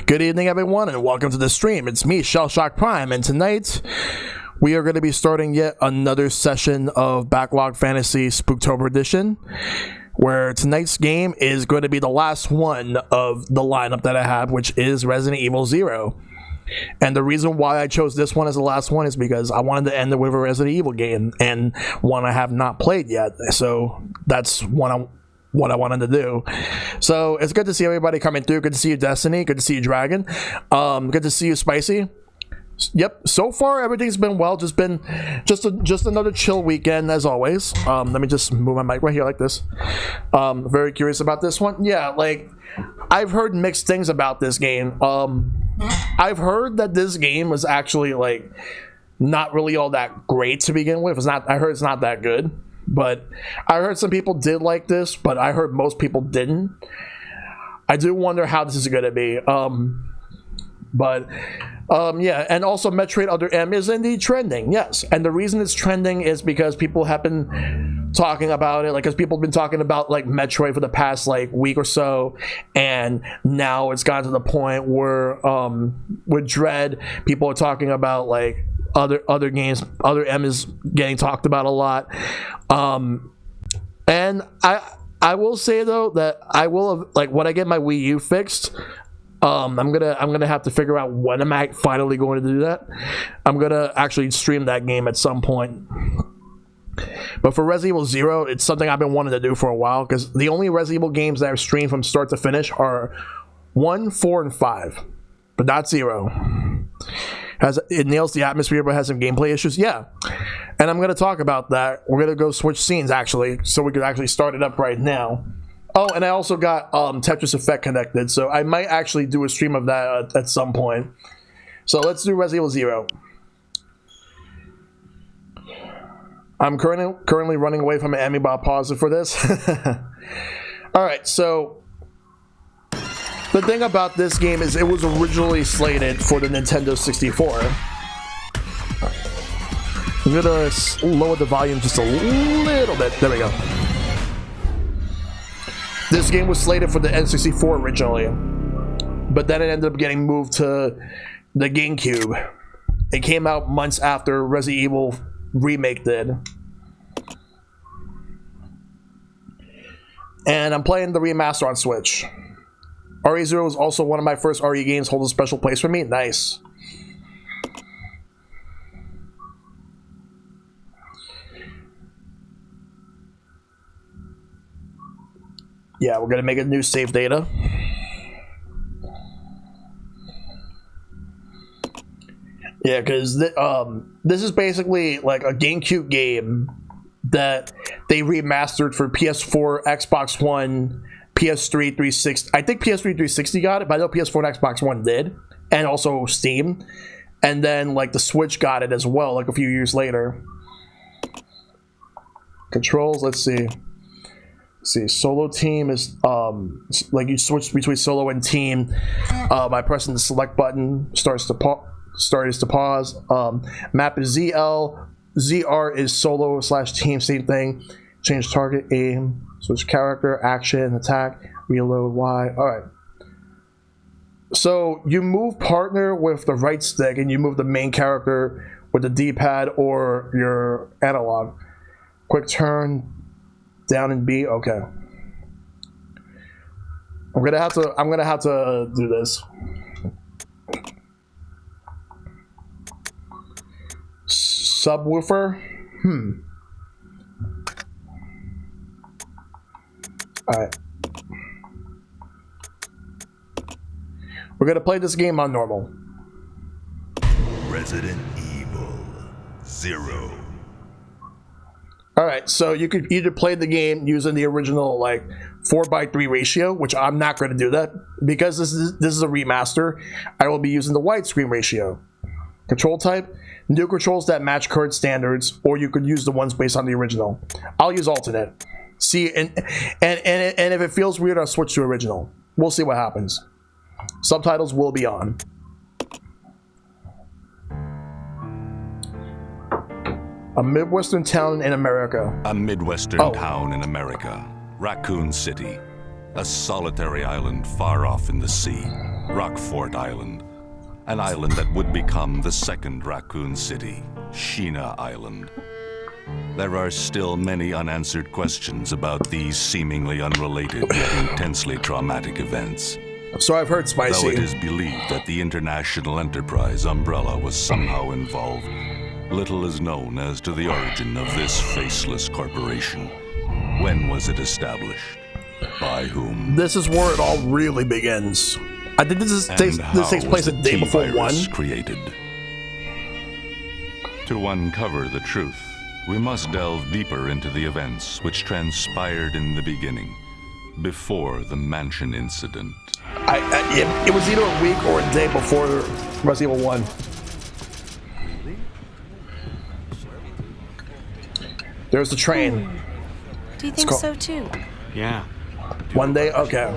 Good evening, everyone, and welcome to the stream. It's me, ShellshockPrime, and tonight we are going to be starting yet another session of Backlog Fantasy Spooktober Edition, where tonight's game is going to be the last one of the lineup that I have, which is Resident Evil 0. And the reason why I chose this one as the last one is because I wanted to end it with a Resident Evil game, and one I have not played yet, so that's what I wanted to do. So it's good to see everybody coming through. Good to see you, Destiny. Good to see you, Dragon. Good to see you, Spicy. Yep, so far everything's been well. Just another chill weekend as always. Let me just move my mic right here like this. Very curious about this one. Yeah, like I've heard mixed things about this game. I've heard that this game was actually like not really all that great to begin with. I heard it's not that good. But I heard some people did like this, but I heard most people didn't. I do wonder how this is going to be. Yeah, and also Metroid Other M is indeed trending, yes. And the reason it's trending is because people have been talking about it, like, because people have been talking about, like, Metroid for the past, like, week or so, and now it's gotten to the point where, with Dread, people are talking about, like, other games. Other M is getting talked about a lot. And I will say though that I will have, like, when I get my Wii U fixed, I'm gonna have to figure out when am I finally going to do that. I'm gonna actually stream that game at some point. But for Resident Evil 0, it's something I've been wanting to do for a while, because the only Resident Evil games that I've streamed from start to finish are 1, 4, and 5, but not 0. It nails the atmosphere but has some gameplay issues. Yeah, and I'm going to talk about that. We're going to go switch scenes actually, so we could actually start it up right now. Oh, and I also got Tetris Effect connected, so I might actually do a stream of that at some point. So let's do Resident Evil 0. I'm currently running away from an Amiibo pause for this. Alright, so the thing about this game is it was originally slated for the Nintendo 64. I'm gonna lower the volume just a little bit. There we go. This game was slated for the N64 originally, but then it ended up getting moved to the GameCube. It came out months after Resident Evil Remake did. And I'm playing the remaster on Switch. RE0 is also one of my first RE games, holds a special place for me. Nice. Yeah, we're gonna make a new save data. Yeah, because this is basically like a GameCube game that they remastered for PS4, Xbox One, PS3, 360. I think PS3 360 got it, but I know PS4 and Xbox One did, and also Steam. And then like the Switch got it as well, like a few years later. Controls, let's see. Solo team is like you switch between solo and team by pressing the select button. Starts Start is to pause. Map is ZL. ZR is solo / team, same thing. Change target, aim, switch character, action, attack, reload, Y. Alright. So you move partner with the right stick and you move the main character with the D-pad or your analog. Quick turn, down and B, okay. I'm gonna have to do this. Subwoofer? Alright. We're gonna play this game on normal. Resident Evil 0. Alright, so you could either play the game using the original like 4:3 ratio, which I'm not going to do that because this is a remaster. I will be using the widescreen ratio. Control type, new controls that match current standards, or you could use the ones based on the original. I'll use alternate. See, and if it feels weird, I'll switch to original. We'll see what happens. Subtitles will be on. A Midwestern town in America. A Midwestern town in America. Raccoon City. A solitary island far off in the sea. Rockfort Island. An island that would become the second Raccoon City, Sheena Island. There are still many unanswered questions about these seemingly unrelated yet intensely traumatic events. So I've heard spicy. Though it is believed that the International Enterprise umbrella was somehow involved, little is known as to the origin of this faceless corporation. When was it established? By whom? This is where it all really begins. I think this takes place a day before 1. Created. To uncover the truth, we must delve deeper into the events which transpired in the beginning, before the mansion incident. It was either a week or a day before Resident Evil 1. There's the train. Do you think so too? Yeah. One day? Okay.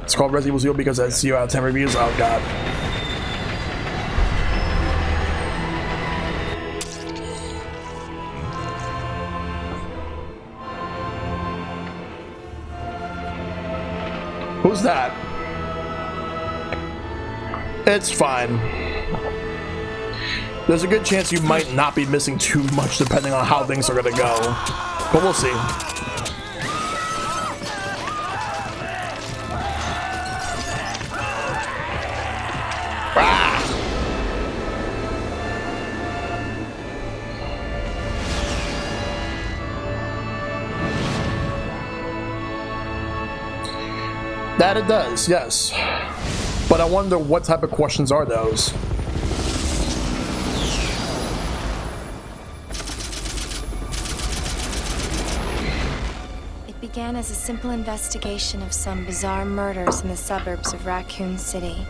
It's called Resident Evil 0 because it has 0 out of 10 reviews. Oh god. Who's that? It's fine. There's a good chance you might not be missing too much depending on how things are gonna go. But we'll see. That it does, yes. But I wonder what type of questions are those? It began as a simple investigation of some bizarre murders in the suburbs of Raccoon City.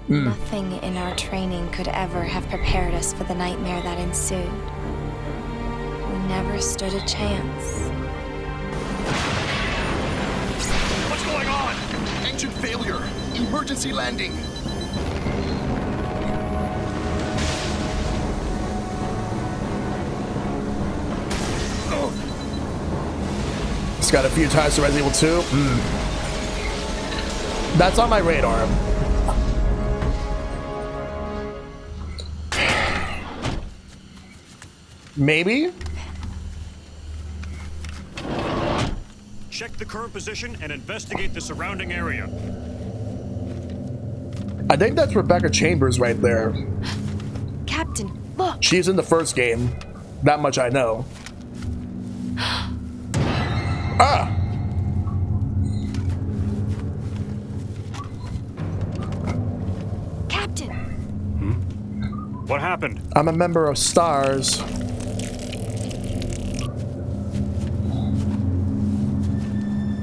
Nothing in our training could ever have prepared us for the nightmare that ensued. We never stood a chance. What's going on? Engine failure. Emergency landing. It's got a few ties to Resident Evil 2. That's on my radar. Maybe? Check the current position and investigate the surrounding area. I think that's Rebecca Chambers right there. Captain, look! She's in the first game. That much I know. Ah! Captain! What happened? I'm a member of STARS.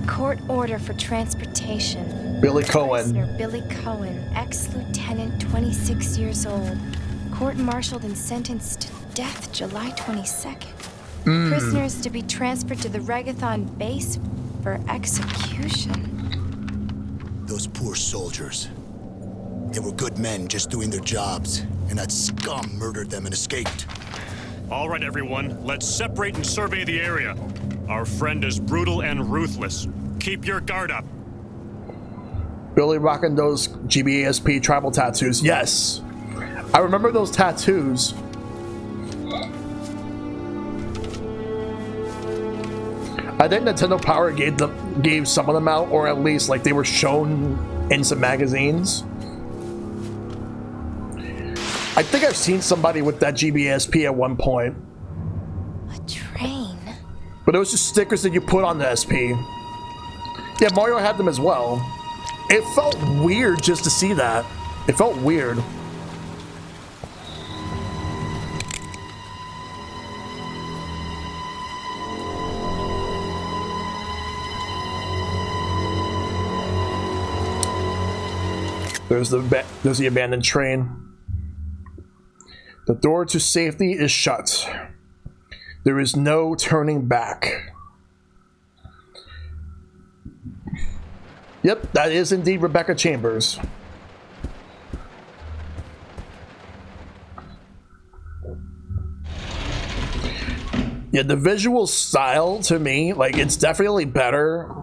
Court order for transportation. Billy Cohen. Prisoner Billy Cohen, ex-lieutenant, 26 years old. Court-martialed and sentenced to death July 22nd. Prisoners to be transferred to the Regathon base for execution. Those poor soldiers. They were good men just doing their jobs, and that scum murdered them and escaped. All right, everyone, let's separate and survey the area. Our friend is brutal and ruthless. Keep your guard up. Billy rocking those GBASP tribal tattoos. Yes. I remember those tattoos. I think Nintendo Power gave some of them out, or at least like they were shown in some magazines. I think I've seen somebody with that GBSP at one point. A train? But it was just stickers that you put on the SP. Yeah, Mario had them as well. It felt weird just to see that. It felt weird. There's the abandoned train. The door to safety is shut. There is no turning back. Yep, that is indeed Rebecca Chambers. Yeah, the visual style to me, like, it's definitely better.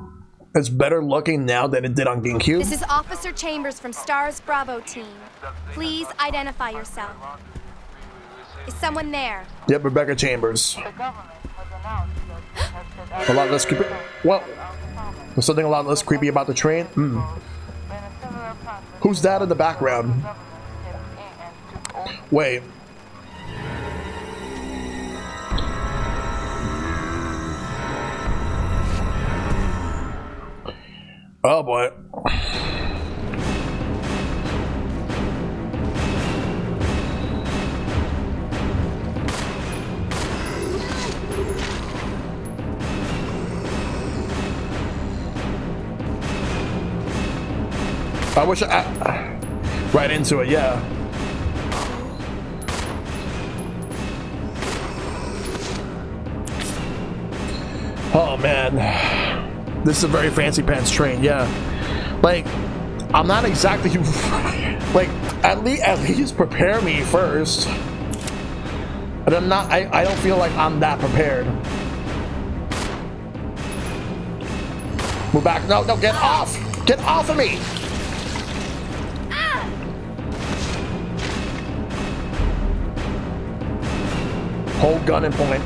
It's better looking now than it did on GameCube. This is Officer Chambers from STARS Bravo team. Please identify yourself. Is someone there? Yep, Rebecca Chambers. A lot less creepy. Well, there's something a lot less creepy about the train. Who's that in the background? Wait. Oh boy. I wish right into it, yeah. Oh man, this is a very fancy pants train, yeah. Like, I'm not exactly like at least prepare me first. But I'm not. I don't feel like I'm that prepared. Move back! No, no, get off! Get off of me! Hold gun and point.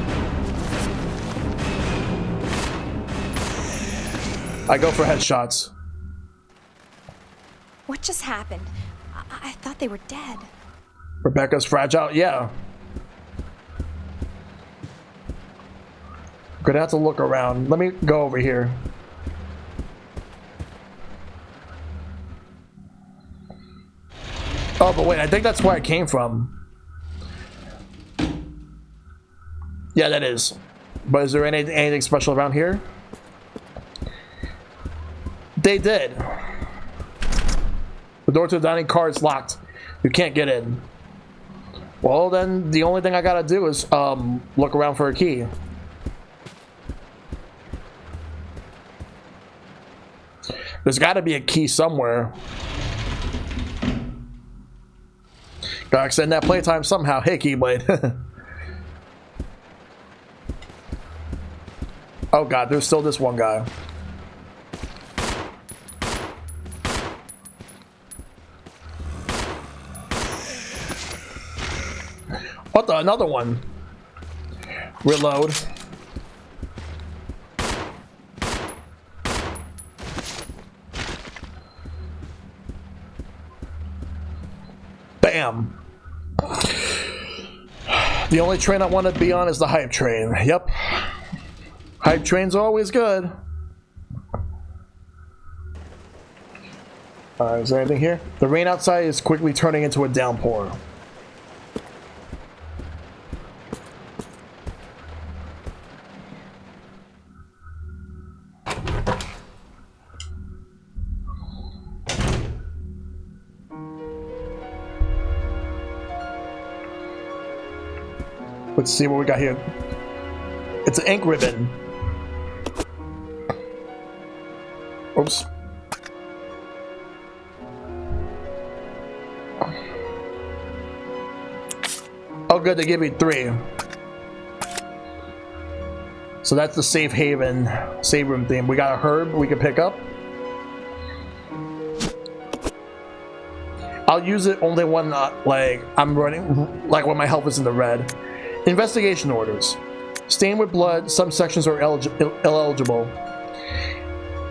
I go for headshots. What just happened? I thought they were dead. Rebecca's fragile, yeah. Gonna have to look around. Let me go over here. Oh, but wait, I think that's where I came from. Yeah, that is. But is there anything special around here? They did. The door to the dining car is locked. You can't get in. Well, then the only thing I gotta do is look around for a key. There's gotta be a key somewhere. Gotta extend that playtime somehow. Hey, Keyblade. Oh god, there's still this one guy. What the? Another one. Reload. Bam. The only train I want to be on is the hype train. Yep. Hype train's always good. Is there anything here? The rain outside is quickly turning into a downpour. Let's see what we got here. It's an ink ribbon. Oops. good, they give you 3. So that's the safe haven, save room theme. We got a herb we can pick up. I'll use it only when like I'm running, like when my health is in the red. Investigation orders. Stained with blood, some sections are ineligible.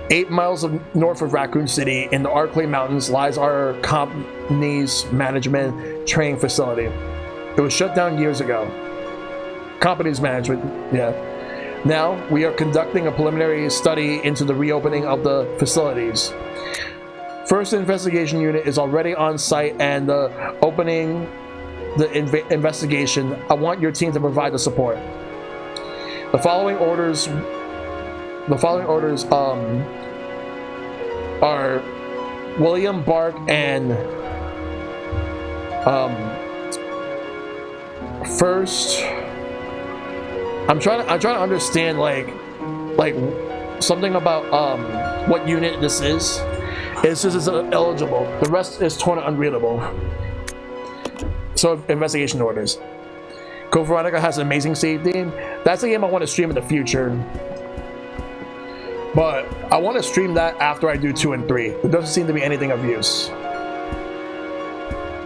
8 miles north of Raccoon City in the Arklay Mountains lies our company's management training facility. It was shut down years ago. Company's management, yeah. Now, we are conducting a preliminary study into the reopening of the facilities. First investigation unit is already on site and opening the investigation. I want your team to provide the support. The following orders are William Bark and first I'm trying to understand like something about what unit this is. It's just eligible. The rest is torn unreadable. So investigation orders. Code Veronica has an amazing save theme. That's a game I want to stream in the future. But I want to stream that after I do 2 and 3. There doesn't seem to be anything of use.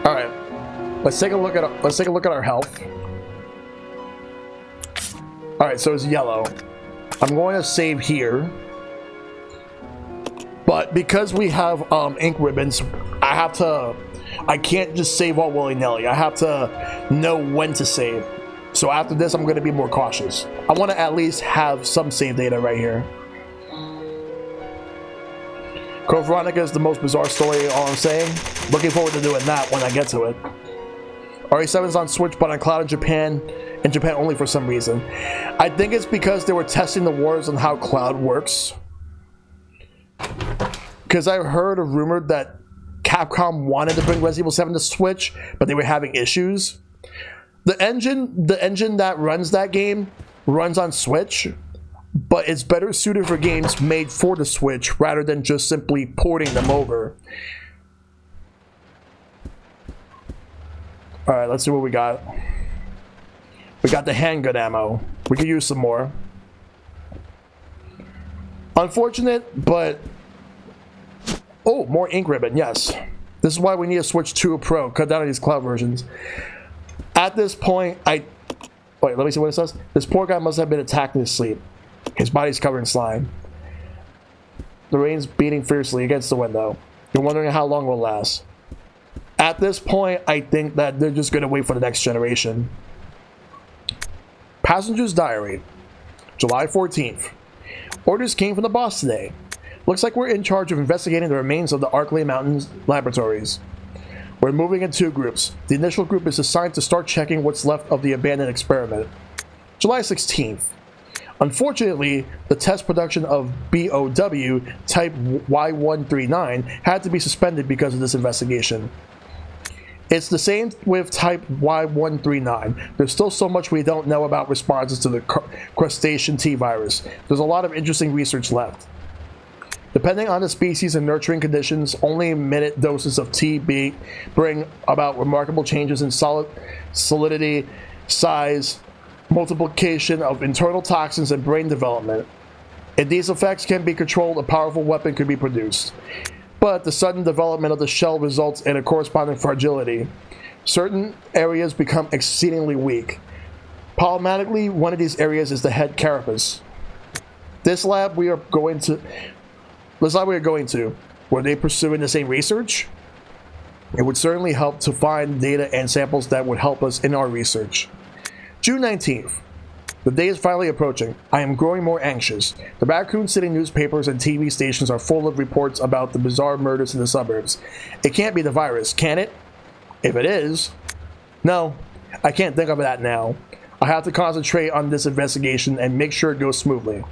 All right, let's take a look at our health. All right, so it's yellow. I'm going to save here, but because we have ink ribbons, I can't just save all willy-nilly. I have to know when to save. So after this, I'm going to be more cautious. I want to at least have some save data right here. Code Veronica is the most bizarre story, all I'm saying. Looking forward to doing that when I get to it. RE7 is on Switch, but on Cloud in Japan only for some reason. I think it's because they were testing the waters on how Cloud works. Because I heard a rumor that Capcom wanted to bring Resident Evil 7 to Switch, but they were having issues. The engine that runs that game runs on Switch, but it's better suited for games made for the Switch rather than just simply porting them over. Alright, let's see what we got. We got the handgun ammo. We could use some more. Unfortunate, but... Oh, more ink ribbon, yes. This is why we need to switch to a Pro. Cut down on these Cloud versions. At this point, Wait, let me see what it says. This poor guy must have been attacked in his sleep. His body's covered in slime. The rain's beating fiercely against the window. You're wondering how long it will last. At this point, I think that they're just going to wait for the next generation. Passenger's Diary. July 14th. Orders came from the boss today. Looks like we're in charge of investigating the remains of the Arklay Mountains laboratories. We're moving in 2 groups. The initial group is assigned to start checking what's left of the abandoned experiment. July 16th. Unfortunately, the test production of BOW Type Y139 had to be suspended because of this investigation. It's the same with Type Y139. There's still so much we don't know about responses to the crustacean T virus. There's a lot of interesting research left. Depending on the species and nurturing conditions, only minute doses of T bring about remarkable changes in solidity, size, multiplication of internal toxins, and brain development. If these effects can be controlled, a powerful weapon could be produced. But the sudden development of the shell results in a corresponding fragility. Certain areas become exceedingly weak. Problematically, one of these areas is the head carapace. This lab we are going to... Were they pursuing the same research? It would certainly help to find data and samples that would help us in our research. June 19th. The day is finally approaching. I am growing more anxious. The Raccoon City newspapers and TV stations are full of reports about the bizarre murders in the suburbs. It can't be the virus, can it? If it is... No, I can't think of that now. I have to concentrate on this investigation and make sure it goes smoothly.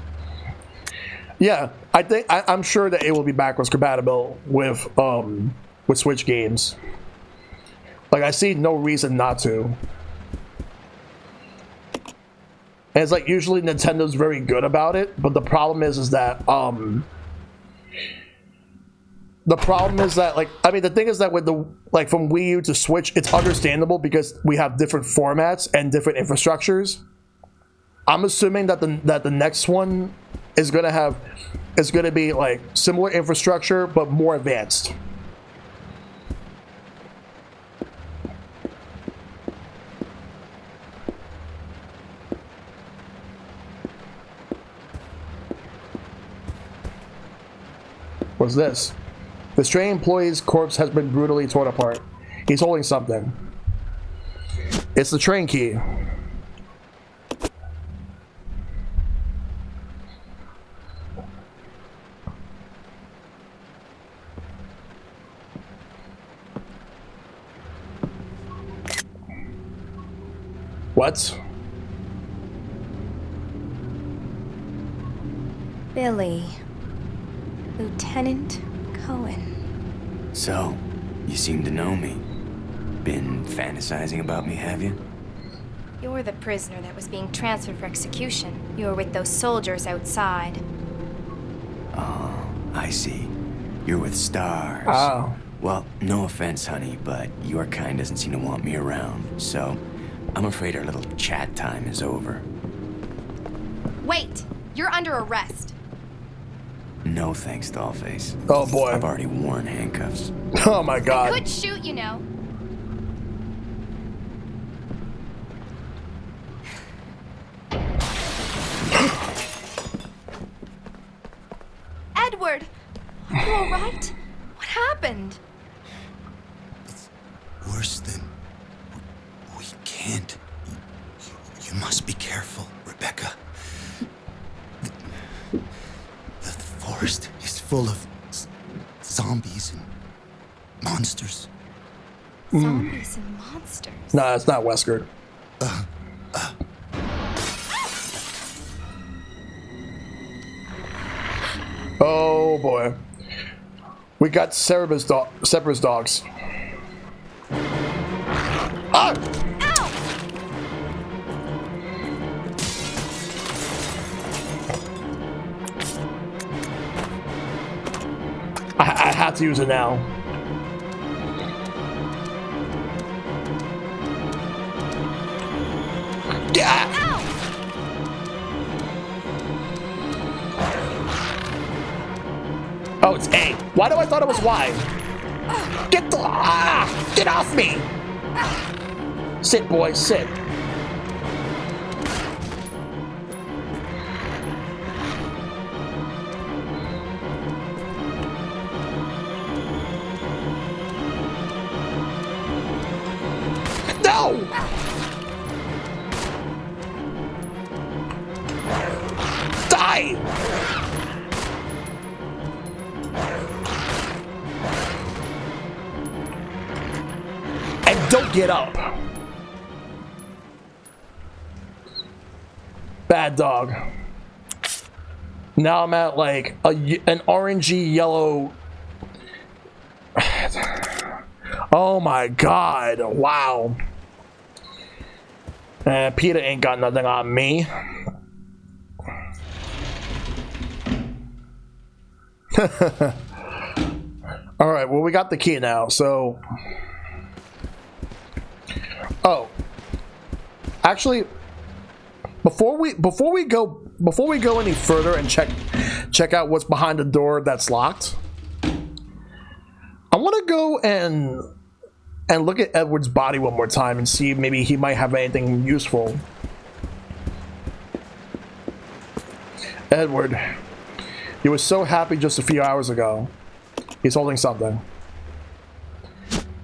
Yeah, I'm sure that it will be backwards compatible with Switch games. Like, I see no reason not to. And it's like, usually Nintendo's very good about it, but the problem is that the problem is that, like, I mean, the thing is that with the, like, from Wii U to Switch, it's understandable because we have different formats and different infrastructures. I'm assuming that the next one is gonna be like similar infrastructure but more advanced. What's this? The stray employee's corpse has been brutally torn apart. He's holding something. It's the train key. What? Billy. Lieutenant Cohen. So, you seem to know me. Been fantasizing about me, have you? You're the prisoner that was being transferred for execution. You were with those soldiers outside. Oh, I see. You're with stars. Oh. Well, no offense, honey, but your kind doesn't seem to want me around, so I'm afraid our little chat time is over. Wait! You're under arrest. No thanks, Dollface. Oh boy. I've already worn handcuffs. Oh my god. Could shoot, you know. Edward! Are you alright? What happened? It's worse than... We can't. You must be careful, Rebecca. The forest is full of zombies and monsters. Zombies and monsters. No, it's not Wesker. Oh boy. We got Cerberus dogs. Ah! Ow! I have to use it now. Yeah. Oh, it's A. Why do I thought it was Y? Get off me! Sit, boy, sit. No! Die! And don't get up. Bad dog. Now I'm at like an orangey yellow. Oh my god. Wow. Peter ain't got nothing on me. All right, well, we got the key now, so. Oh, actually, before we go any further and check out what's behind the door that's locked, I want to go and look at Edward's body one more time and see if maybe he might have anything useful. Edward, he was so happy just a few hours ago. He's holding something.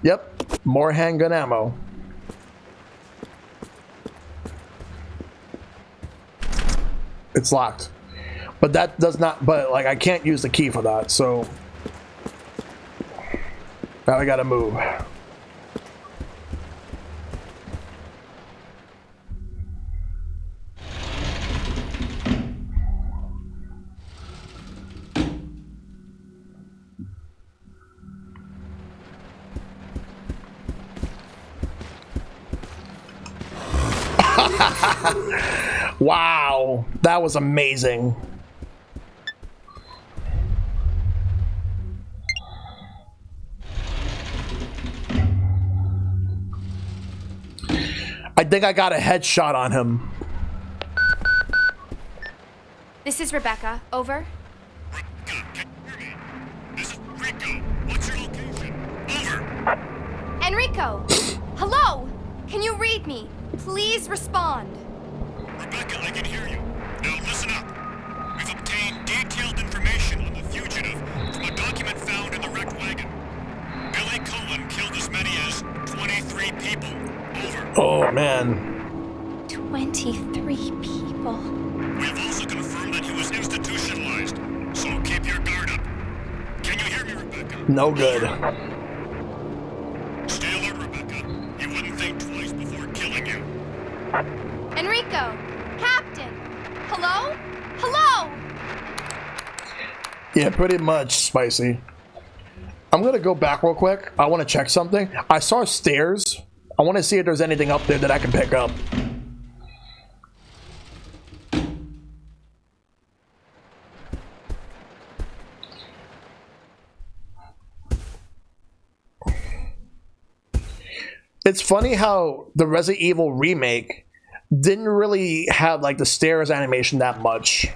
Yep, more handgun ammo. It's locked. But that does not, but like I can't use the key for that, so now I gotta move. Wow, that was amazing. I think I got a headshot on him. This is Rebecca. Over. Rebecca, can you hear me? This is Rico. What's your location? Over. Enrico! Hello! Can you read me? Please respond. Rebecca, I can hear you. Now listen up. We've obtained detailed information on the fugitive from a document found in the wrecked wagon. Billy Cullen killed as many as 23 people. Over. Oh, man. 23 people. We have also confirmed that he was institutionalized, so keep your guard up. Can you hear me, Rebecca? No good. Stay alert, Rebecca. He wouldn't think twice before killing you. Enrico! Captain! Hello? Hello! Yeah, pretty much, Spicy. I'm gonna go back real quick. I want to check something. I saw stairs. I want to see if there's anything up there that I can pick up. It's funny how the Resident Evil remake didn't really have like the stairs animation that much.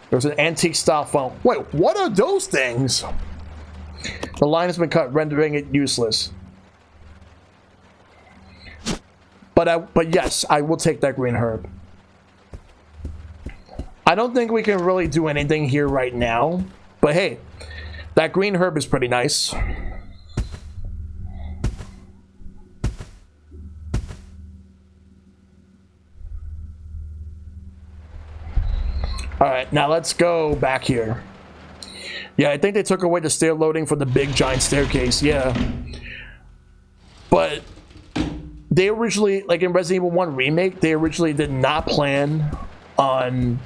There's an antique style phone. Wait, what are those things? The line has been cut, rendering it useless. But yes, I will take that green herb. I don't think we can really do anything here right now. But hey, that green herb is pretty nice. Alright, now let's go back here. Yeah, I think they took away the stair loading for the big giant staircase, yeah. But they originally, like in Resident Evil 1 Remake, they originally did not plan on...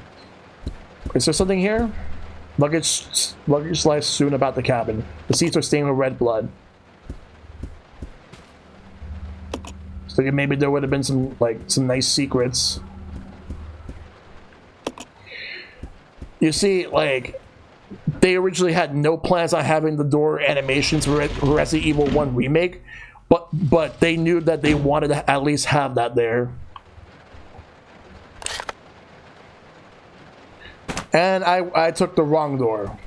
Is there something here? Luggage slice soon about the cabin. The seats are stained with red blood. So maybe there would have been some nice secrets. You see, like, they originally had no plans on having the door animations for Resident Evil 1 Remake, but they knew that they wanted to at least have that there. And I took the wrong door.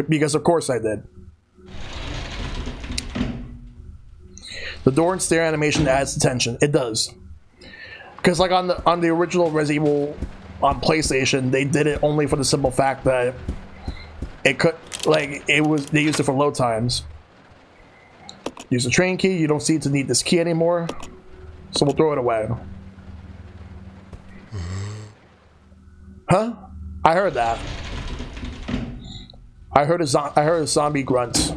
Because of course I did. The door and stair animation adds tension. It does. Because like on the original Resident Evil on PlayStation, they did it only for the simple fact that they used it for load times. Use the train key. You don't seem to need this key anymore, so we'll throw it away. Huh? I heard that. I heard a zombie grunt.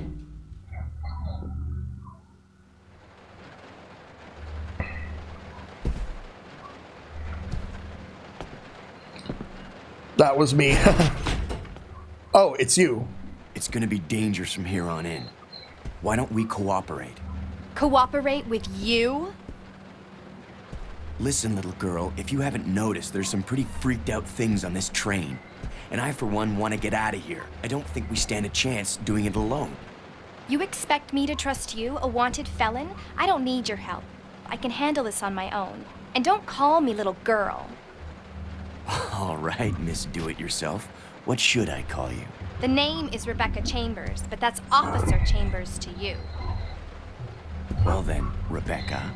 That was me. Oh, it's you. It's gonna be dangerous from here on in. Why don't we cooperate? Cooperate with you? Listen, little girl, if you haven't noticed, there's some pretty freaked out things on this train. And I, for one, want to get out of here. I don't think we stand a chance doing it alone. You expect me to trust you, a wanted felon? I don't need your help. I can handle this on my own. And don't call me little girl. All right, Miss Do-It-Yourself. What should I call you? The name is Rebecca Chambers, but that's Officer Chambers to you. Well then, Rebecca,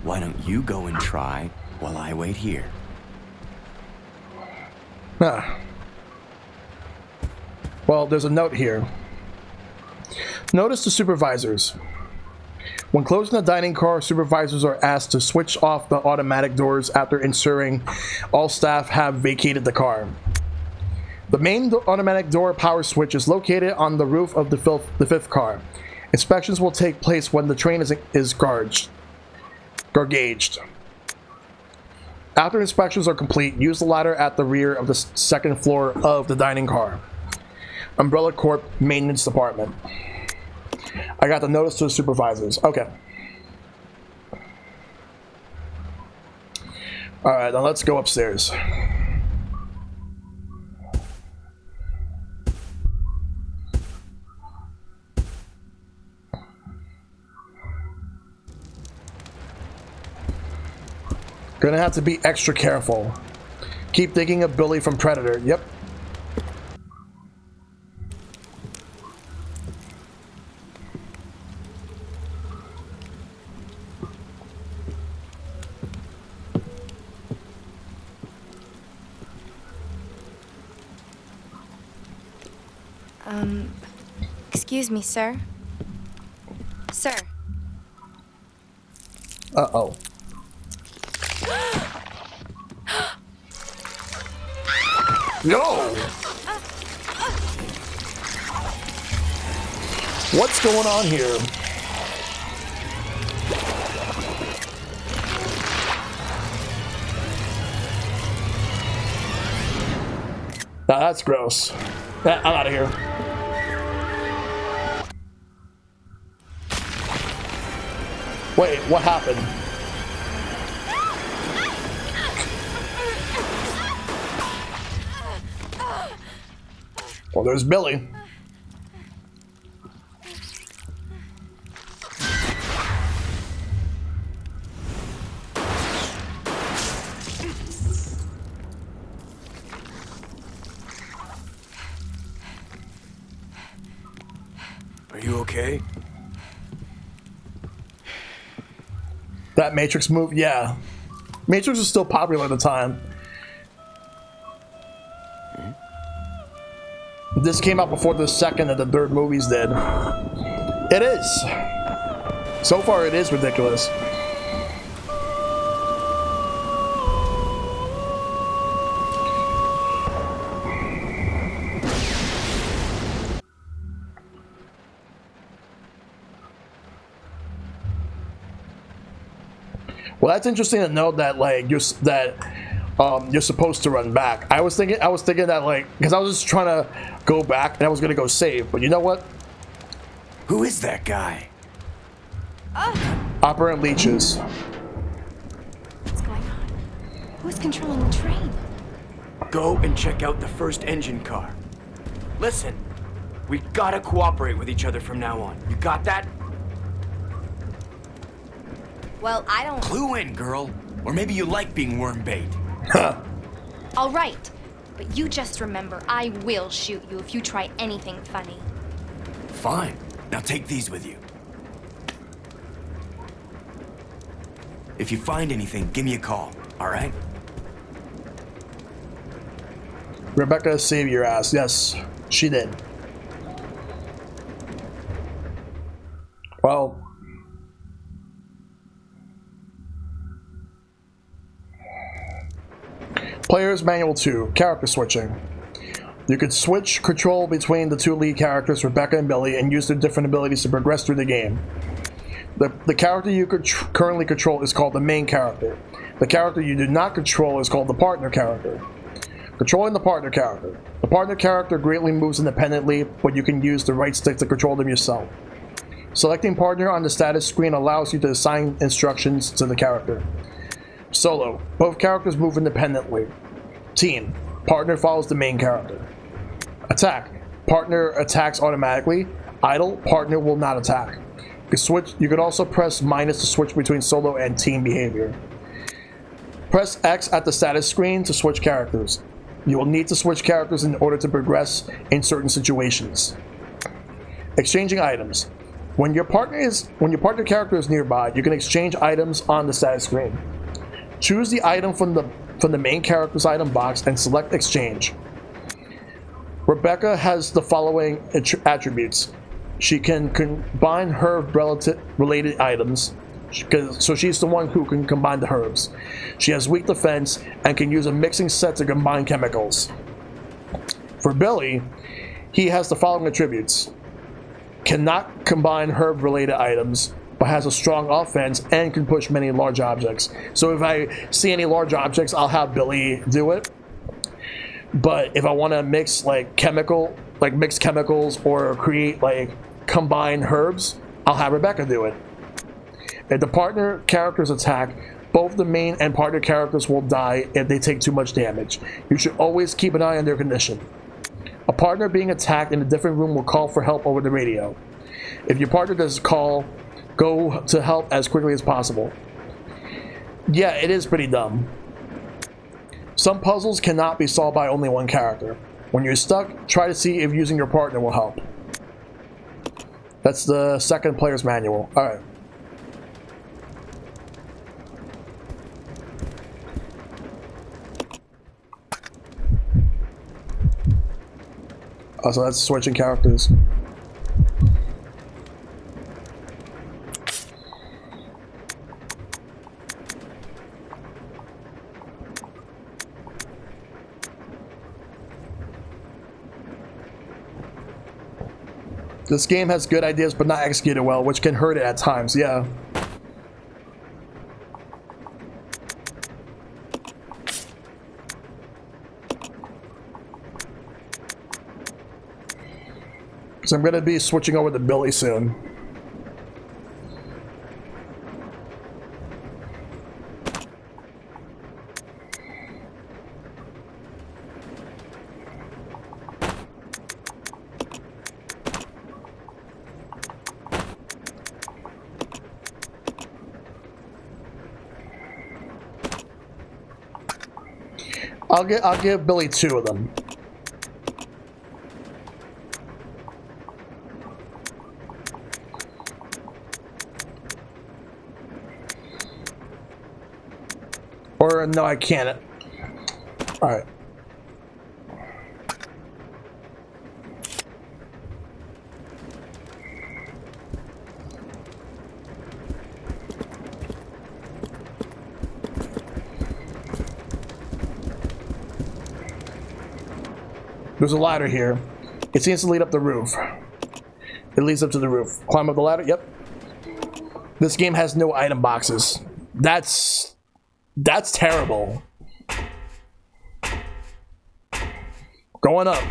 why don't you go and try while I wait here? Ah. Well, there's a note here. Notice the supervisors. When closing the dining car, supervisors are asked to switch off the automatic doors after ensuring all staff have vacated the car. The main automatic door power switch is located on the roof of the fifth car. Inspections will take place when the train is gauged. After inspections are complete, use the ladder at the rear of the second floor of the dining car. Umbrella Corp Maintenance Department. I got the notice to the supervisors. Okay. Alright, now let's go upstairs. Gonna have to be extra careful. Keep thinking of Billy from Predator. Yep. Excuse me, sir. Sir. Uh-oh. No! What's going on here? Nah, that's gross. I'm out of here. Wait, what happened? Well, there's Billy. Are you okay? That Matrix move, yeah. Matrix was still popular at the time. This came out before the second and the third movies did. It is. So far, it is ridiculous. Well, that's interesting to know that like you're supposed to run back. I was thinking that like because I was just trying to go back and I was gonna go save, but you know what? Who is that guy? Operant leeches. What's going on? Who's controlling the train? Go and check out the first engine car. Listen, we gotta cooperate with each other from now on. You got that? Well, I don't... Clue in, girl. Or maybe you like being worm bait. All right, but you just remember, I will shoot you if you try anything funny. Fine. Now take these with you. If you find anything, give me a call, all right? Rebecca saved your ass. Yes, she did. Well, Player's Manual 2, Character Switching. You could switch control between the two lead characters, Rebecca and Billy, and use their different abilities to progress through the game. The character you could currently control is called the main character. The character you do not control is called the partner character. Controlling the partner character. The partner character greatly moves independently, but you can use the right stick to control them yourself. Selecting partner on the status screen allows you to assign instructions to the character. Solo. Both characters move independently. Team. Partner follows the main character. Attack. Partner attacks automatically. Idle. Partner will not attack. You could also press minus to switch between solo and team behavior. Press X at the status screen to switch characters. You will need to switch characters in order to progress in certain situations. Exchanging items. When your partner character is nearby, you can exchange items on the status screen. Choose the item from the main character's item box and select Exchange. Rebecca has the following attributes. She can combine herb-related items, so she's the one who can combine the herbs. She has weak defense and can use a mixing set to combine chemicals. For Billy, he has the following attributes. Cannot combine herb-related items, but has a strong offense and can push many large objects. So if I see any large objects, I'll have Billy do it. But if I want to mix mix chemicals or create combine herbs, I'll have Rebecca do it. If the partner characters attack, both the main and partner characters will die if they take too much damage. You should always keep an eye on their condition. A partner being attacked in a different room will call for help over the radio. If your partner does call, go to help as quickly as possible. Yeah, it is pretty dumb. Some puzzles cannot be solved by only one character. When you're stuck, try to see if using your partner will help. That's the second player's manual. Alright. Oh, so that's switching characters. This game has good ideas but not executed well, which can hurt it at times, yeah. So I'm gonna be switching over to Billy soon. I'll give Billy 2 of them. Or no, I can't. All right. There's a ladder here. It seems to lead up the roof. It leads up to the roof. Climb up the ladder. Yep. This game has no item boxes. That's terrible. Going up.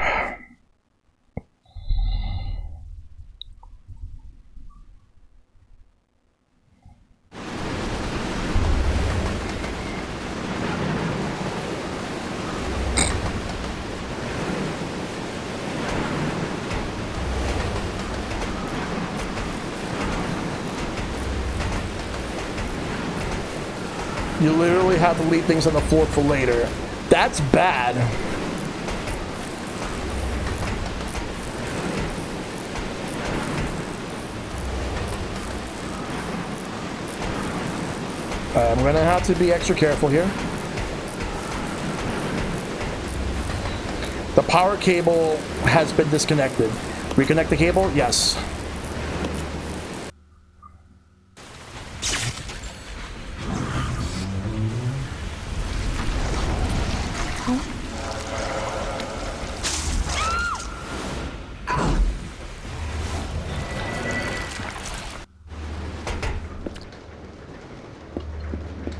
You literally have to leave things on the floor for later. That's bad. I'm gonna have to be extra careful here. The power cable has been disconnected. Reconnect the cable? Yes.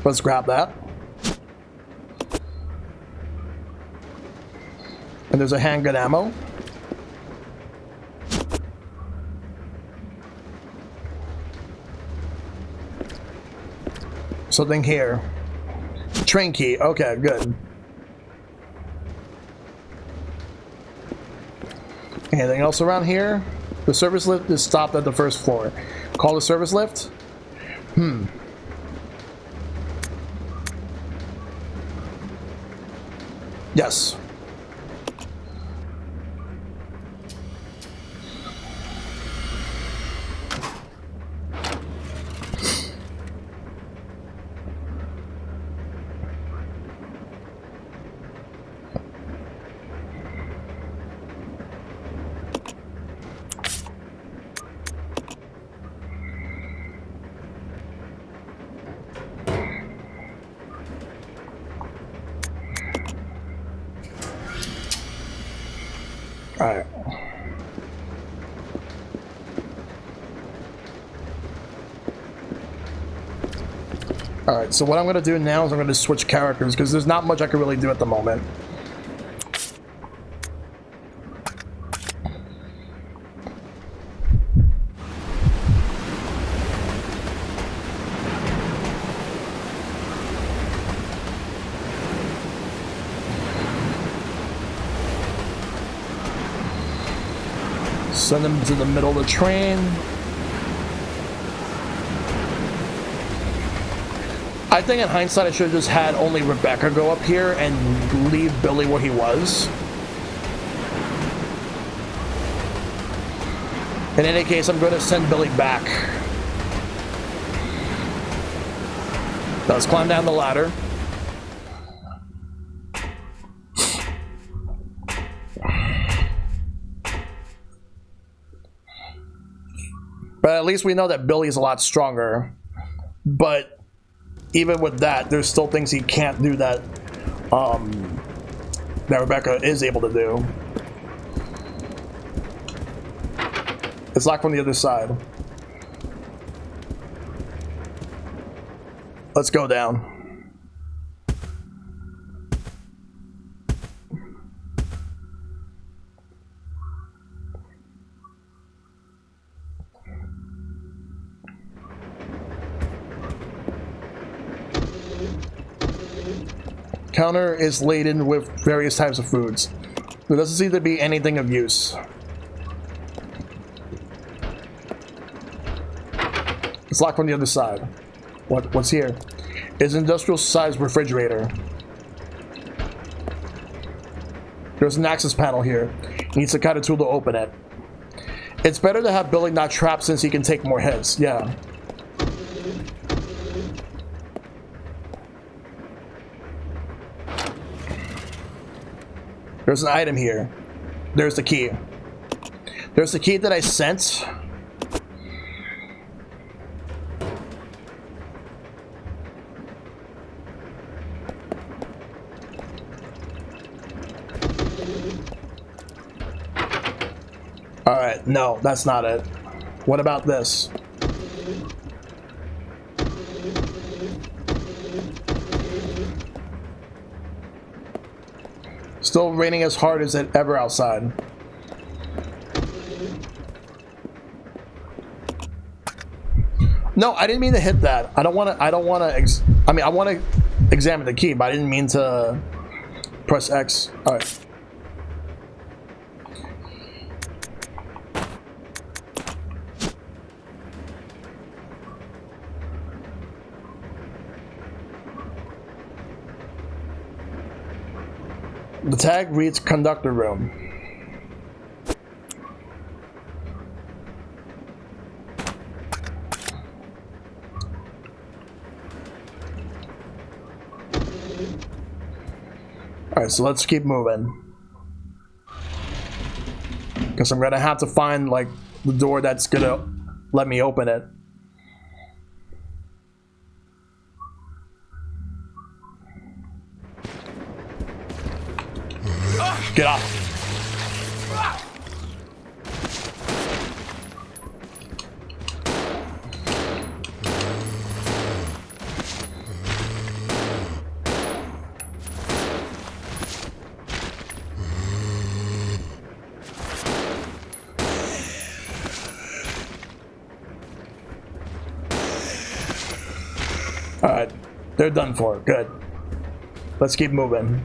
Let's grab that. And there's a handgun ammo. Something here. Train key. Okay, good. Anything else around here? The service lift is stopped at the first floor. Call the service lift? Yes. Alright. Alright, so what I'm going to do now is I'm going to switch characters because there's not much I can really do at the moment. Send them to the middle of the train. I think in hindsight I should have just had only Rebecca go up here and leave Billy where he was. In any case, I'm going to send Billy back. Let's climb down the ladder. But at least we know that Billy's a lot stronger. But even with that, there's still things he can't do that that Rebecca is able to do. It's locked from the other side. Let's go down. Counter is laden with various types of foods. There doesn't seem to be anything of use. It's locked from the other side. What's here? It's an industrial-sized refrigerator. There's an access panel here. He needs a kind of tool to open it. It's better to have Billy not trapped since he can take more hits. Yeah. There's an item here. There's the key. There's the key that I sent. Alright, no, that's not it. What about this? Still raining as hard as it ever outside. No, I didn't mean to hit that. I want to examine the key, but I didn't mean to press X. All right. The tag reads conductor room. Alright, so let's keep moving. Because I'm gonna have to find, like, the door that's gonna let me open it. Get off. Alright, they're done for. Good. Let's keep moving.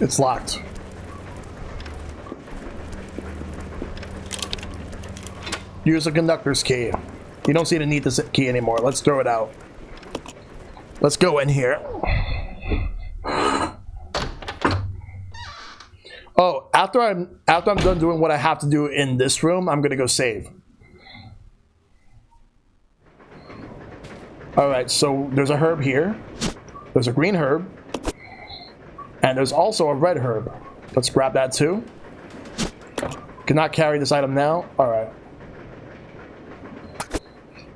It's locked. Use a conductor's key. You don't seem to need this key anymore. Let's throw it out. Let's go in here. Oh, after I'm done doing what I have to do in this room, I'm gonna go save. All right, so there's a herb here. There's a green herb. And there's also a red herb. Let's grab that too. Cannot carry this item now. Alright.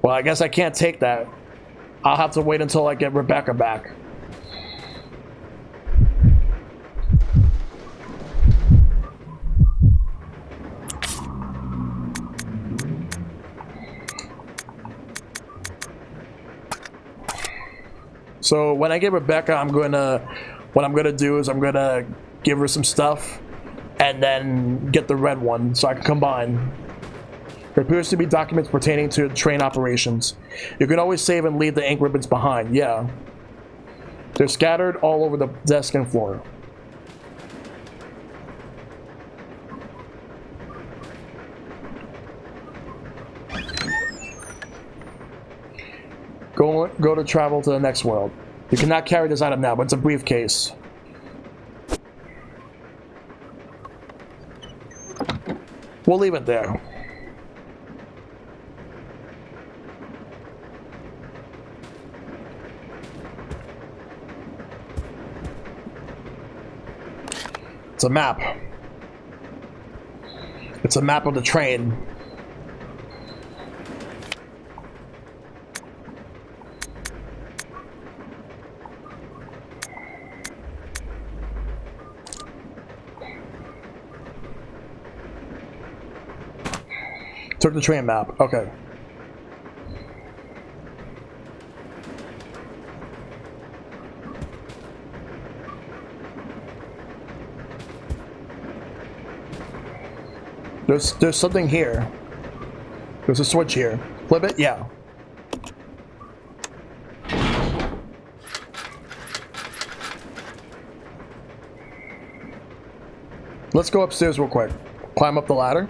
Well, I guess I can't take that. I'll have to wait until I get Rebecca back. So when I get Rebecca, what I'm gonna do is I'm gonna give her some stuff and then get the red one so I can combine. There appears to be documents pertaining to train operations. You can always save and leave the ink ribbons behind, yeah. They're scattered all over the desk and floor. Go to travel to the next world. You cannot carry this item now, but it's a briefcase. We'll leave it there. It's a map. It's a map of the train. Took the train map. Okay. There's something here. There's a switch here. Flip it? Yeah. Let's go upstairs real quick. Climb up the ladder.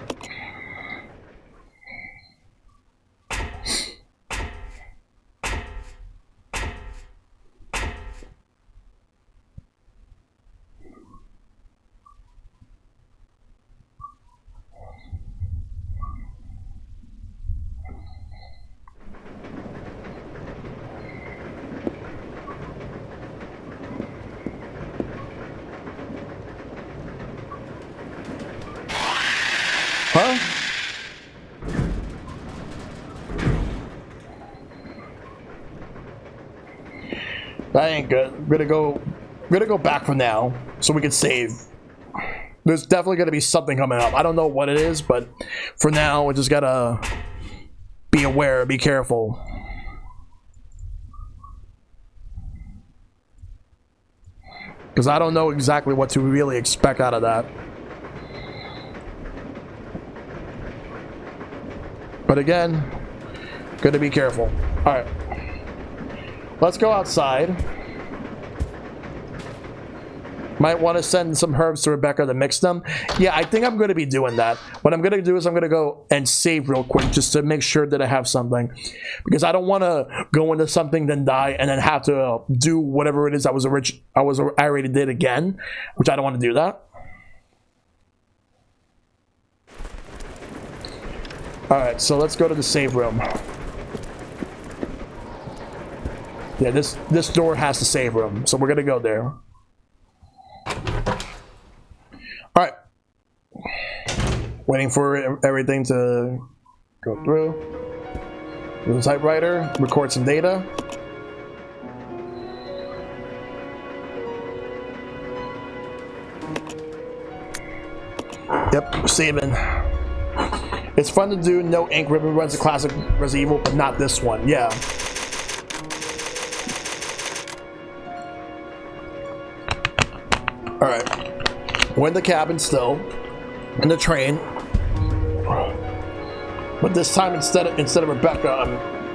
Huh? That ain't good. We're gonna go back for now so we can save. There's definitely gonna be something coming up. I don't know what it is, but for now we just gotta be aware, be careful. Because I don't know exactly what to really expect out of that. But again, gotta be careful. Alright. Let's go outside. Might want to send some herbs to Rebecca to mix them. Yeah, I think I'm going to be doing that. What I'm going to do is I'm going to go and save real quick just to make sure that I have something. Because I don't want to go into something, then die, and then have to do whatever it is I already did again. Which I don't want to do that. Alright, so let's go to the save room. Yeah, this door has the save room, so we're gonna go there. Alright. Waiting for everything to go through. Use the typewriter, record some data. Yep, saving. It's fun to do. No ink ribbon runs a classic Resident Evil, but not this one. Yeah. Alright. We're in the cabin still. In the train. But this time instead of Rebecca,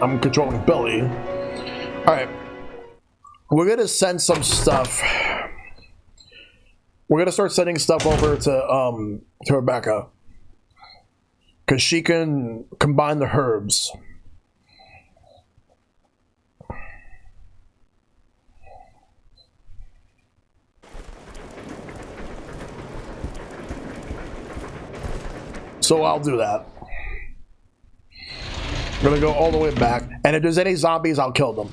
I'm controlling Billy. Alright. We're gonna send some stuff. We're gonna start sending stuff over to Rebecca. Because she can combine the herbs. So I'll do that. I'm gonna go all the way back. And if there's any zombies, I'll kill them.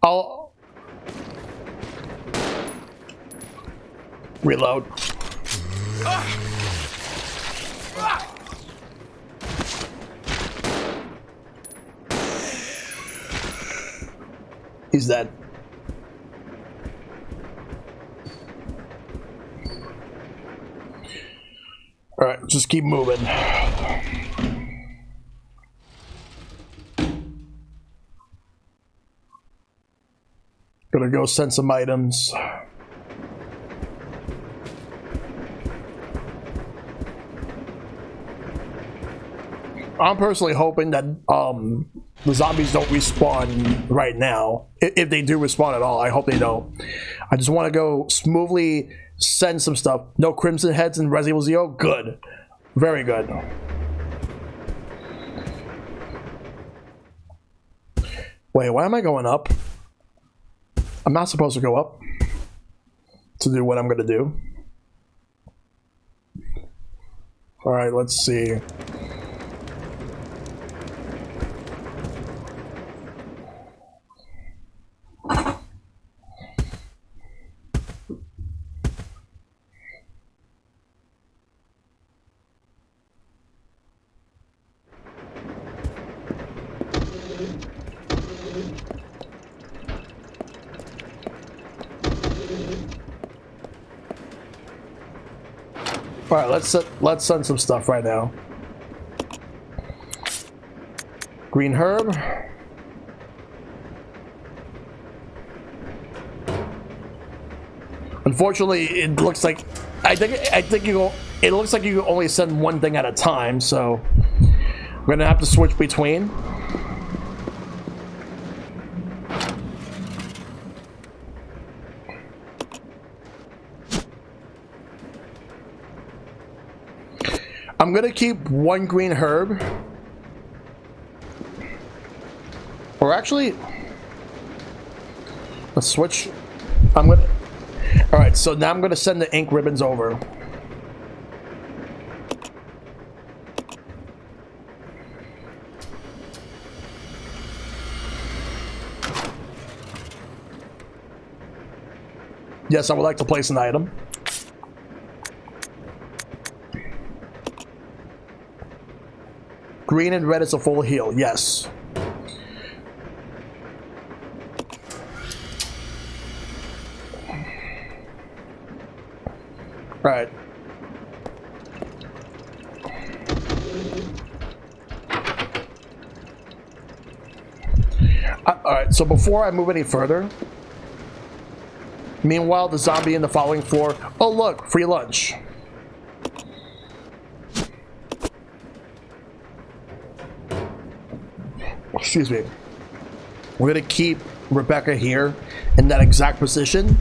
I'll reload. He's dead. All right, just keep moving. Gonna go send some items. I'm personally hoping that the zombies don't respawn right now. If they do respawn at all, I hope they don't. I just want to go smoothly send some stuff. No Crimson Heads in Resident Evil 0? Good. Very good. Wait, why am I going up? I'm not supposed to go up to do what I'm going to do. Alright, let's see. All right, let's send some stuff right now. Green herb. Unfortunately, it looks like I think it looks like you can only send one thing at a time, so I'm gonna have to switch between. I'm gonna keep one green herb. Or actually, let's switch. Alright, so now I'm gonna send the ink ribbons over. Yes, I would like to place an item. Green and red is a full heal, yes. Alright. Alright, so before I move any further, meanwhile, the zombie in the following floor. Oh, look, free lunch. Excuse me. We're gonna keep Rebecca here in that exact position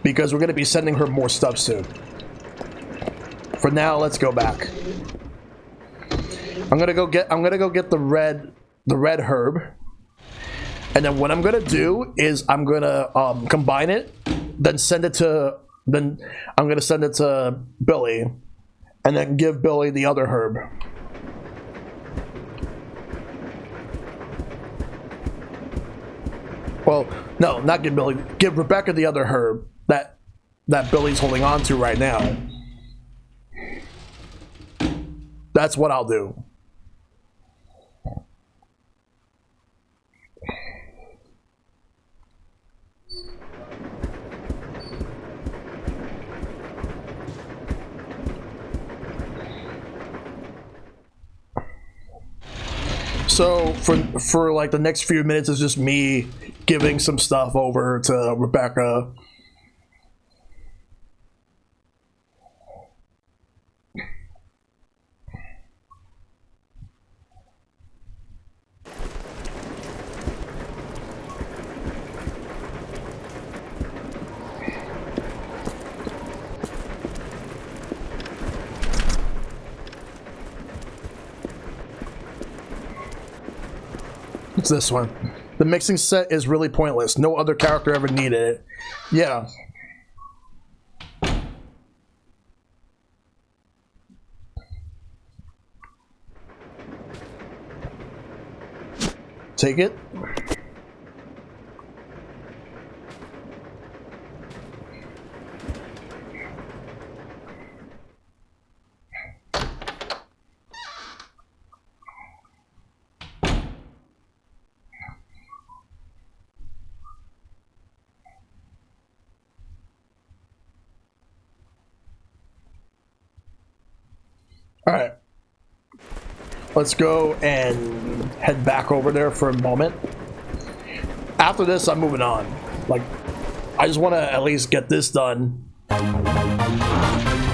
because we're gonna be sending her more stuff soon. For now, let's go back. I'm gonna go get the red herb, and then what I'm gonna do is I'm gonna combine it, then I'm gonna send it to Billy, and then give Billy the other herb. Well, no, not give Billy. Give Rebecca the other herb that Billy's holding on to right now. That's what I'll do. So for like the next few minutes is just me giving some stuff over to Rebecca. It's this one. The mixing set is really pointless. No other character ever needed it. Yeah. Take it. Alright. Let's go and head back over there for a moment. After this, I'm moving on. Like, I just want to at least get this done.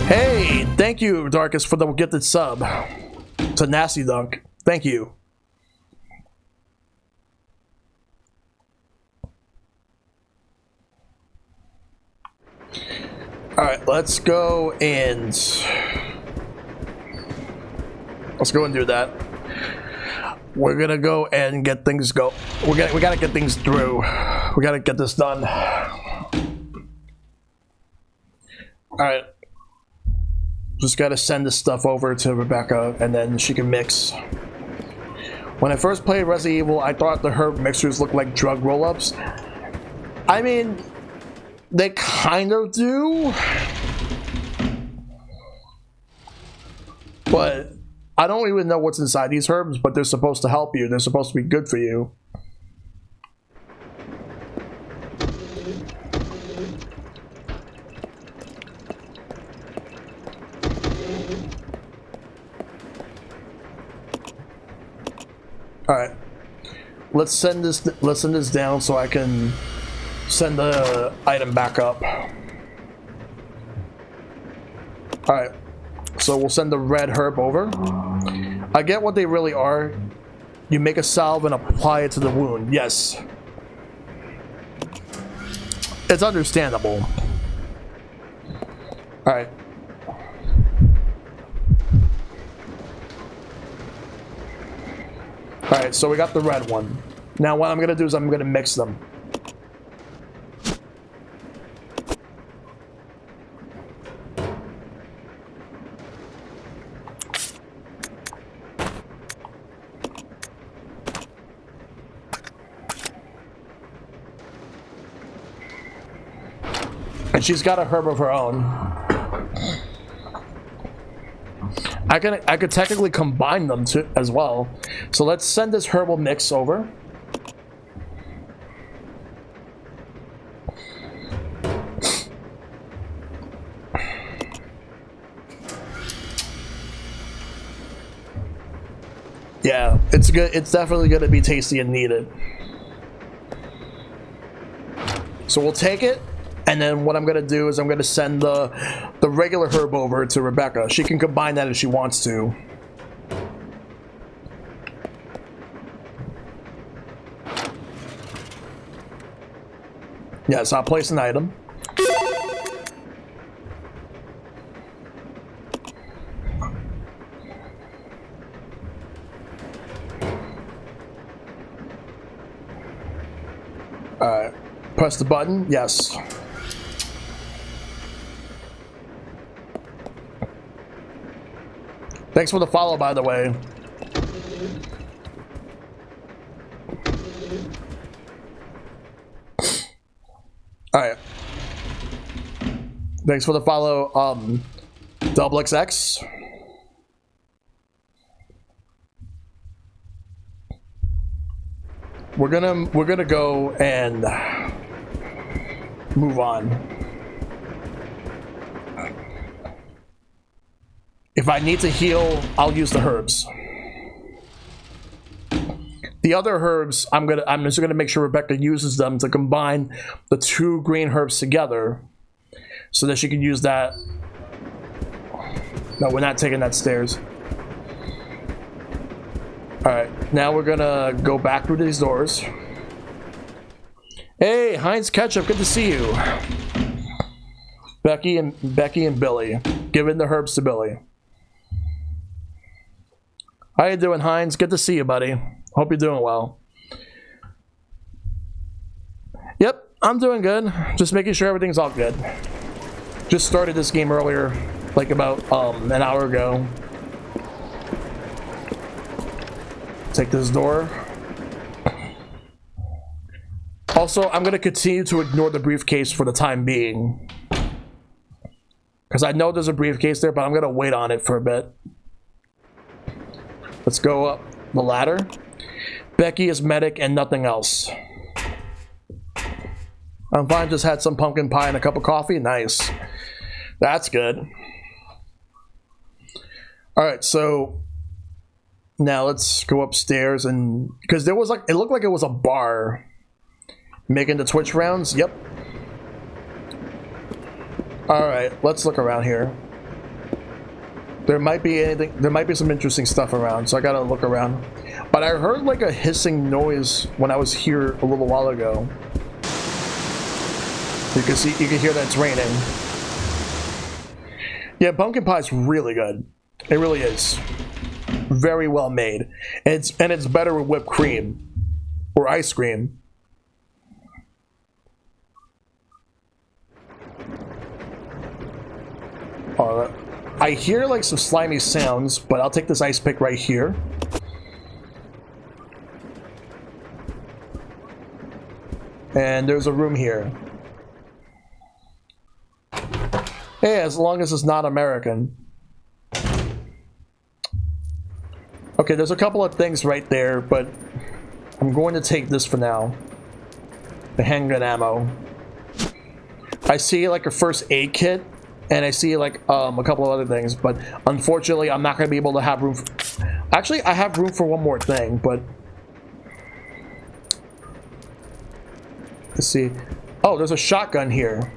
Hey, thank you, Darkus, for the gifted sub. To Nasty Dunk. Thank you. Alright, let's go and do that. We're gonna go and get things go. We gotta get things through. We gotta get this done. Alright. Just gotta send this stuff over to Rebecca and then she can mix. When I first played Resident Evil, I thought the herb mixtures looked like drug roll-ups. I mean, they kind of do. But I don't even know what's inside these herbs, but they're supposed to help you. They're supposed to be good for you. Alright. Let's send this down so I can send the item back up. Alright. So we'll send the red herb over. I get what they really are. You make a salve and apply it to the wound. Yes. It's understandable. Alright. Alright, so we got the red one. Now what I'm going to do is I'm going to mix them. And she's got a herb of her own. I could technically combine them too as well. So let's send this herbal mix over. Yeah, it's good. It's definitely going to be tasty and needed. So we'll take it. And then what I'm going to do is I'm going to send the regular herb over to Rebecca. She can combine that if she wants to. Yeah, so I'll place an item. Alright. Press the button. Yes. Thanks for the follow, by the way. Alright. Thanks for the follow, Double XX. We're gonna go and move on. If I need to heal, I'll use the herbs. The other herbs, I'm just gonna make sure Rebecca uses them to combine the two green herbs together, so that she can use that. No, we're not taking that stairs. All right, now we're gonna go back through these doors. Hey, Heinz Ketchup, good to see you. Becky and Billy, giving the herbs to Billy. How you doing, Heinz? Good to see you, buddy. Hope you're doing well. Yep, I'm doing good. Just making sure everything's all good. Just started this game earlier, like about an hour ago. Take this door. Also, I'm going to continue to ignore the briefcase for the time being. Because I know there's a briefcase there, but I'm going to wait on it for a bit. Let's go up the ladder. Becky is medic and nothing else. I'm fine, just had some pumpkin pie and a cup of coffee. Nice. That's good. All right, so now let's go upstairs, and because there was like, it looked like it was a bar making the Twitch rounds. Yep. All right, let's look around here. There might be anything, there might be some interesting stuff around, so I gotta look around. But I heard like a hissing noise when I was here a little while ago. You can hear that it's raining. Yeah, pumpkin pie is really good. It really is. Very well made. And it's better with whipped cream or ice cream. I hear like some slimy sounds, but I'll take this ice pick right here. And there's a room here. Hey, as long as it's not American. Okay, there's a couple of things right there, but I'm going to take this for now. The handgun ammo. I see like a first aid kit, and I see like a couple of other things, but unfortunately I'm not going to be able to have room for... Actually, I have room for one more thing, but... Let's see. Oh, there's a shotgun here.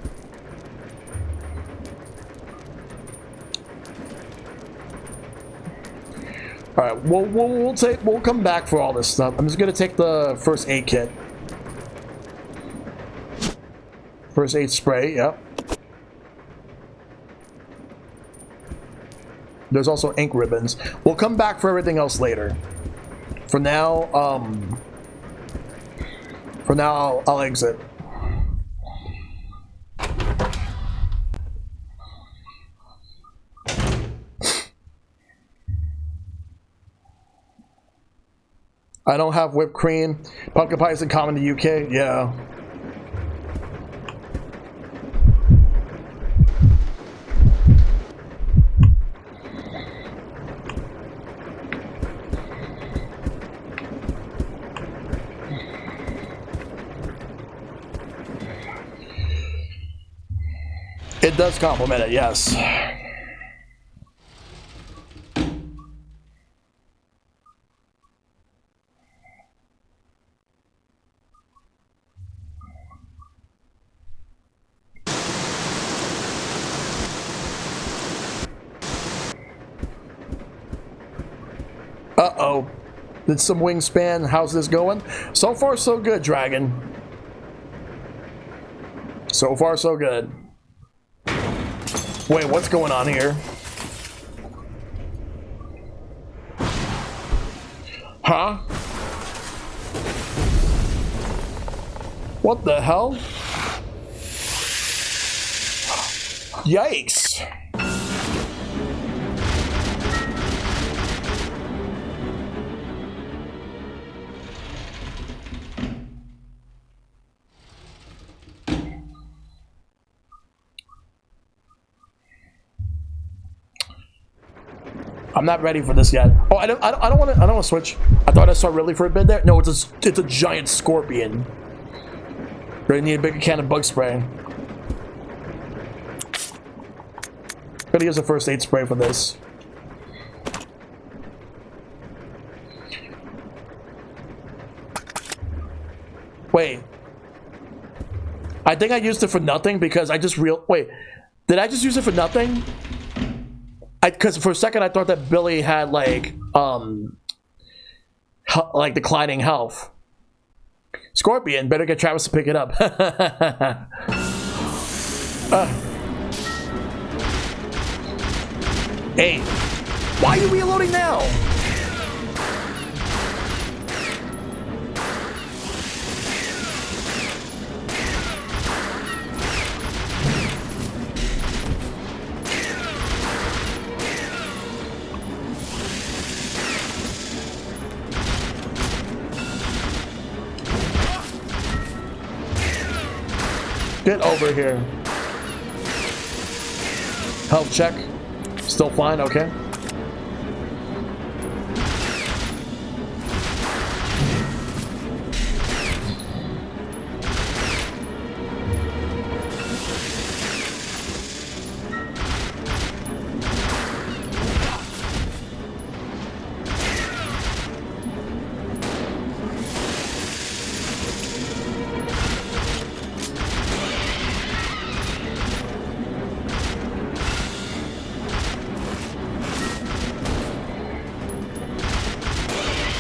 All right, we'll come back for all this stuff. I'm just gonna take the first aid kit. First aid spray, yep. There's also ink ribbons. We'll come back for everything else later. For now, I'll exit. I don't have whipped cream. Pumpkin pie isn't common in the UK. Yeah. It does complement it, yes. Uh-oh. Did some wingspan. How's this going? So far, so good, Dragon. So far, so good. Wait, what's going on here? Huh? What the hell? Yikes. I'm not ready for this yet. Oh, I don't want to switch. I thought I saw really for a bit there. No, it's a giant scorpion. Really need a bigger can of bug spray. Gotta use a first aid spray for this. Wait. I think I used it for nothing because I just wait. Did I just use it for nothing? Because for a second I thought that Billy had like declining health. Scorpion, better get Travis to pick it up. Hey, why are you reloading now? Get over here. Health check. Still fine, okay.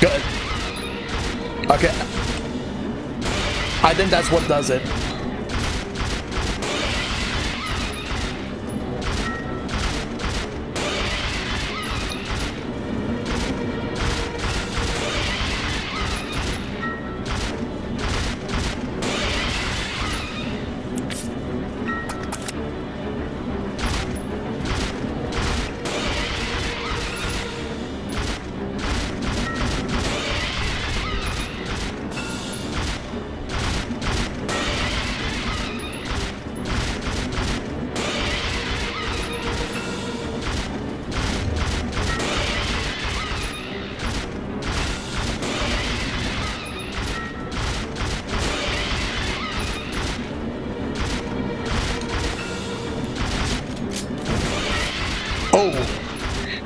Good. Okay. I think that's what does it.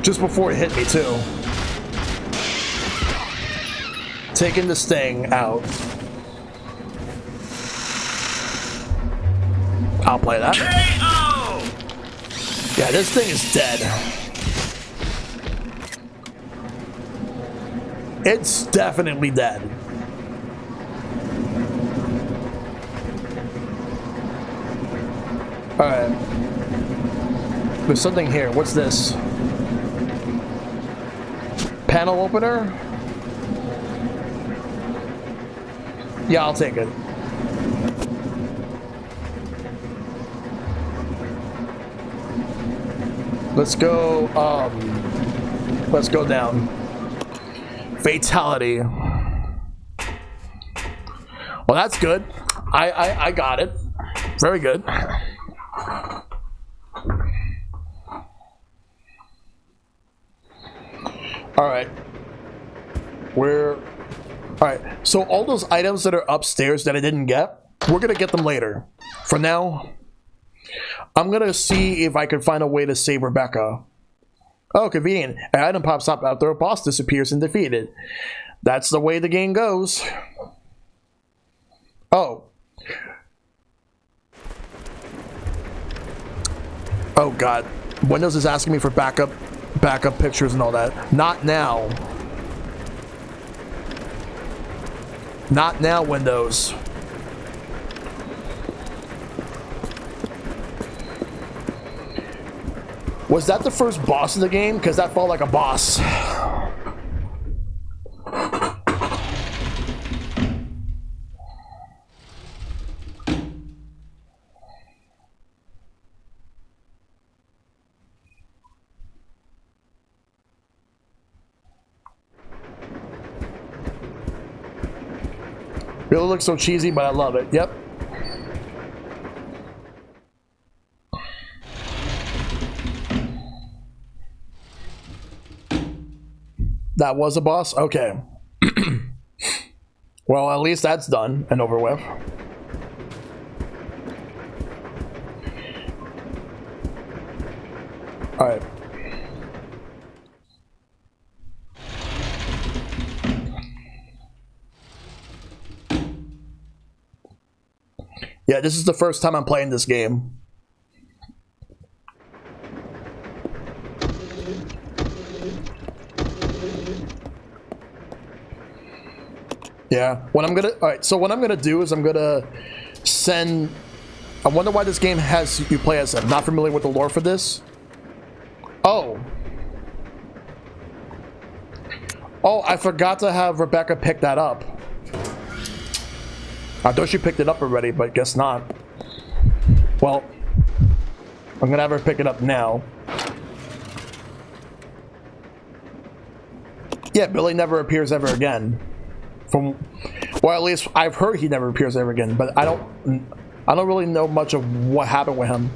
Just before it hit me, too. Taking the sting out. I'll play that. KO! Yeah, this thing is dead. It's definitely dead. Alright. There's something here. What's this? Panel opener? Yeah, I'll take it. Let's go down. Fatality. Well, that's good. I got it. Very good. Alright. Alright, so all those items that are upstairs that I didn't get, we're gonna get them later. For now, I'm gonna see if I can find a way to save Rebecca. Oh, convenient. An item pops up after a boss disappears and defeated. That's the way the game goes. Oh. Oh god. Windows is asking me for backup pictures and all that. Not now. Not now, Windows. Was that the first boss of the game? Because that felt like a boss. Really looks so cheesy, but I love it. Yep. That was a boss? Okay. Well, at least that's done and over with. Alright. Yeah, this is the first time I'm playing this game. Yeah, alright, so what I'm gonna do is I'm gonna send, I wonder why this game has you play as, I'm not familiar with the lore for this. Oh, I forgot to have Rebecca pick that up. I thought she picked it up already, but guess not. Well, I'm gonna have her pick it up now. Yeah, Billy never appears ever again. Well, at least I've heard he never appears ever again, but I don't really know much of what happened with him.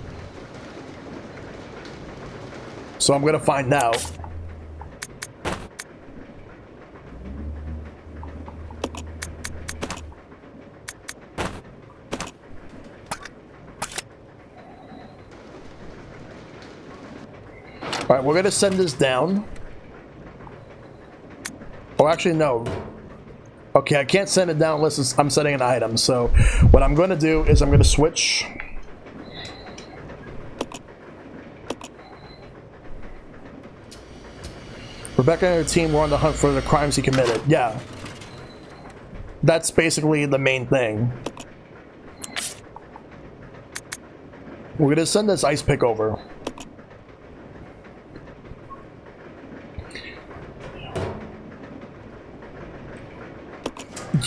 So I'm gonna find out. Alright, we're gonna send this down. Oh, actually, no. Okay, I can't send it down unless I'm sending an item. So what I'm gonna do is I'm gonna switch. Rebecca and her team were on the hunt for the crimes he committed. Yeah. That's basically the main thing. We're gonna send this ice pick over.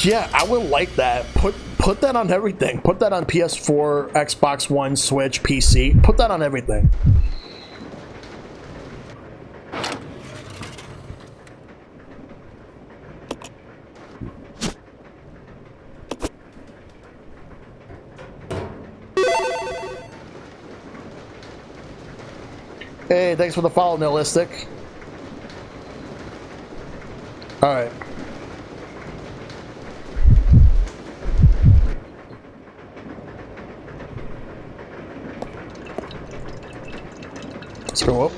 Yeah, I would like that. Put that on everything. Put that on PS4, Xbox One, Switch, PC. Put that on everything. Hey, thanks for the follow, Nihilistic. Alright. Let's go up.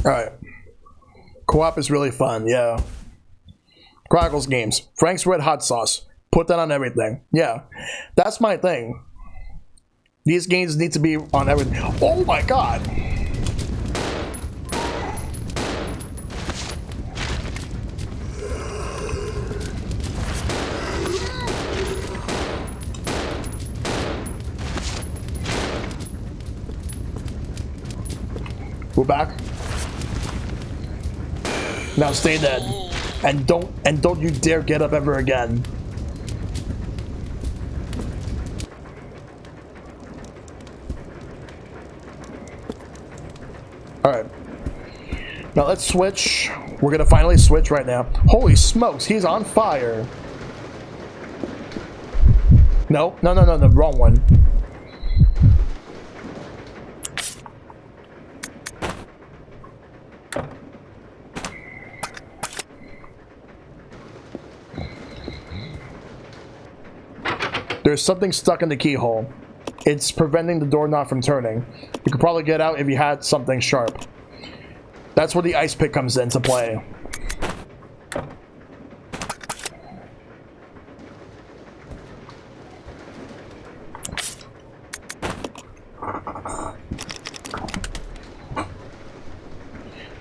Alright. Co-op is really fun, yeah. Chronicles games. Frank's Red Hot Sauce. Put that on everything. Yeah. That's my thing. These games need to be on everything. Oh my god! We're back. Now stay dead. And don't you dare get up ever again. Alright. Now let's switch. We're gonna finally switch right now. Holy smokes, he's on fire. No, the wrong one. There's something stuck in the keyhole. It's preventing the doorknob from turning. You could probably get out if you had something sharp. That's where the ice pick comes into play.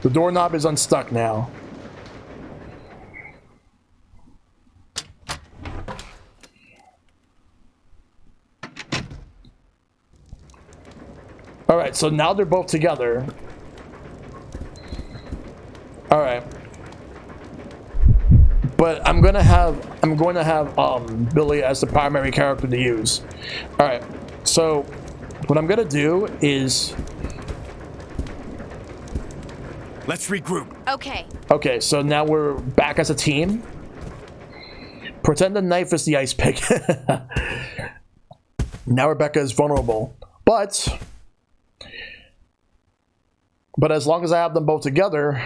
The doorknob is unstuck now. Alright, so now they're both together. Alright. But I'm going to have Billy as the primary character to use. Alright. So what I'm going to do is let's regroup. Okay. Okay, so now we're back as a team. Pretend the knife is the ice pick. Now Rebecca is vulnerable. But as long as I have them both together,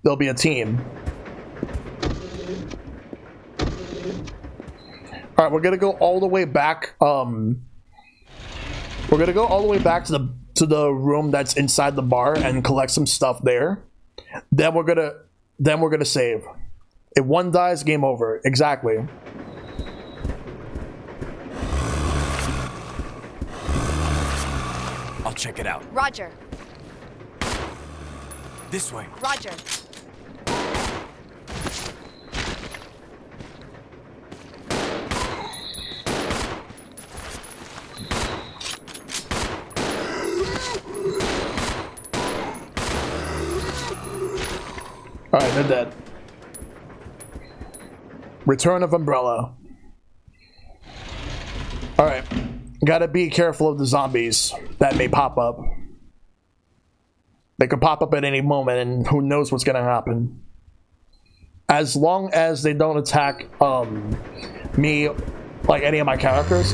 they'll be a team. Alright, we're gonna go all the way back. We're gonna go all the way back to the room that's inside the bar and collect some stuff there. Then we're gonna save. If one dies, game over. Exactly. I'll check it out. Roger. This way. Roger. Alright, they're dead. Return of Umbrella. Alright. Gotta be careful of the zombies that may pop up. They could pop up at any moment, and who knows what's gonna happen. As long as they don't attack me, like any of my characters.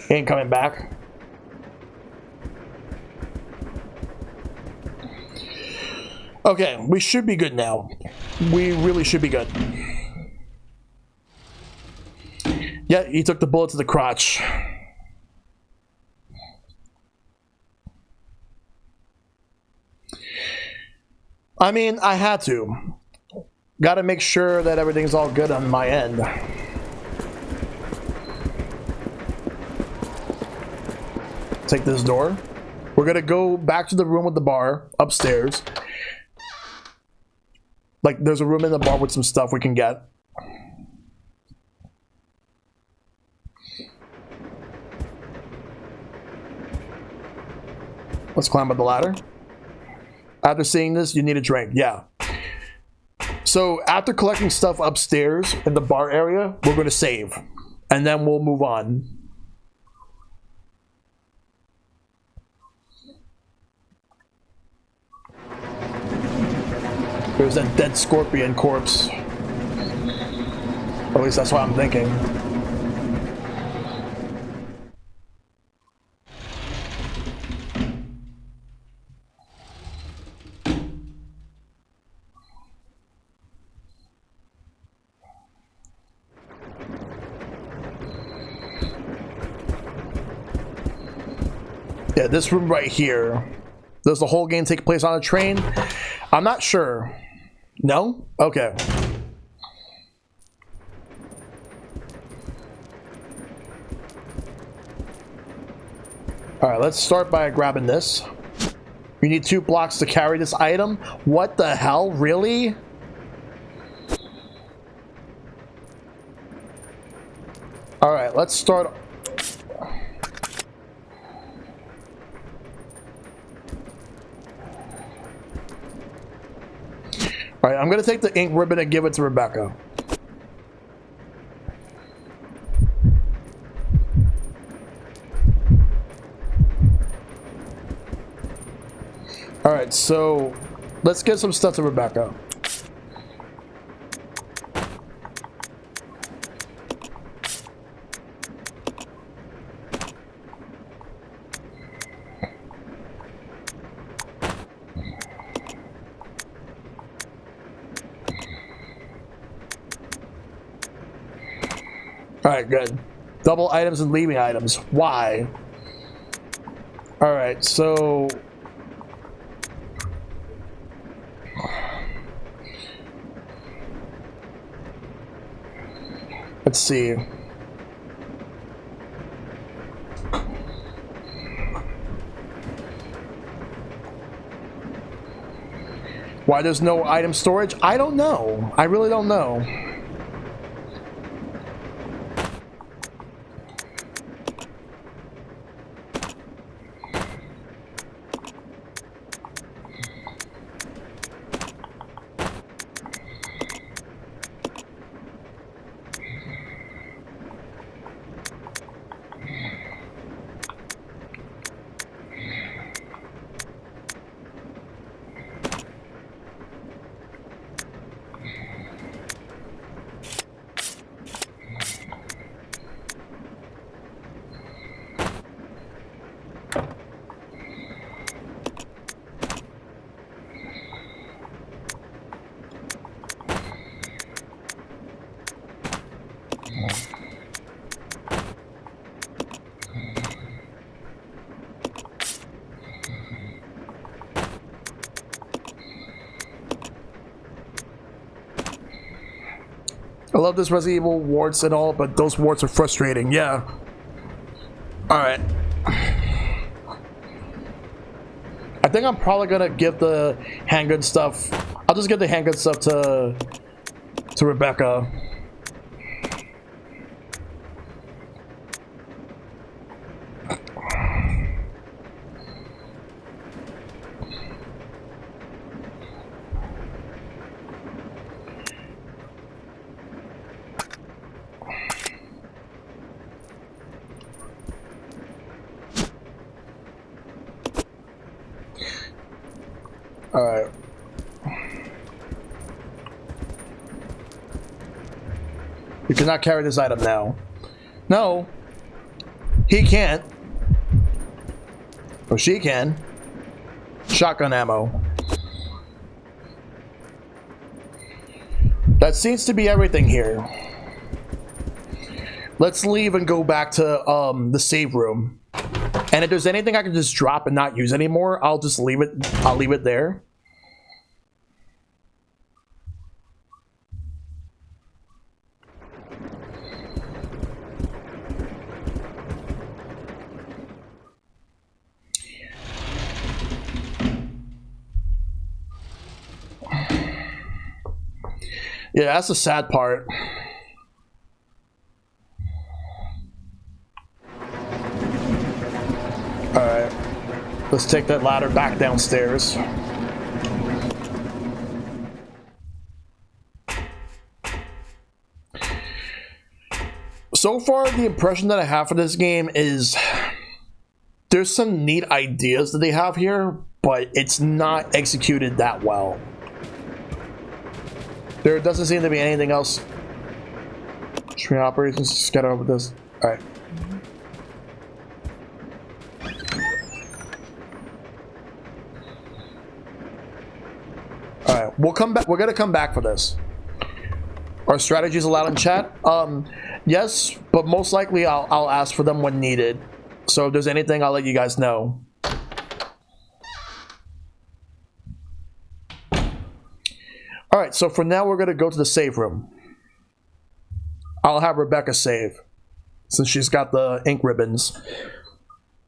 He ain't coming back. Okay, we should be good now. We really should be good. Yeah, he took the bullet to the crotch. I mean, I had to. Gotta make sure that everything's all good on my end. Take this door. We're gonna go back to the room with the bar upstairs. Like, there's a room in the bar with some stuff we can get. Let's climb up the ladder. After seeing this, you need a drink. Yeah. So after collecting stuff upstairs in the bar area, we're going to save. And then we'll move on. There's that dead scorpion corpse. At least that's what I'm thinking. Yeah, this room right here. Does the whole game take place on a train? I'm not sure. No? Okay. Alright, let's start by grabbing this. You need 2 blocks to carry this item? What the hell? Really? Alright, let's start. Alright, I'm gonna take the ink ribbon and give it to Rebecca. Alright, so let's get some stuff to Rebecca. Alright, good. Double items and leaving items. Why? Alright, so... let's see. Why there's no item storage? I don't know. I really don't know. I love this Resident Evil warts and all, but those warts are frustrating. Yeah. Alright. I think I'm probably gonna give the handgun stuff. I'll just give the handgun stuff to Rebecca. Alright. You cannot carry this item now. No. He can't. But she can. Shotgun ammo. That seems to be everything here. Let's leave and go back to the save room. And if there's anything I can just drop and not use anymore, I'll just leave it. I'll leave it there. Yeah, that's the sad part. Alright. Let's take that ladder back downstairs. So far, the impression that I have for this game is there's some neat ideas that they have here, but it's not executed that well. There doesn't seem to be anything else. Train operations, just get over this. Alright. Alright, we'll come back. We're gonna come back for this. Are strategies allowed in chat? Yes, but most likely I'll ask for them when needed. So if there's anything, I'll let you guys know. Alright, so for now we're gonna go to the save room. I'll have Rebecca save, since she's got the ink ribbons.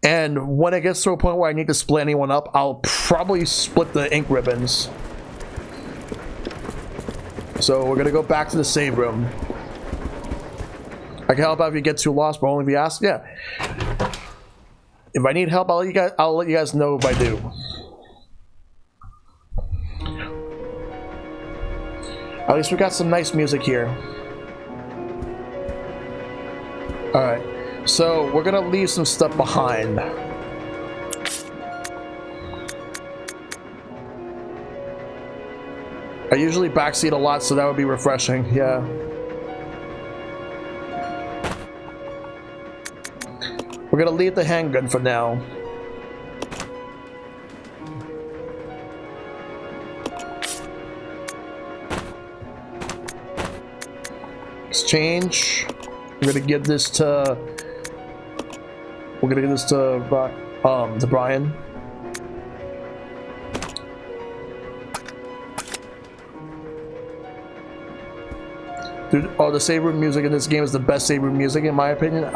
And when it gets to a point where I need to split anyone up, I'll probably split the ink ribbons. So we're gonna go back to the save room. I can help out if you get too lost, but only if you ask. Yeah. If I need help, I'll let you guys know if I do. At least we got some nice music here. Alright, so we're gonna leave some stuff behind. I usually backseat a lot, so that would be refreshing, yeah. We're gonna leave the handgun for now. Exchange. We're gonna give this to. We're gonna give this to Brian. Dude, oh, the save room music in this game is the best save room music in my opinion.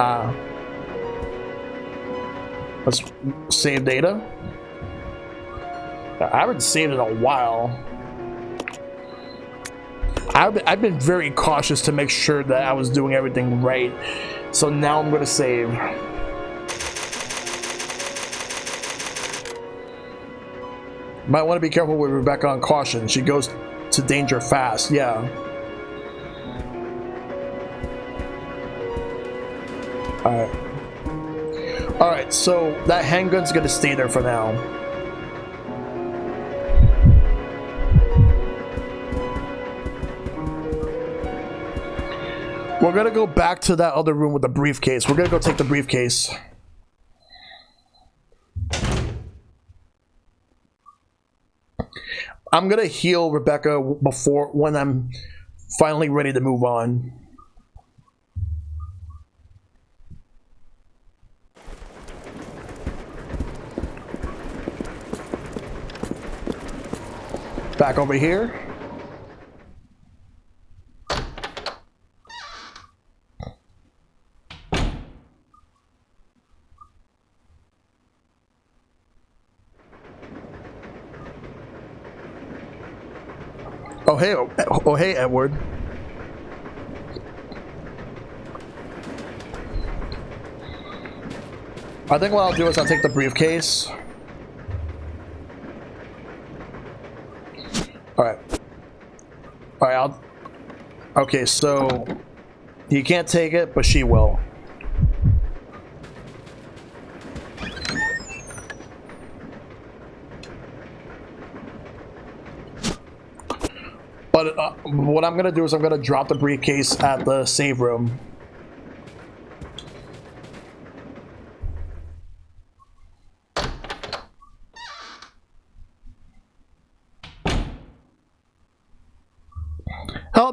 Let's save data. I haven't saved in a while. I've been very cautious to make sure that I was doing everything right. So now I'm gonna save. Might want to be careful with Rebecca on caution. She goes to danger fast, yeah. Alright. Alright, so that handgun's gonna stay there for now. We're gonna go back to that other room with the briefcase. We're gonna go take the briefcase. I'm gonna heal Rebecca when I'm finally ready to move on. Back over here. Oh hey, Edward. I think what I'll do is I'll take the briefcase. Alright, okay, so you can't take it, but she will. But what I'm gonna do is I'm gonna drop the briefcase at the save room.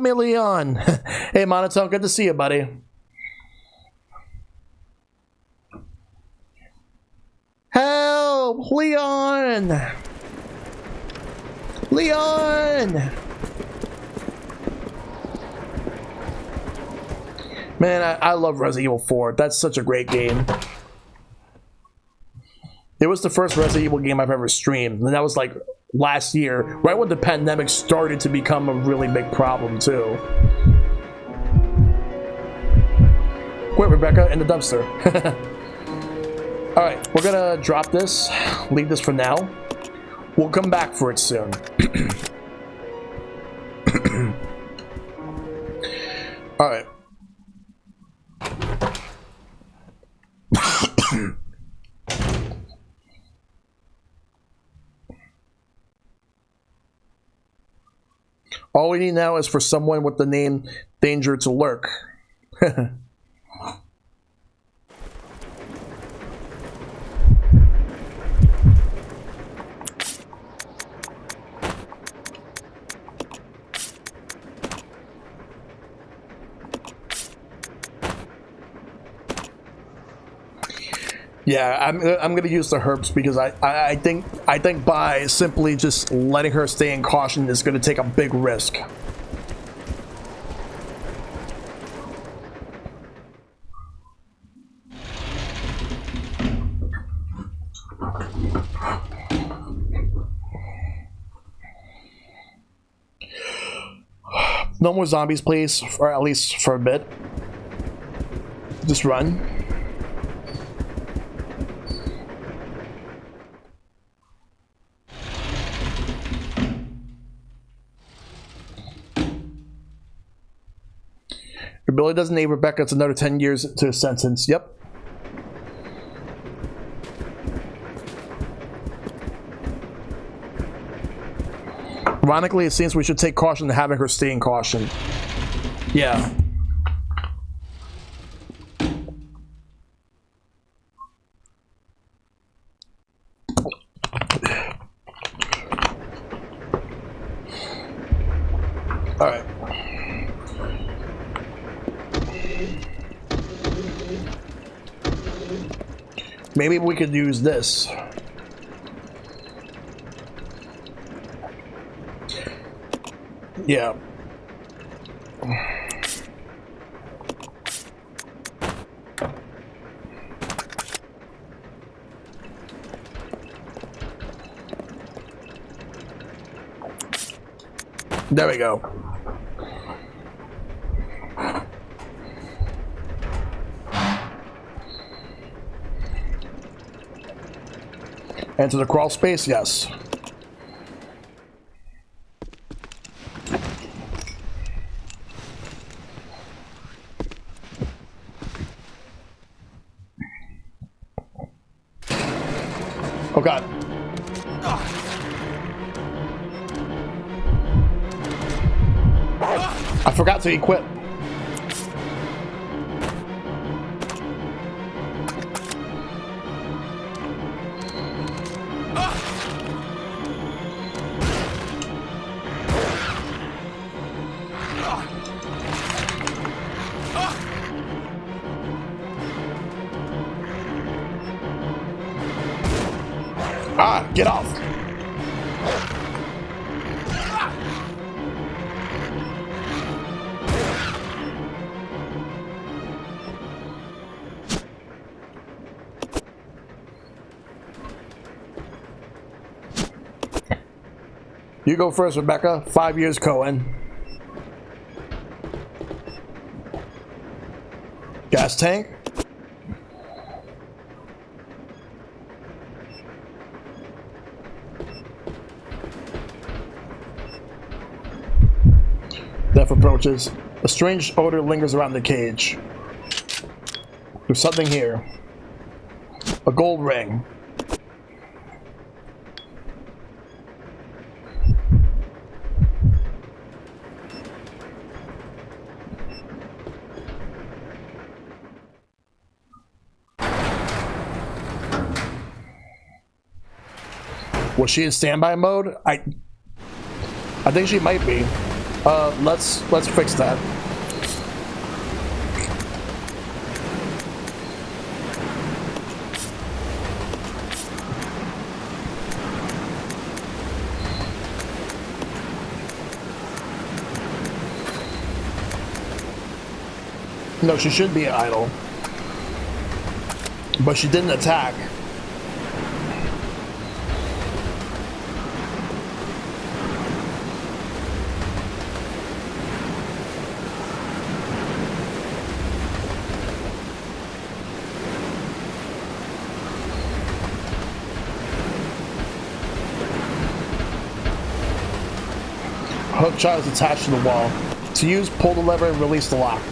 Help me, Leon. Hey, Monotone, good to see you, buddy. Help! Leon! Leon! Man, I love Resident Evil 4. That's such a great game. It was the first Resident Evil game I've ever streamed, and that was like last year, right when the pandemic started to become a really big problem too. Quit, Rebecca, in the dumpster. Alright, we're gonna drop this, leave this for now. We'll come back for it soon. Alright. All we need now is for someone with the name Danger to lurk. Yeah, I'm gonna use the herbs because I think by simply just letting her stay in caution is gonna take a big risk. No more zombies, please, or at least for a bit. Just run. If Billy doesn't aid Rebecca, it's another 10 years to a sentence. Yep. Ironically, it seems we should take caution to having her stay in caution. Yeah. All right. Maybe we could use this. Yeah. There we go. Enter the crawl space, yes. Oh God. I forgot to equip. Ah, get off. You go first, Rebecca. 5 years, Cohen. Gas tank. Death approaches. A strange odor lingers around the cage. There's something here. A gold ring. Was she in standby mode? I think she might be. Let's fix that. No, she should be idle. But she didn't attack. Hook shot is attached to the wall. To use, pull the lever and release the lock.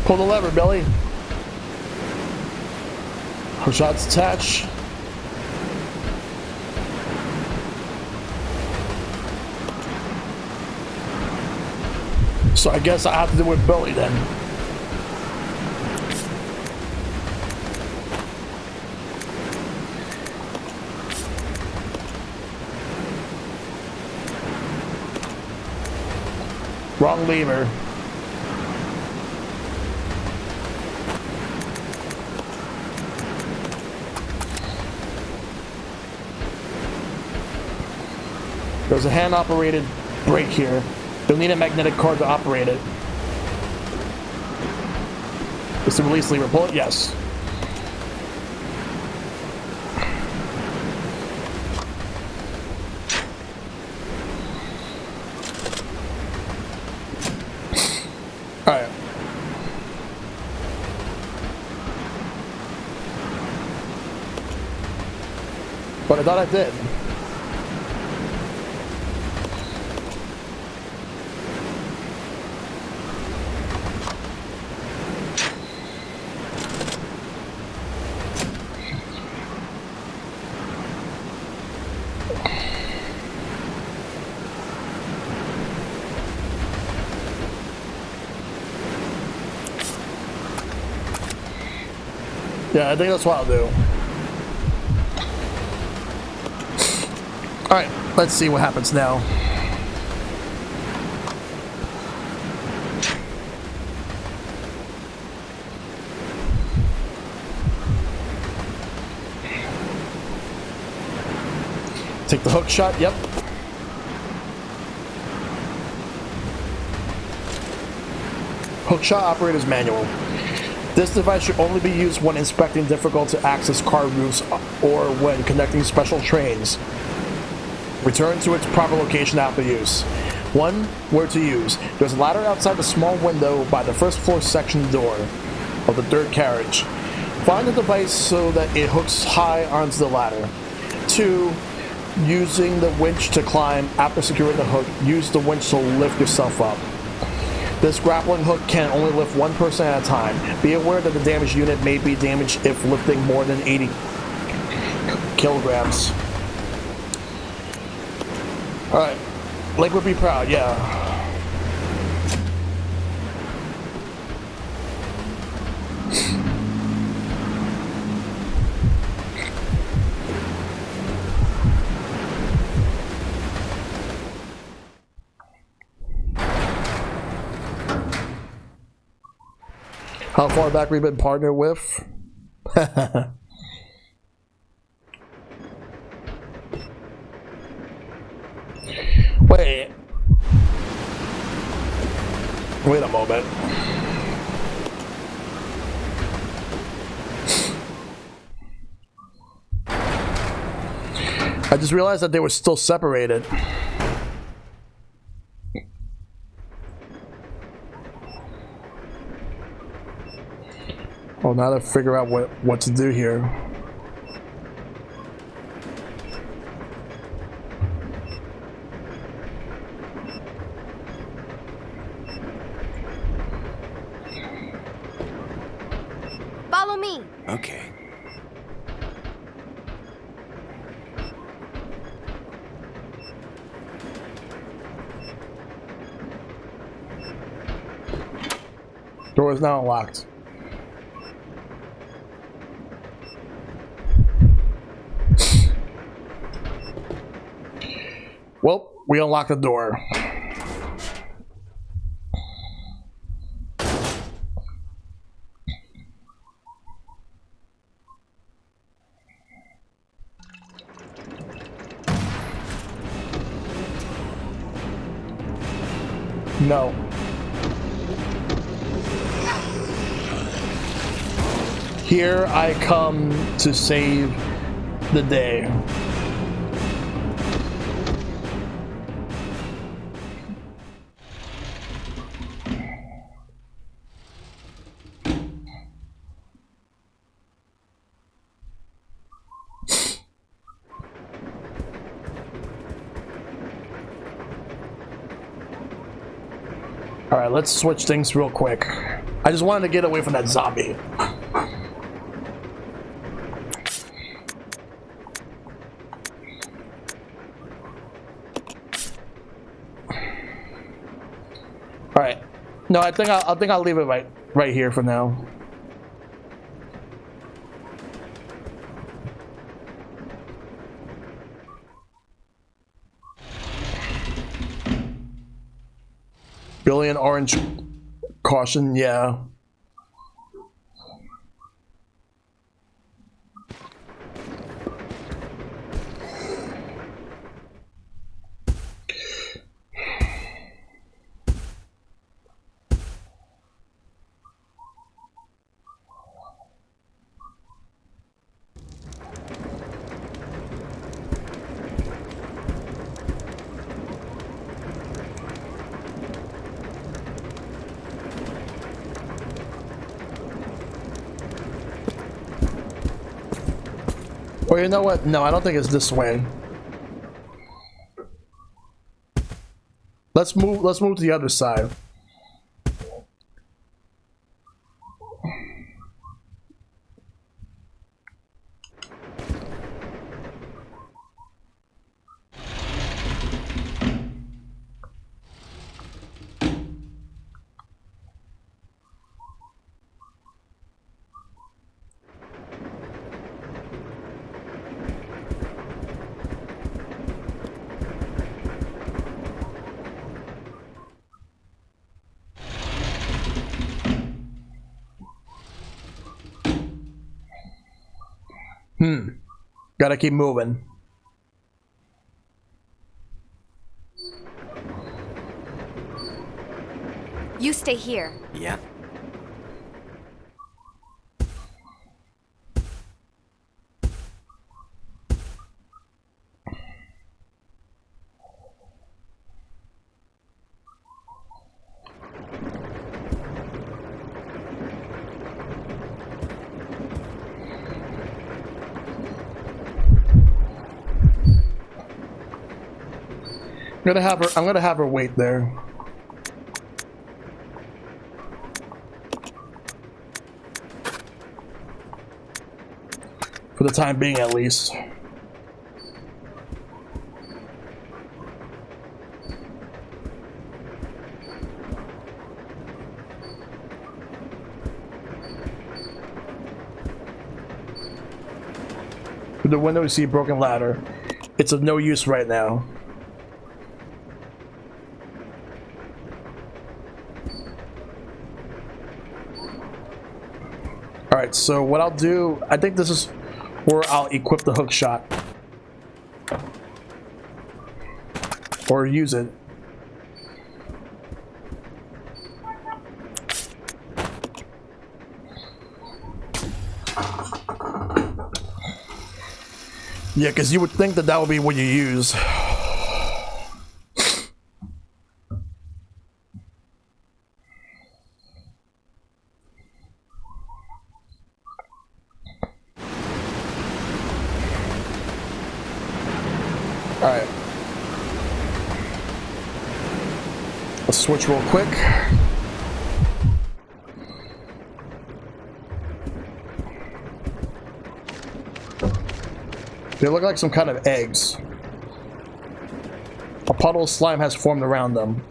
Pull the lever, Billy. Hook shot's attached. So I guess I have to do it with Billy then. Wrong lever. There's a hand-operated brake here. You'll need a magnetic card to operate it. Is the release lever? Pull it? Yes. Alright. But I thought I did. Yeah, I think that's what I'll do. Alright, let's see what happens now. Take the hook shot, yep. Hook shot operator's manual. This device should only be used when inspecting difficult to access car routes or when connecting special trains. Return to its proper location after use. 1. Where to use. There's a ladder outside the small window by the first floor section door of the third carriage. Find the device so that it hooks high onto the ladder. 2. Using the winch to climb. After securing the hook, use the winch to lift yourself up. This grappling hook can only lift one person at a time. Be aware that the damaged unit may be damaged if lifting more than 80 kilograms. Alright. Lake would be proud, yeah. How far back we've been partnered with? Wait a moment. I just realized that they were still separated. Well, now to figure out what to do here. Follow me. Okay. Door is now unlocked. Well, we unlocked the door. No. Here I come to save the day. Alright, let's switch things real quick. I just wanted to get away from that zombie. Alright. No, I think I'll leave it right here for now. Billy and Orange caution, yeah. Or you know what? No, I don't think it's this way. Let's move to the other side. Gotta keep moving. You stay here. Yeah. I'm gonna have her wait there. For the time being, at least. Through the window, we see a broken ladder. It's of no use right now. Alright, so what I'll do, I think this is where I'll equip the hook shot. Or use it. Yeah, because you would think that would be what you use. Alright. Let's switch real quick. They look like some kind of eggs. A puddle of slime has formed around them.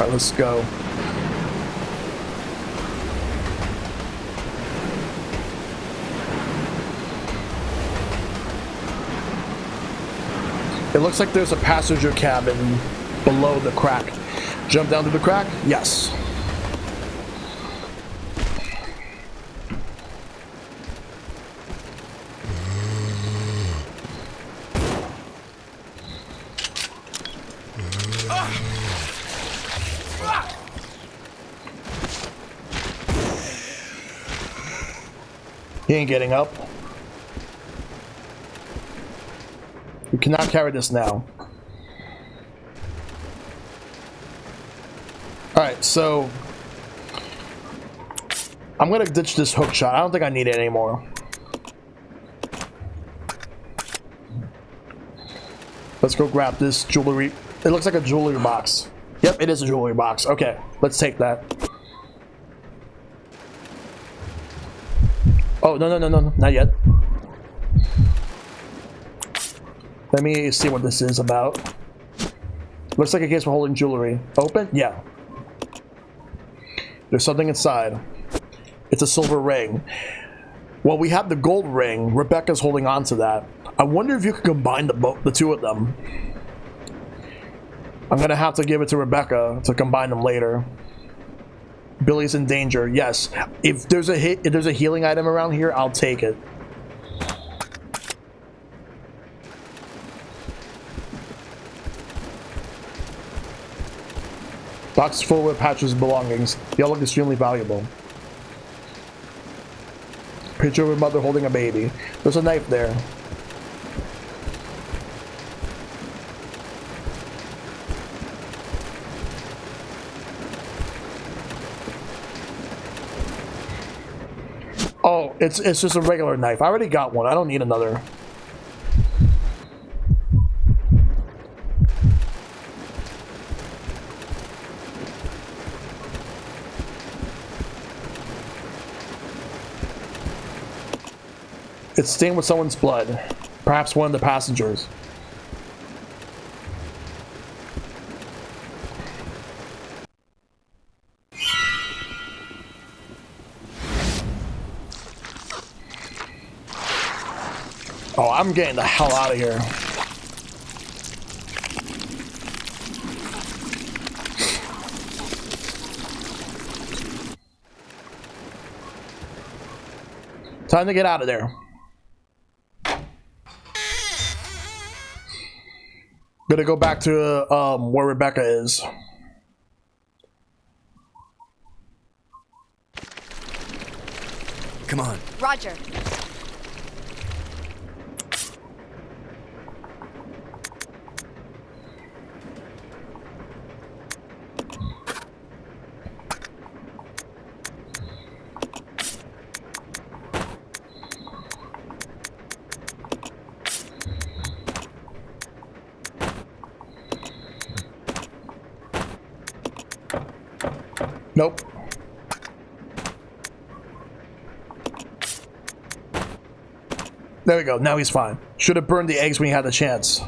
Alright, let's go. It looks like there's a passenger cabin below the crack. Jump down to the crack? Yes. He ain't getting up. We cannot carry this now. Alright, so I'm gonna ditch this hook shot. I don't think I need it anymore. Let's go grab this jewelry. It looks like a jewelry box. Yep, it is a jewelry box. Okay, let's take that. Oh, no, not yet. Let me see what this is about. Looks like a case for holding jewelry. Open? Yeah. There's something inside. It's a silver ring. Well, we have the gold ring. Rebecca's holding on to that. I wonder if you could combine the two of them. I'm gonna have to give it to Rebecca to combine them later. Billy's in danger. Yes. If there's a healing item around here, I'll take it. Box full with Patch's belongings. They all look extremely valuable. Picture of a mother holding a baby. There's a knife there. Oh, it's just a regular knife. I already got one. I don't need another. It's stained with someone's blood. Perhaps one of the passengers. Oh, I'm getting the hell out of here. Time to get out of there. Gonna go back to where Rebecca is. Come on. Roger. Nope. There we go. Now he's fine. Should have burned the eggs when he had the chance.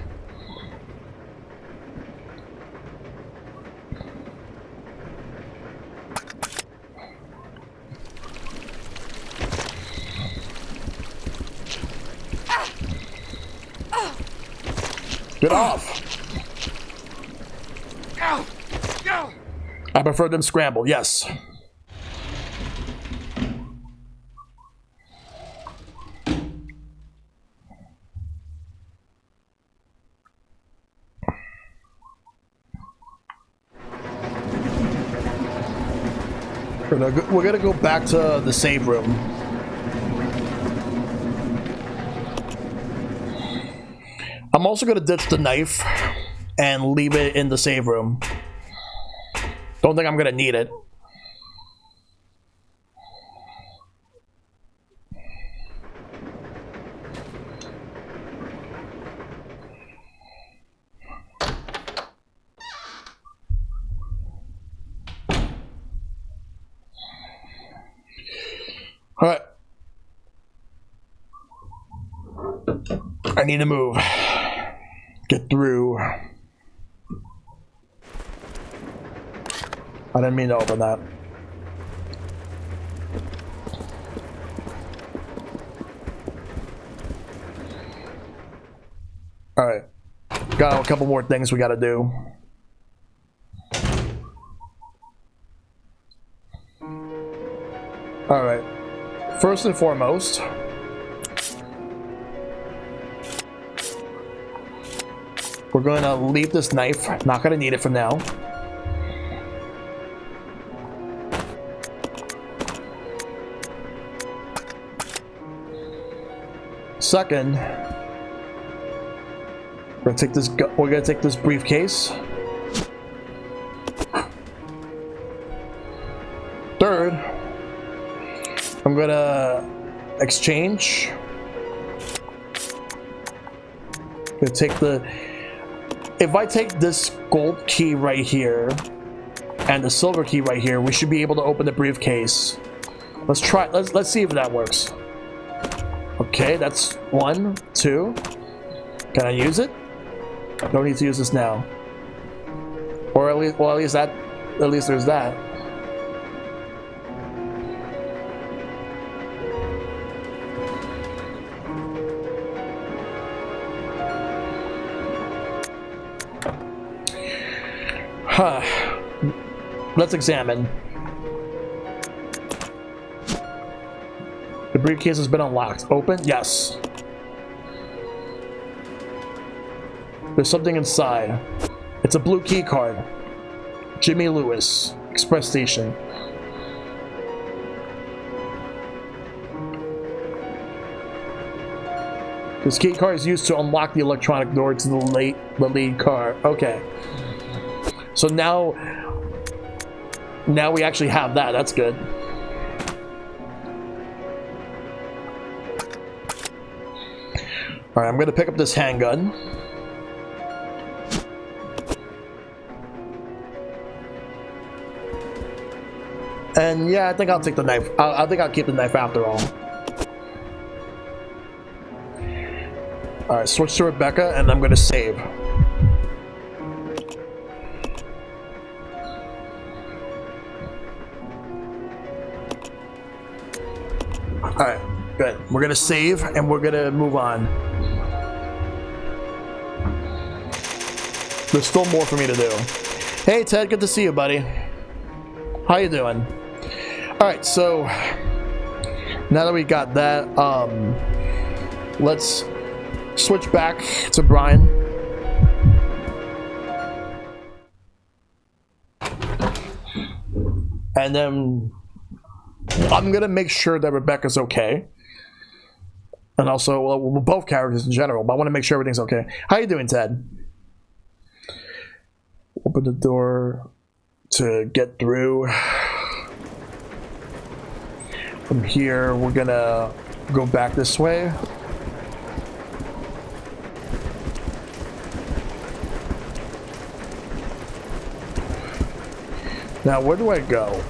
Get off! I prefer them scramble, yes. We're gonna go back to the save room. I'm also gonna ditch the knife and leave it in the save room. Don't think I'm gonna need it. All right. I need to move. Get through. I didn't mean to open that. Alright. Got a couple more things we gotta do. Alright. First and foremost, we're going to leave this knife. Not going to need it for now. Second, we're going to take this briefcase. Third, I'm going to exchange. Gonna take the... If I take this gold key right here and the silver key right here, we should be able to open the briefcase. Let's try. Let's see if that works. Okay, that's 1, 2. Can I use it? No need to use this now. Or at least, well, at least there's that. Huh. Let's examine. The briefcase has been unlocked. Open? Yes. There's something inside. It's a blue key card. Jimmy Lewis, Express Station. This key card is used to unlock the electronic door to the lead car. Okay. So now we actually have that. That's good. All right, I'm gonna pick up this handgun. And yeah, I think I'll take the knife. I think I'll keep the knife after all. All right, switch to Rebecca, and I'm gonna save. Alright, good. We're gonna save and we're gonna move on. There's still more for me to do. Hey Ted, good to see you, buddy. How you doing? Alright, so now that we got that, let's switch back to Brian. And then I'm gonna make sure that Rebecca's okay, and also well, both characters in general. But I want to make sure everything's okay. How you doing, Ted? Open the door to get through. From here, we're gonna go back this way. Now, where do I go?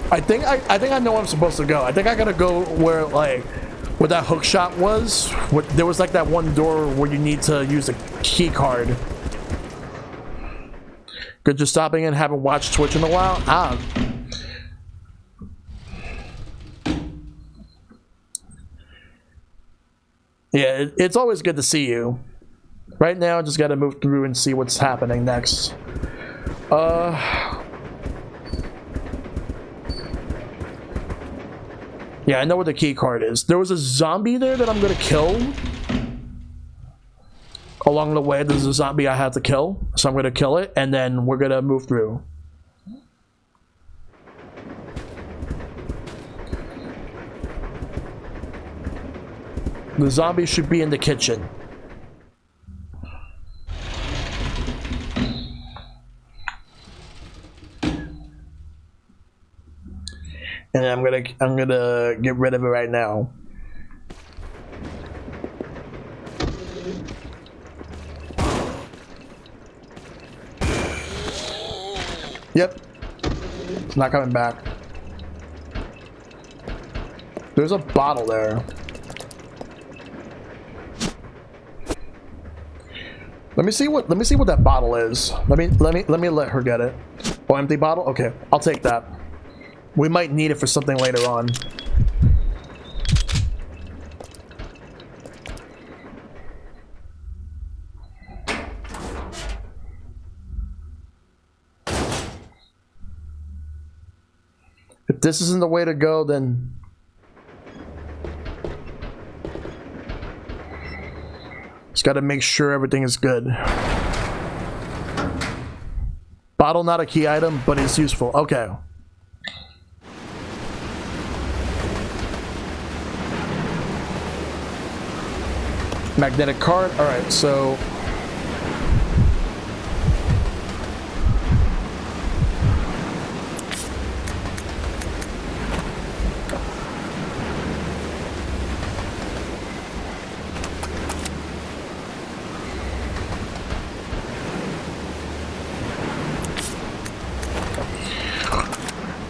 I think I know where I'm supposed to go. I think I gotta go where where that hook shot was. There was like that one door where you need to use a key card. Good, just stopping in, haven't watched Twitch in a while. Yeah, it's always good to see you. Right now, I just gotta move through and see what's happening next. Yeah, I know where the key card is. There was a zombie there that I'm gonna kill. Along the way, there's a zombie I have to kill. So I'm gonna kill it, and then we're gonna move through. The zombie should be in the kitchen. And I'm gonna get rid of it right now. Yep. It's not coming back. There's a bottle there. Let me see what that bottle is. Let me let her get it. Oh, empty bottle? Okay, I'll take that. We might need it for something later on. If this isn't the way to go, then just gotta make sure everything is good. Bottle not a key item, but it's useful. Okay. Magnetic card. Alright, so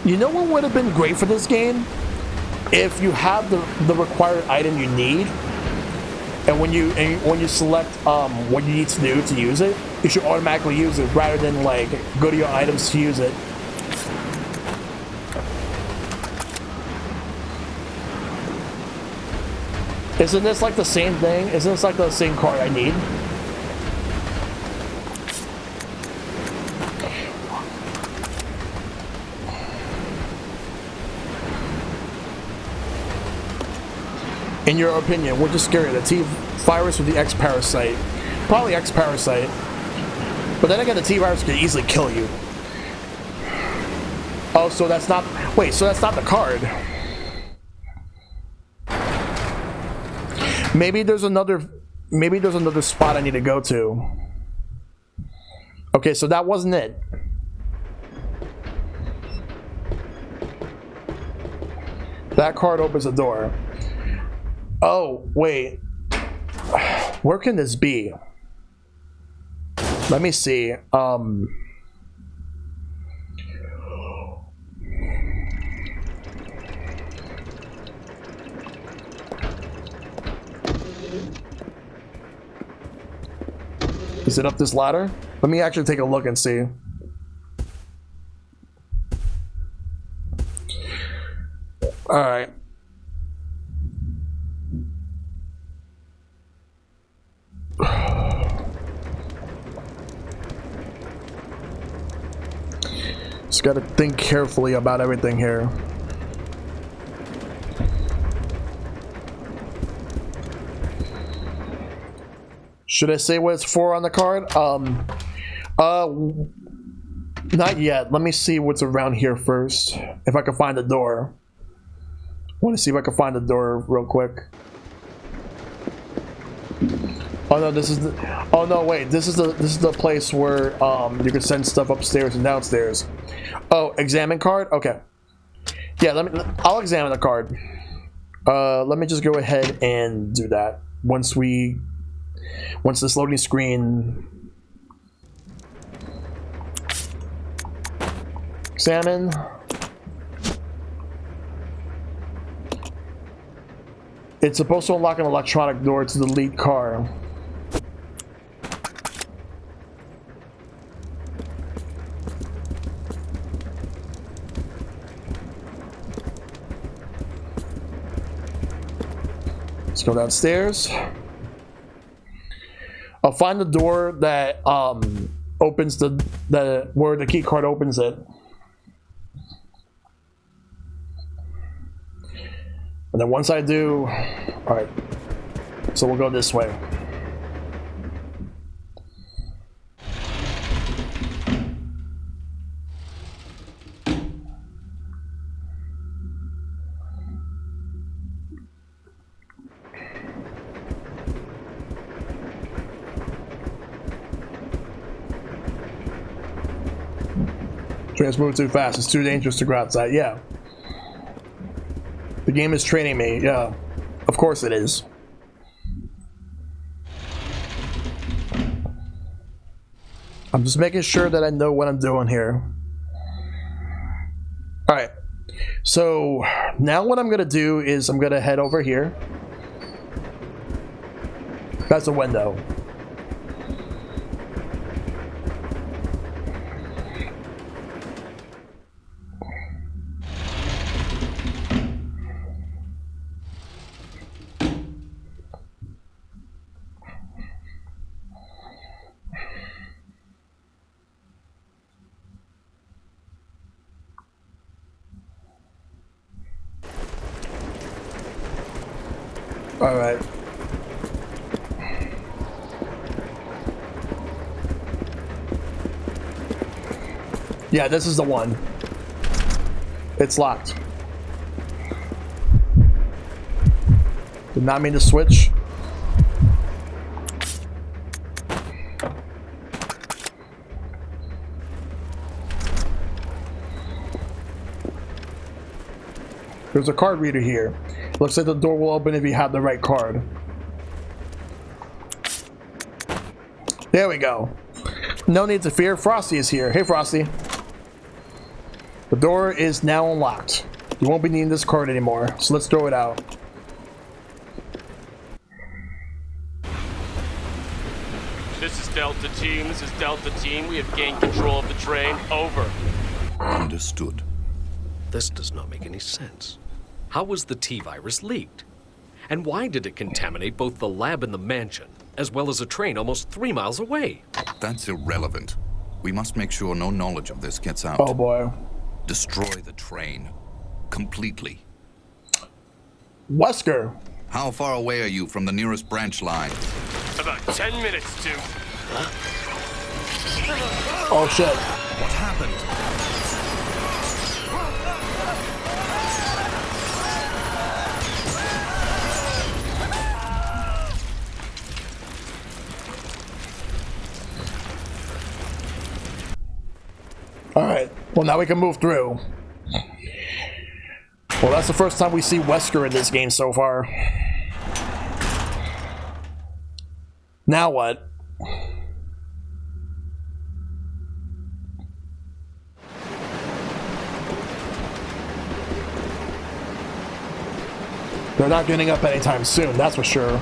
you know what would have been great for this game? If you have the required item you need, and when you select what you need to do to use it, you should automatically use it rather than like go to your items to use it. Isn't this like the same thing? Isn't this like the same card I need? In your opinion, which is scarier, the T-Virus or the X-Parasite? Probably X-Parasite. But then again, the T-Virus can easily kill you. Oh, so that's not... Wait, so that's not the card. Maybe there's another spot I need to go to. Okay, so that wasn't it. That card opens the door. Oh, wait. Where can this be? Let me see. Is it up this ladder? Let me actually take a look and see. All right. Just gotta think carefully about everything here. Should I say what it's for on the card? Not yet. Let me see what's around here first. If I can find the door. I want to see if I can find the door real quick. Oh no, this is the... Oh no, wait. This is the place where you can send stuff upstairs and downstairs. Oh, examine card? Okay. Yeah, I'll examine the card. Let me just go ahead and do that. Once this loading screen... Examine. It's supposed to unlock an electronic door to the lead car. Let's go downstairs. I'll find the door that opens where the key card opens it. And then once I do, all right, so we'll go this way. Train's moving too fast. It's too dangerous to go outside. Yeah. The game is training me, yeah. Of course it is. I'm just making sure that I know what I'm doing here. Alright. So, now what I'm gonna do is I'm gonna head over here. That's a window. All right. Yeah, this is the one. It's locked. Did not mean to switch. There's a card reader here. Looks like the door will open if you have the right card. There we go. No need to fear. Frosty is here. Hey, Frosty. The door is now unlocked. You won't be needing this card anymore, so let's throw it out. This is Delta Team. This is Delta Team. We have gained control of the train. Over. Understood. This does not make any sense. How was the T-virus leaked? And why did it contaminate both the lab and the mansion, as well as a train almost 3 miles away? That's irrelevant. We must make sure no knowledge of this gets out. Oh boy. Destroy the train. Completely. Wesker. How far away are you from the nearest branch line? About 10 minutes to... Oh shit. What happened? Alright, well now we can move through. Well, that's the first time we see Wesker in this game so far. Now what? They're not getting up anytime soon, that's for sure.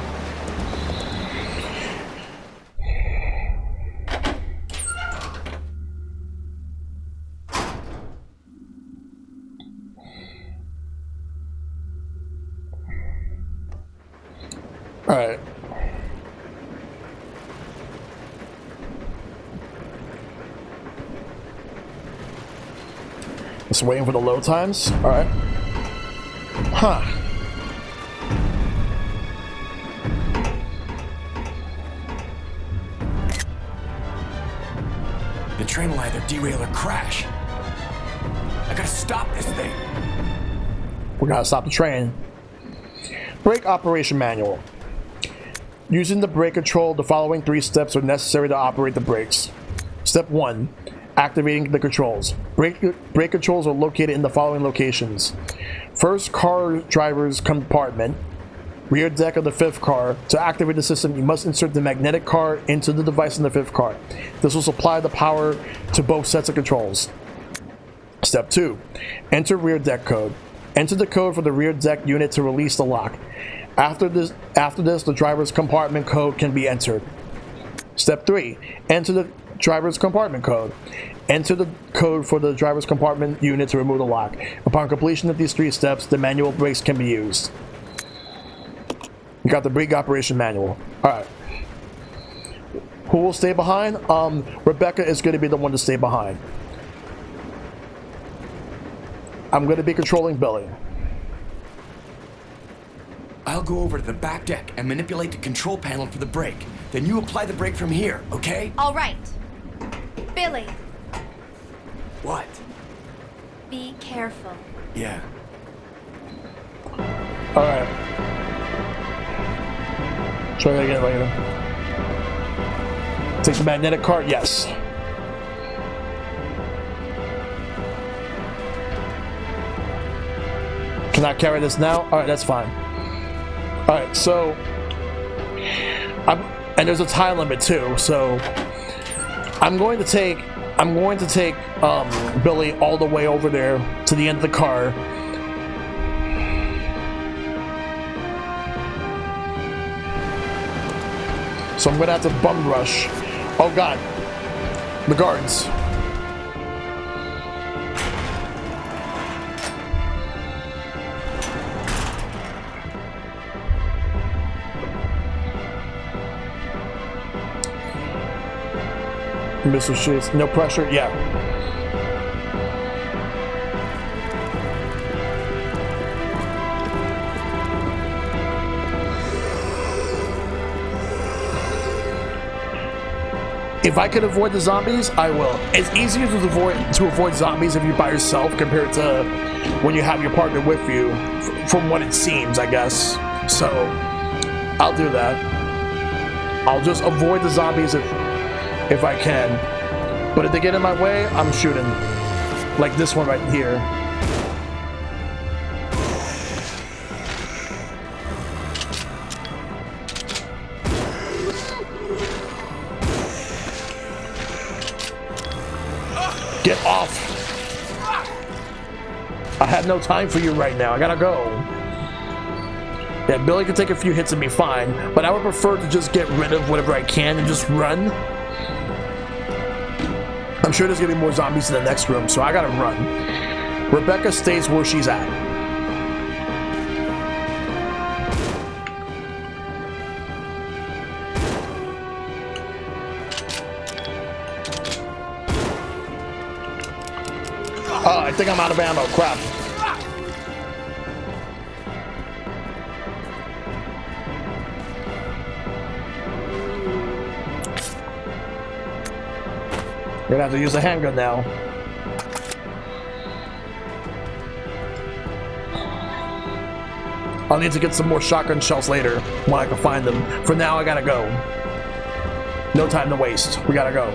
Alright. Just waiting for the load times. Alright. Huh. The train will either derail or crash. I gotta stop this thing. We gotta stop the train. Brake operation manual. Using the brake control, the following 3 steps are necessary to operate the brakes. Step 1. Activating the controls. Brake controls are located in the following locations. First car driver's compartment. Rear deck of the 5th car. To activate the system, you must insert the magnetic car into the device in the 5th car. This will supply the power to both sets of controls. Step 2. Enter rear deck code. Enter the code for the rear deck unit to release the lock. After this, the driver's compartment code can be entered. Step 3. Enter the driver's compartment code. Enter the code for the driver's compartment unit to remove the lock. Upon completion of these 3 steps, the manual brakes can be used. You got the brake operation manual. Alright. Who will stay behind? Rebecca is going to be the one to stay behind. I'm going to be controlling Billy. I'll go over to the back deck and manipulate the control panel for the brake. Then you apply the brake from here, okay? All right. Billy, What? be careful. Yeah. Alright. Try that again later. Take the magnetic card? Yes. Can I carry this now? Alright, that's fine. Alright, so and there's a time limit too, so I'm going to take Billy all the way over there to the end of the car. So I'm gonna have to bum rush. Oh god. The guards. Mr. Sheets, no pressure, yeah. If I could avoid the zombies, I will. It's easier to avoid zombies if you're by yourself compared to when you have your partner with you, from what it seems, I guess. So, I'll do that. I'll just avoid the zombies if I can. But if they get in my way, I'm shooting. Like this one right here. Get off! I have no time for you right now. I gotta go. Yeah, Billy can take a few hits and be fine, but I would prefer to just get rid of whatever I can and just run. I'm sure there's gonna be more zombies in the next room, so I gotta run. Rebecca stays where she's at. Oh, I think I'm out of ammo. Crap. Gonna have to use a handgun now. I'll need to get some more shotgun shells later when I can find them. For now, I gotta go. No time to waste. We gotta go.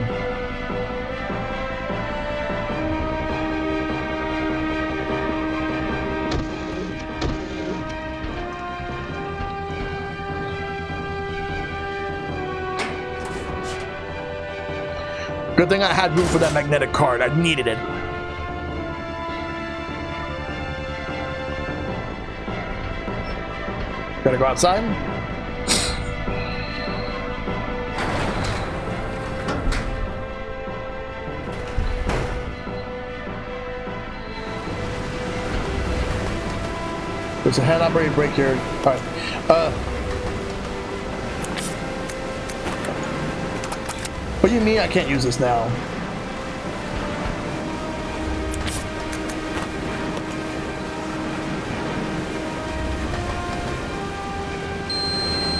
Good thing I had room for that magnetic card. I needed it. Gotta go outside. There's a hand-operated brake here. All right. What do you mean I can't use this now?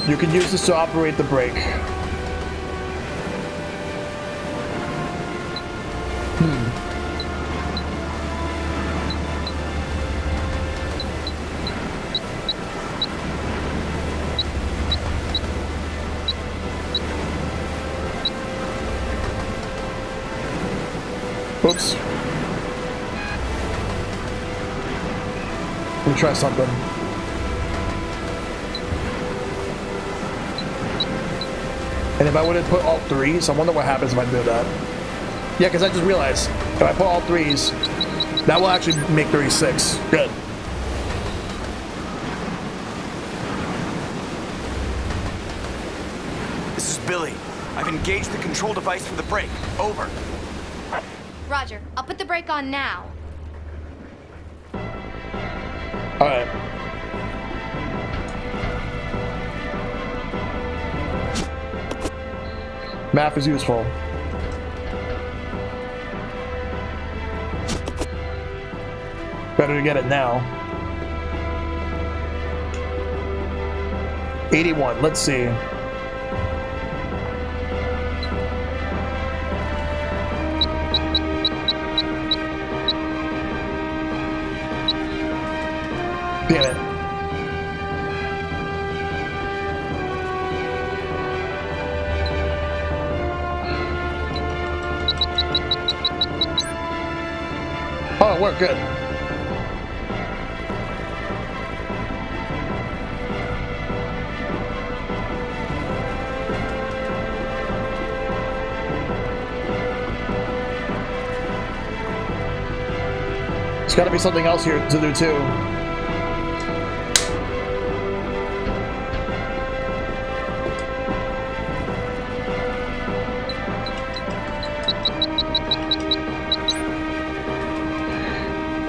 You can use this to operate the brake. Oops. Let me try something. And if I would have put all threes, I wonder what happens if I do that. Yeah, because I just realized, if I put all threes, that will actually make 36. Good. This is Billy. I've engaged the control device for the brake. Over. Roger. I'll put the brake on now. All right. Math is useful. Better to get it now. 81. Let's see. Damn it. Oh, it worked good. There's got to be something else here to do too.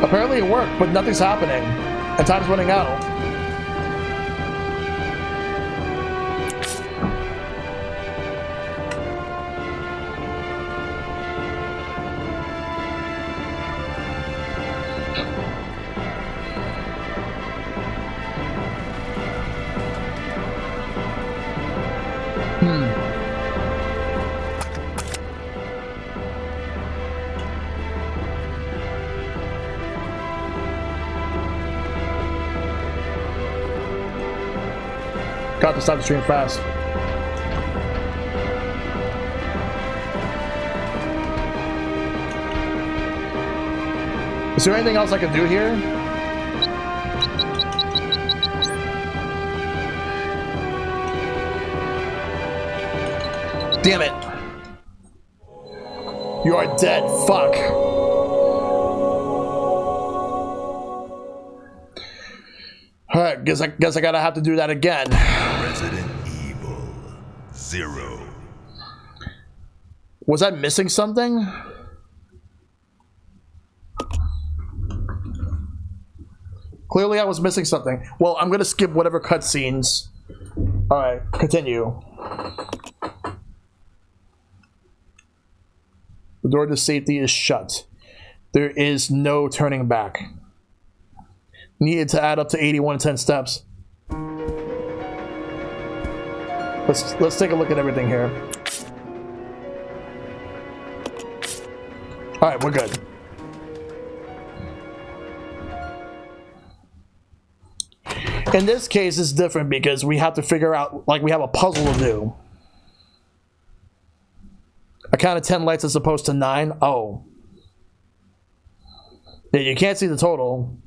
Apparently it worked, but nothing's happening. And time's running out. Got to stop the stream fast. Is there anything else I can do here? Damn it. You are dead. Fuck. Alright, guess I gotta have to do that again. Resident Evil 0. Was I missing something? Clearly I was missing something. Well, I'm gonna skip whatever cutscenes. Alright, continue. The door to safety is shut. There is no turning back. Needed to add up to 81 10 steps. Let's take a look at everything here. Alright, we're good. In this case, it's different because we have to figure out, like, we have a puzzle to do. I counted 10 lights as opposed to 9. Oh. Yeah, you can't see the total.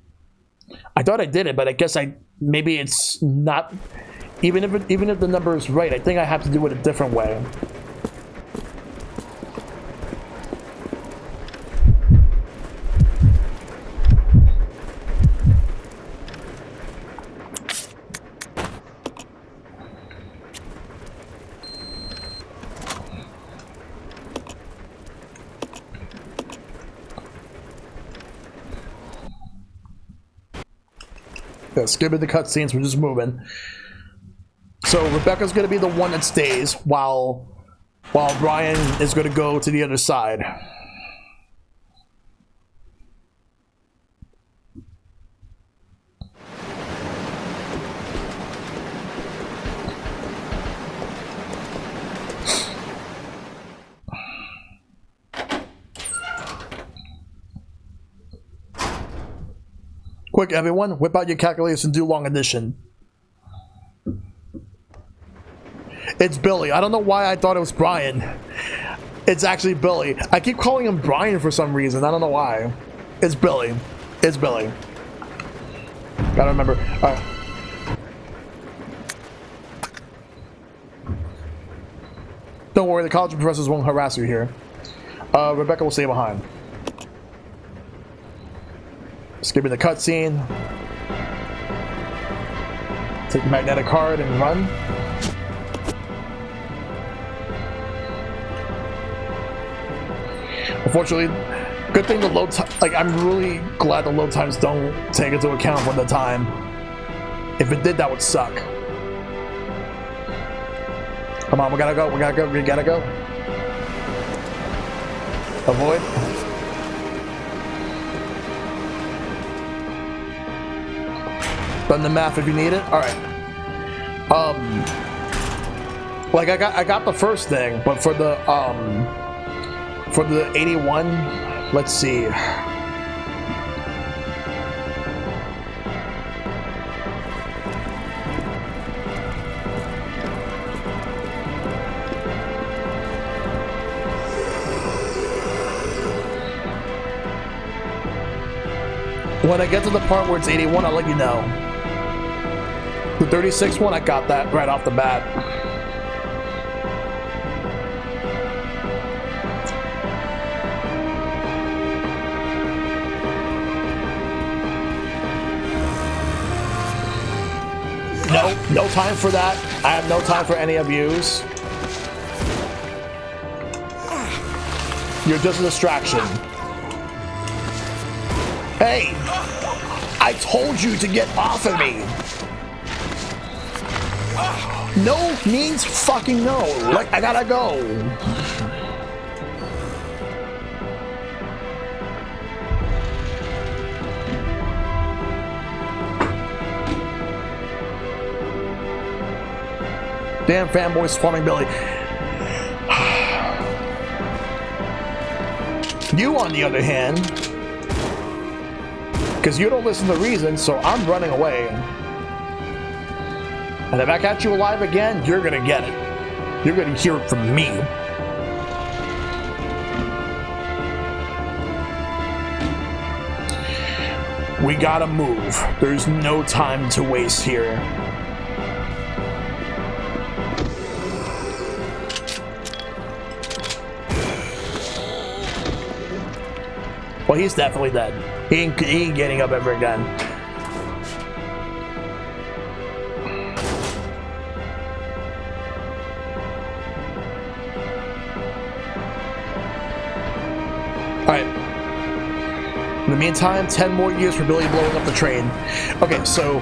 I thought I did it, but I guess maybe it's not. Even if the number is right, I think I have to do it a different way. Yeah, skipping the cutscenes, we're just moving. So Rebecca's gonna be the one that stays while Brian is gonna go to the other side. Quick, everyone, whip out your calculators and do long addition. It's Billy. I don't know why I thought it was Brian. It's actually Billy. I keep calling him Brian for some reason. I don't know why. It's Billy. It's Billy. Gotta remember. Alright. Don't worry, the college professors won't harass you here. Rebecca will stay behind. Skipping the cutscene. Take the magnetic card and run. Unfortunately, good thing the load time. Like, I'm really glad the load times don't take into account for the time. If it did, that would suck. Come on, we gotta go. We gotta go. We gotta go. Avoid. Run the math if you need it. All right. Like I got the first thing, but for the 81, let's see. When I get to the part where it's 81, I'll let you know. The 36 one, I got that right off the bat. No time for that. I have no time for any of yous. You're just a distraction. Hey! I told you to get off of me! No means fucking no. Like, I gotta go. Damn fanboys swarming Billy. You, on the other hand, because you don't listen to reason, so I'm running away. And if I catch you alive again, you're gonna get it. You're gonna hear it from me. We gotta move. There's no time to waste here. Well, he's definitely dead. He ain't getting up ever again. Alright. In the meantime, 10 more years for Billy blowing up the train. Okay, so...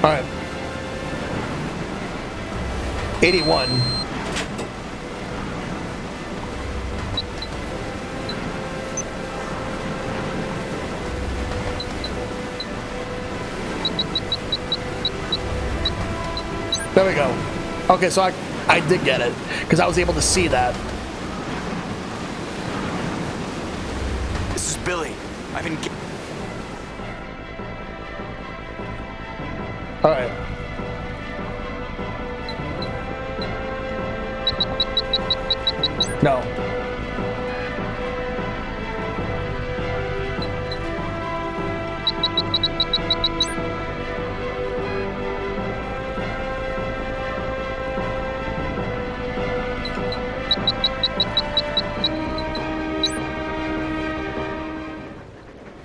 Alright. 81. There we go. Okay, so I did get it, because I was able to see that. This is Billy. I've been... Alright. No.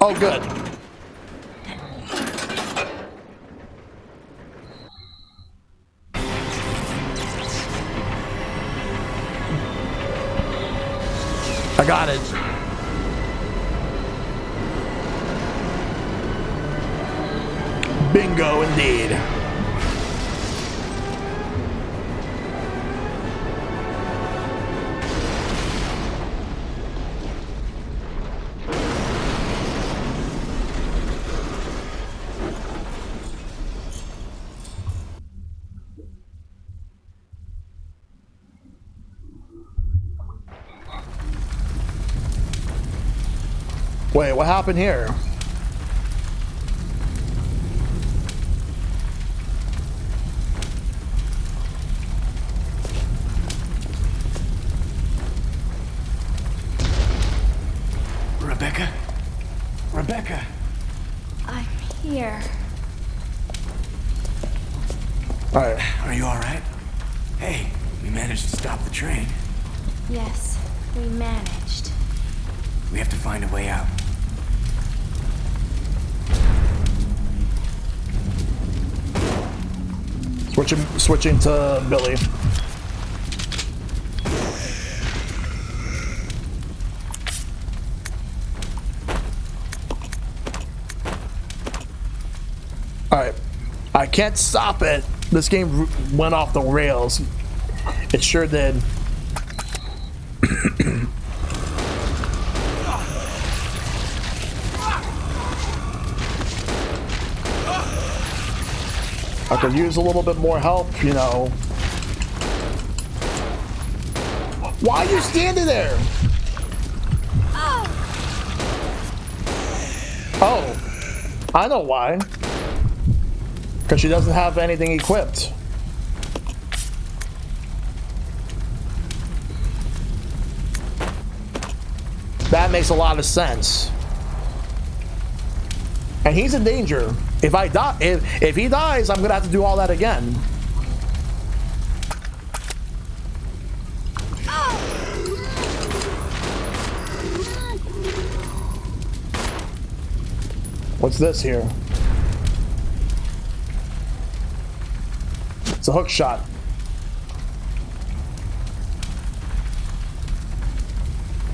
Oh, good. I got it. Bingo indeed. Wait, what happened here? Rebecca? Rebecca! I'm here. Alright. Are you alright? Hey, we managed to stop the train. Yes, we managed. We have to find a way out. Switching to Billy. Alright. I can't stop it. This game went off the rails. It sure did. I could use a little bit more help, you know. Why are you standing there? Oh, I know why. Because she doesn't have anything equipped. That makes a lot of sense. And he's in danger. If I die, if he dies, I'm gonna have to do all that again. What's this here? It's a hook shot.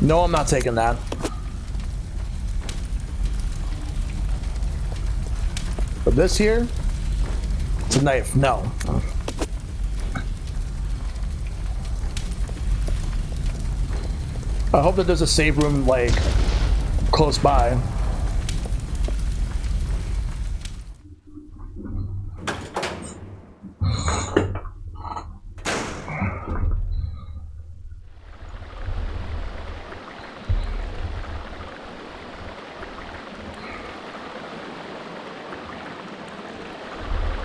No, I'm not taking that. But this here, it's a knife. No. I hope that there's a save room, like, close by.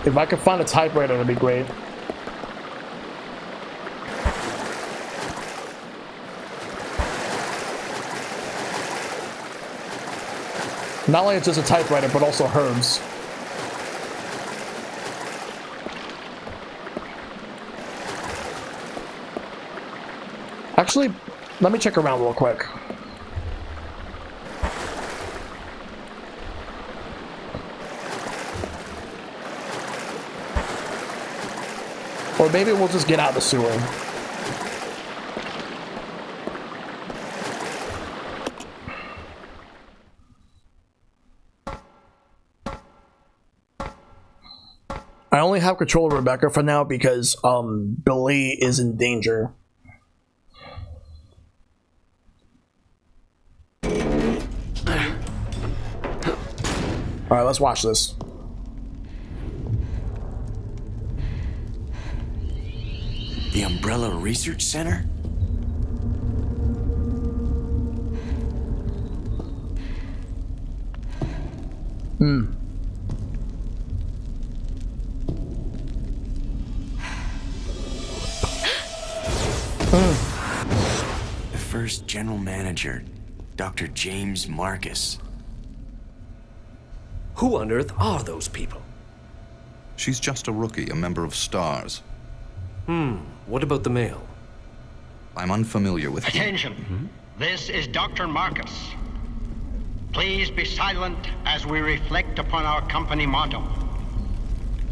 If I could find a typewriter, that'd be great. Not only it's just a typewriter, but also herbs. Actually, let me check around real quick. Or maybe we'll just get out of the sewer. I only have control of Rebecca for now because Billy is in danger. Alright, let's watch this. The Umbrella Research Center? The first general manager, Dr. James Marcus. Who on earth are those people? She's just a rookie, a member of STARS. What about the male? I'm unfamiliar with him. Attention. This is Dr. Marcus. Please be silent as we reflect upon our company motto.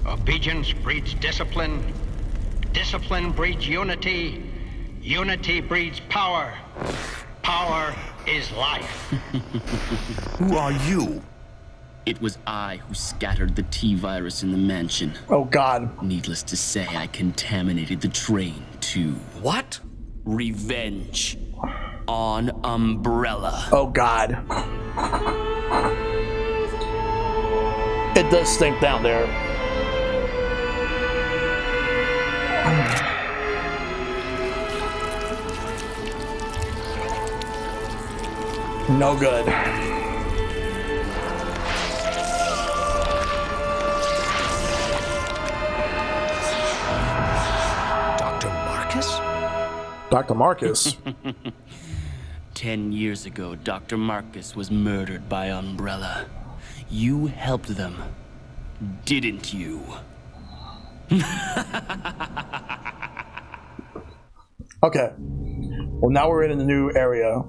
Obedience breeds discipline. Discipline breeds unity. Unity breeds power. Power is life. Who are you? It was I who scattered the T-virus in the mansion. Oh, God. Needless to say, I contaminated the train, too. What? Revenge. On Umbrella. Oh, God. It does stink down there. No good. Dr. Marcus? Dr. Marcus? 10 years ago, Dr. Marcus was murdered by Umbrella. You helped them, didn't you? Okay. Well, now we're in a new area.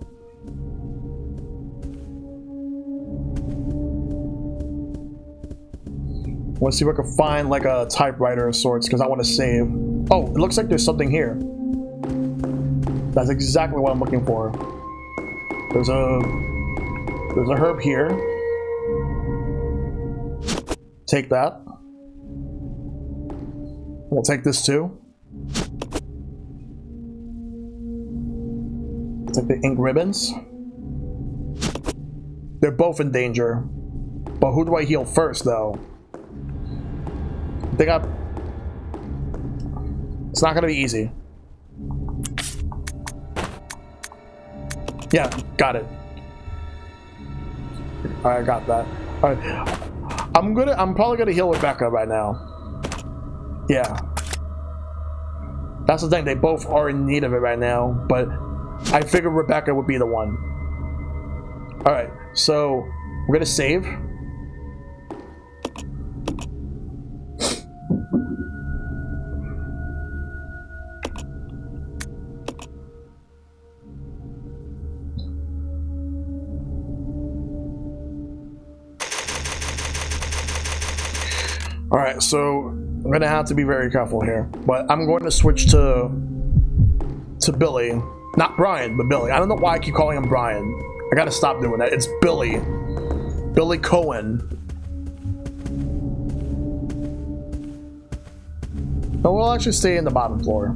Let's see if I can find like a typewriter of sorts because I want to save. Oh, it looks like there's something here. That's exactly what I'm looking for. There's a herb here. Take that. We'll take this too. Take the ink ribbons. They're both in danger. But who do I heal first though? They got... It's not gonna be easy. Yeah, got it. Alright, got that. Alright. I'm probably gonna heal Rebecca right now. Yeah. That's the thing, they both are in need of it right now, but I figured Rebecca would be the one. Alright, so we're gonna save. Alright, so I'm gonna have to be very careful here. But I'm going to switch to Billy. Not Brian, but Billy. I don't know why I keep calling him Brian. I gotta stop doing that. It's Billy. Billy Cohen. No, we'll actually stay in the bottom floor.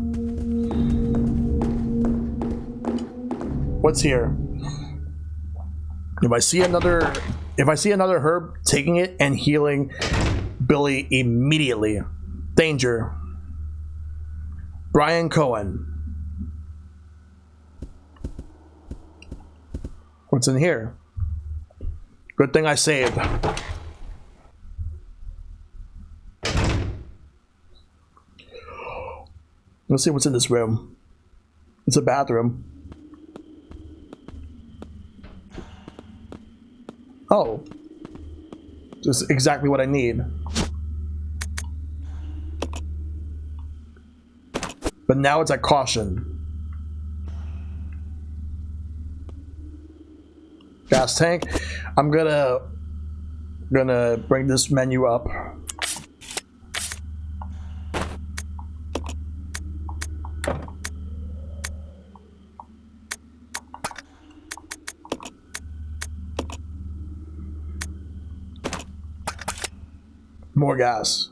What's here? If I see another herb, taking it and healing Billy immediately. Danger. Brian Cohen. What's in here? Good thing I saved. Let's see what's in this room. It's a bathroom. Oh. Just exactly what I need. But now it's at caution. Gas tank. I'm gonna bring this menu up. More gas.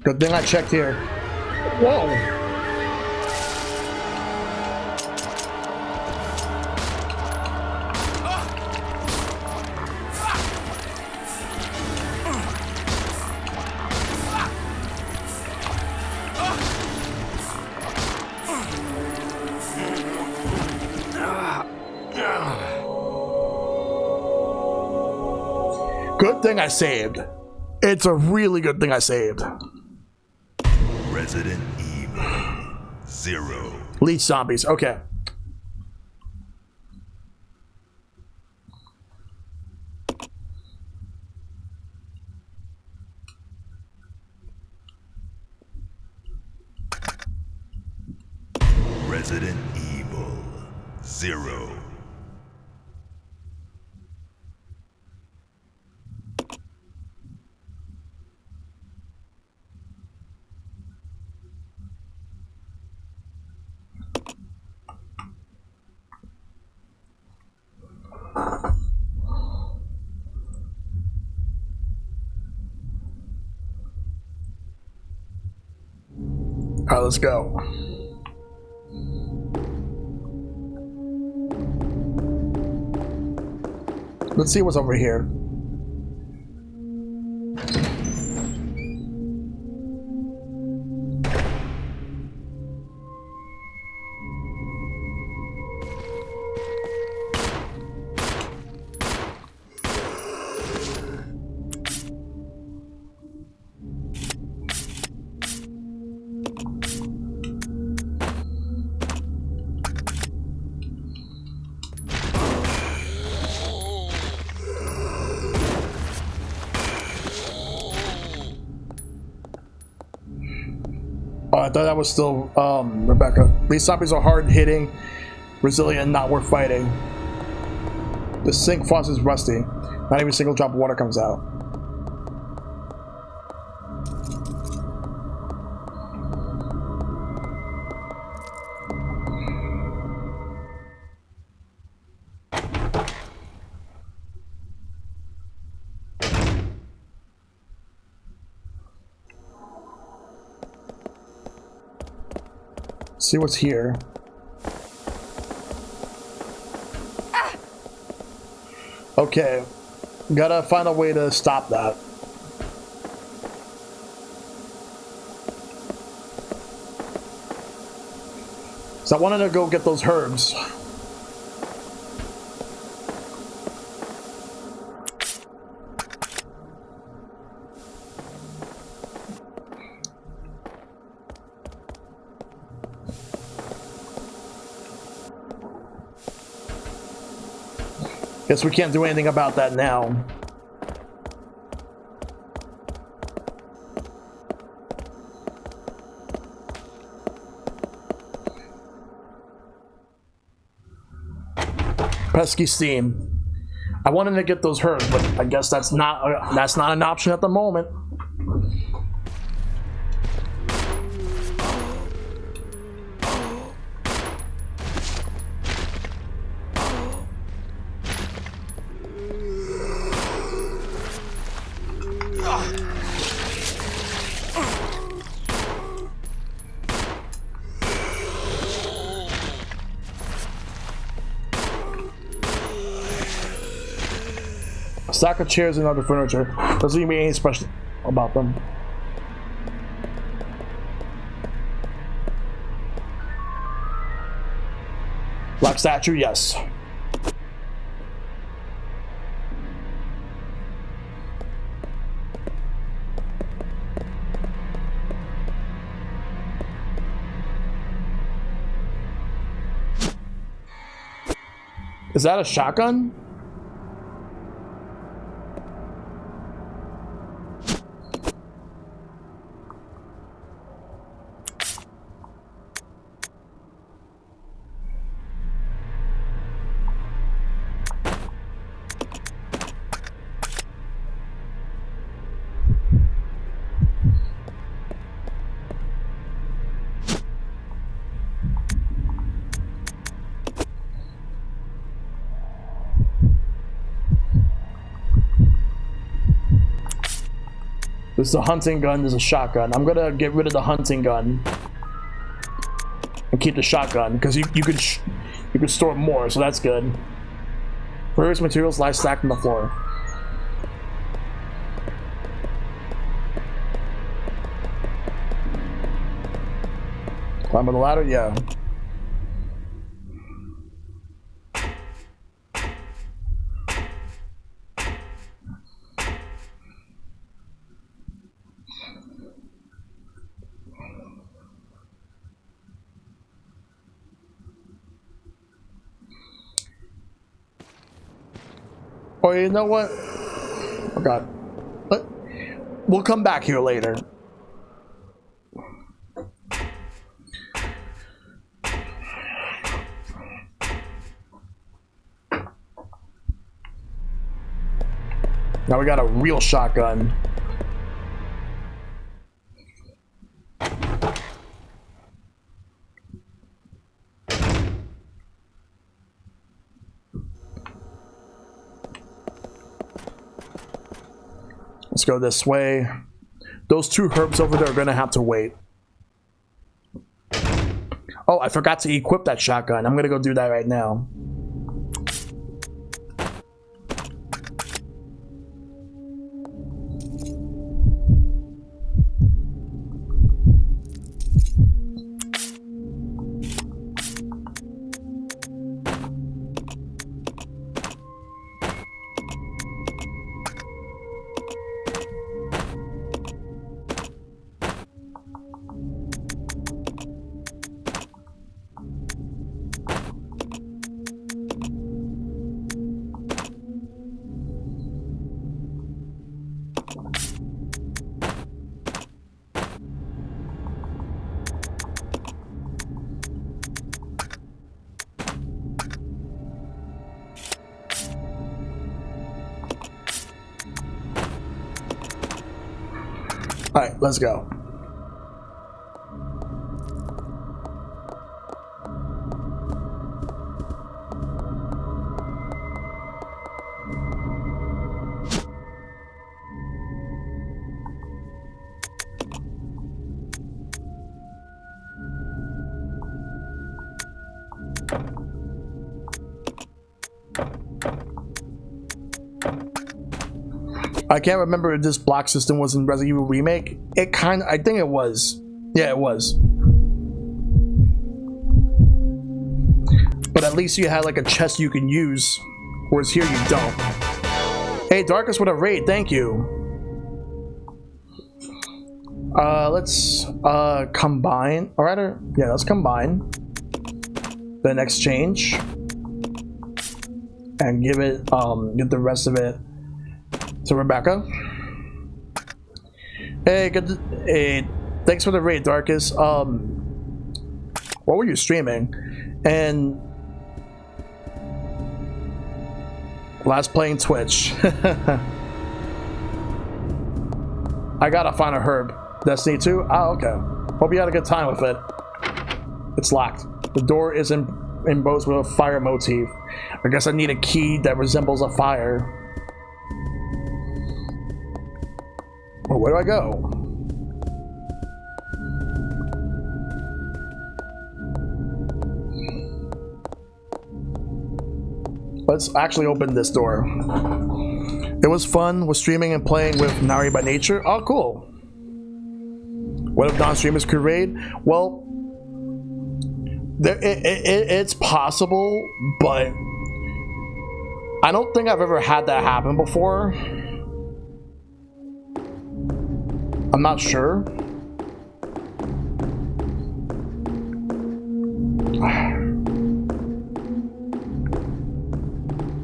Good thing I checked here. Whoa! Good thing I saved. It's a really good thing I saved. Resident Evil 0. Leech zombies. Okay. Resident Evil 0. All right, let's go. Let's see what's over here. Oh, I thought that was still Rebecca. These zombies are hard hitting, resilient, and not worth fighting. The sink faucet is rusty. Not even a single drop of water comes out. See what's here. Okay, gotta find a way to stop that. So I wanted to go get those herbs. Guess we can't do anything about that now. Pesky steam. I wanted to get those herbs, but I guess that's not an option at the moment. Stack of chairs and other furniture. Doesn't even mean anything special about them. Black statue, yes. Is that a shotgun? There's a hunting gun, there's a shotgun. I'm gonna get rid of the hunting gun and keep the shotgun because you could store more, so that's good. Various materials lie stacked on the floor. Climb on the ladder, yeah. Oh, you know what? Oh god. We'll come back here later. Now we got a real shotgun. Let's go this way. Those two herbs over there are gonna have to wait. Oh, I forgot to equip that shotgun. I'm gonna go do that right now. Alright, let's go. I can't remember if this block system was in Resident Evil Remake. I think it was. Yeah, it was. But at least you had like a chest you can use, whereas here you don't. Hey, Darkest with a raid, thank you. Let's combine. Alright, yeah, let's combine. Then exchange. And give it, get the rest of it to Rebecca. Hey, hey, thanks for the raid, Darkest. What were you streaming? And last playing Twitch. I gotta find a herb. Destiny 2? Oh, okay. Hope you had a good time with it. It's locked. The door is embossed with a fire motif. I guess I need a key that resembles a fire. Well, where do I go? Let's actually open this door. It was fun with streaming and playing with Nari by Nature. Oh, cool. What if non-streamers could raid? Well, it's possible, but I don't think I've ever had that happen before. I'm not sure.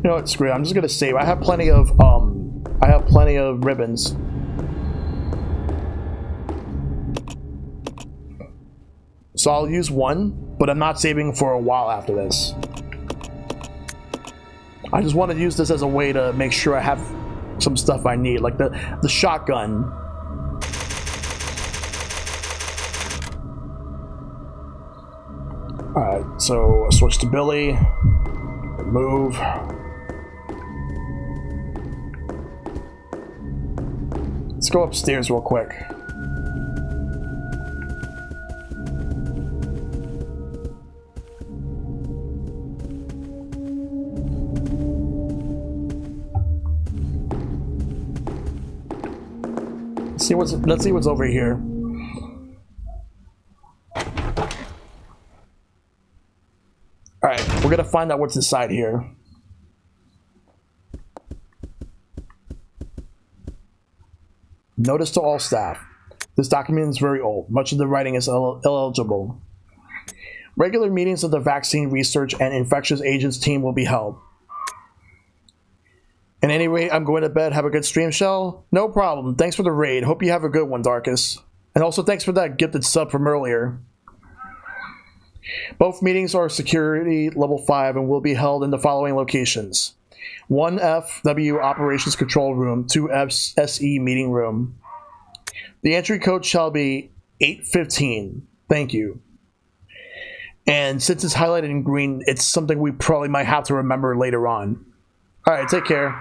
know what? Screw it. I'm just gonna save. I have plenty of ribbons. So I'll use one, but I'm not saving for a while after this. I just want to use this as a way to make sure I have some stuff I need, like the shotgun. Alright, so I'll switch to Billy. Move. Let's go upstairs real quick. Let's see what's over here. Alright, we're gonna find out what's inside here. Notice to all staff. This document is very old. Much of the writing is illegible. Regular meetings of the Vaccine Research and Infectious Agents team will be held. At any rate, I'm going to bed. Have a good stream, Shell. No problem. Thanks for the raid. Hope you have a good one, Darkus. And also thanks for that gifted sub from earlier. Both meetings are security level 5 and will be held in the following locations. 1 FW Operations Control Room, 2 SE Meeting Room. The entry code shall be 815. Thank you. And since it's highlighted in green, it's something we probably might have to remember later on. Alright, take care.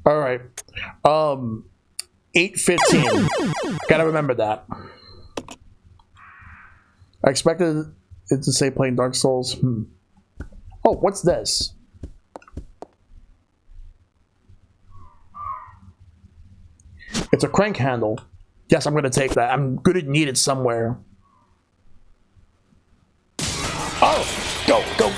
Alright. 815. Gotta remember that. I expected it to say playing Dark Souls. Oh, what's this? It's a crank handle. Yes, I'm gonna take that. I'm gonna need it somewhere. Oh! Go, go!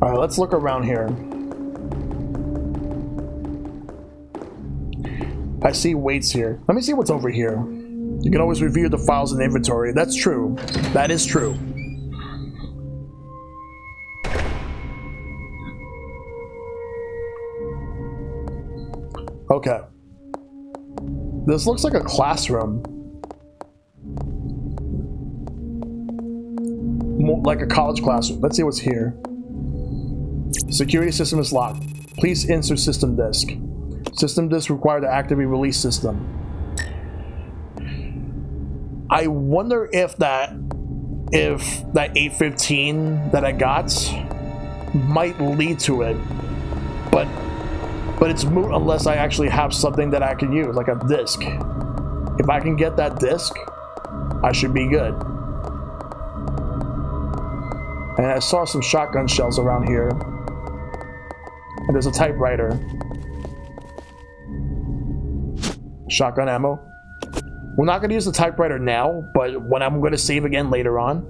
Alright, let's look around here. I see weights here. Let me see what's over here. You can always review the files in the inventory. That's true. That is true. Okay. This looks like a classroom. More like a college classroom. Let's see what's here. Security system is locked. Please insert system disk. System disk required to activate release system. I wonder if that 815 that I got might lead to it, but it's moot unless I actually have something that I can use, like a disk. If I can get that disk, I should be good. And I saw some shotgun shells around here. And there's a typewriter. Shotgun ammo. We're not going to use the typewriter now, but when I'm going to save again later on.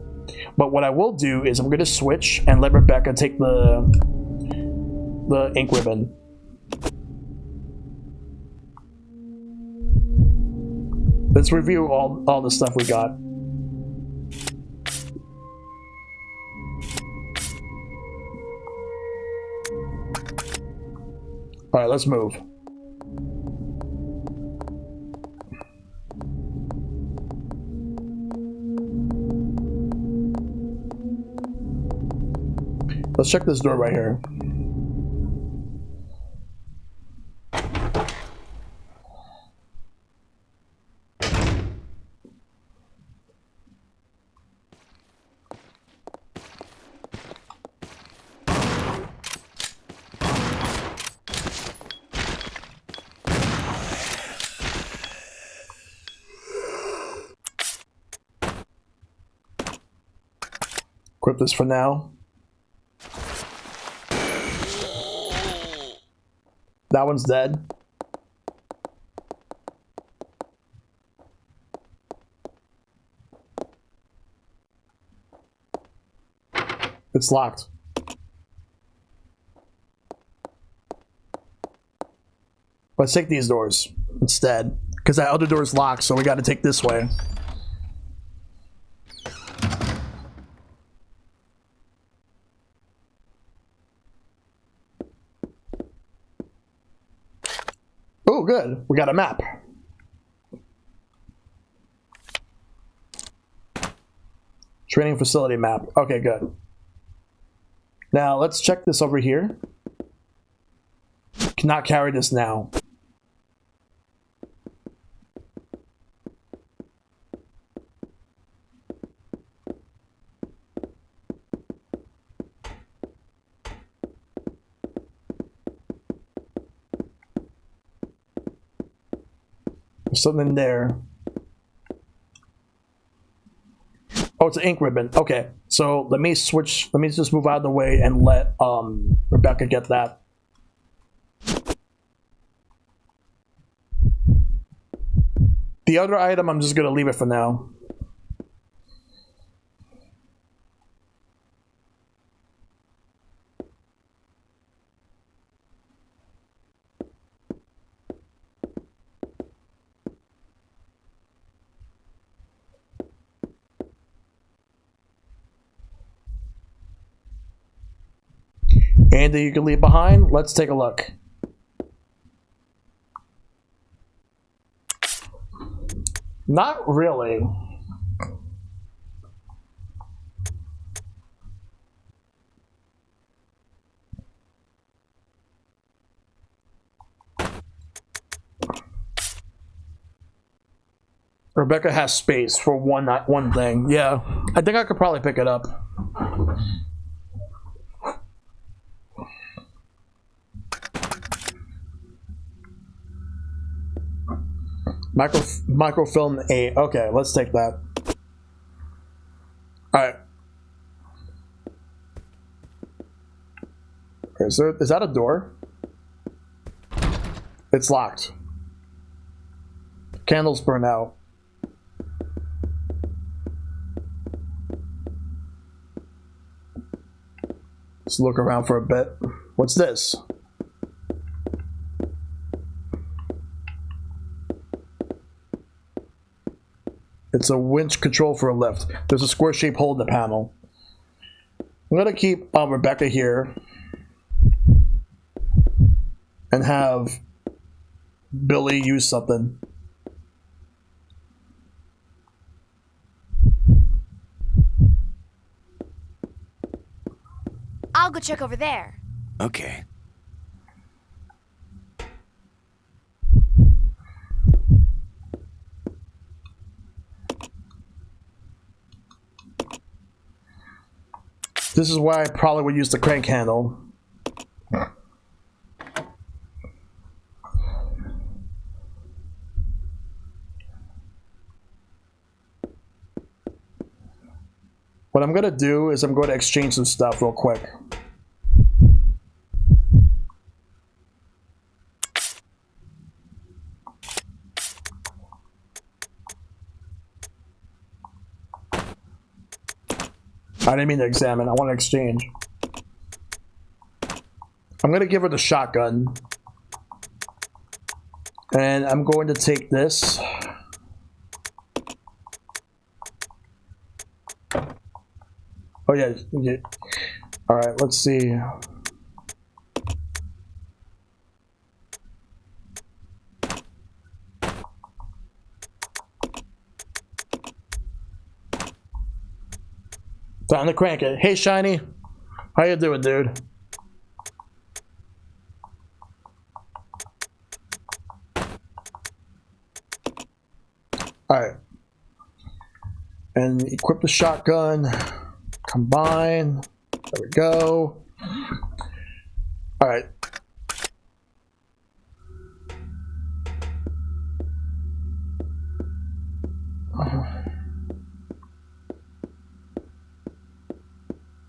But what I will do is I'm going to switch and let Rebecca take the ink ribbon. Let's review all the stuff we got. All right, let's move. Let's check this door right here. Equip this for now. That one's dead. It's locked. Let's take these doors instead, because that other door is locked, so we got to take this way. Oh, good. We got a map. Training facility map. Okay, good. Now, let's check this over here. Cannot carry this now. There's something there. Oh, it's an ink ribbon. Okay, so let me switch. Let me just move out of the way and let Rebecca get that. The other item, I'm just gonna leave it for now. Andy, you can leave behind. Let's take a look. Not really. Rebecca has space for one thing. Yeah, I think I could probably pick it up. Microfilm 8. Okay, let's take that. Alright. Is that a door? It's locked. Candles burn out. Let's look around for a bit. What's this? It's a winch control for a lift. There's a square-shaped hole in the panel. I'm gonna keep Rebecca here and have Billy use something. I'll go check over there. Okay. This is why I probably would use the crank handle. What I'm gonna do is I'm going to exchange some stuff real quick. I didn't mean to examine, I want to exchange. I'm going to give her the shotgun. And I'm going to take this. Oh yeah. Alright, let's see. Time to crank it. Hey, Shiny. How you doing, dude? Alright. And equip the shotgun. Combine. There we go. Alright.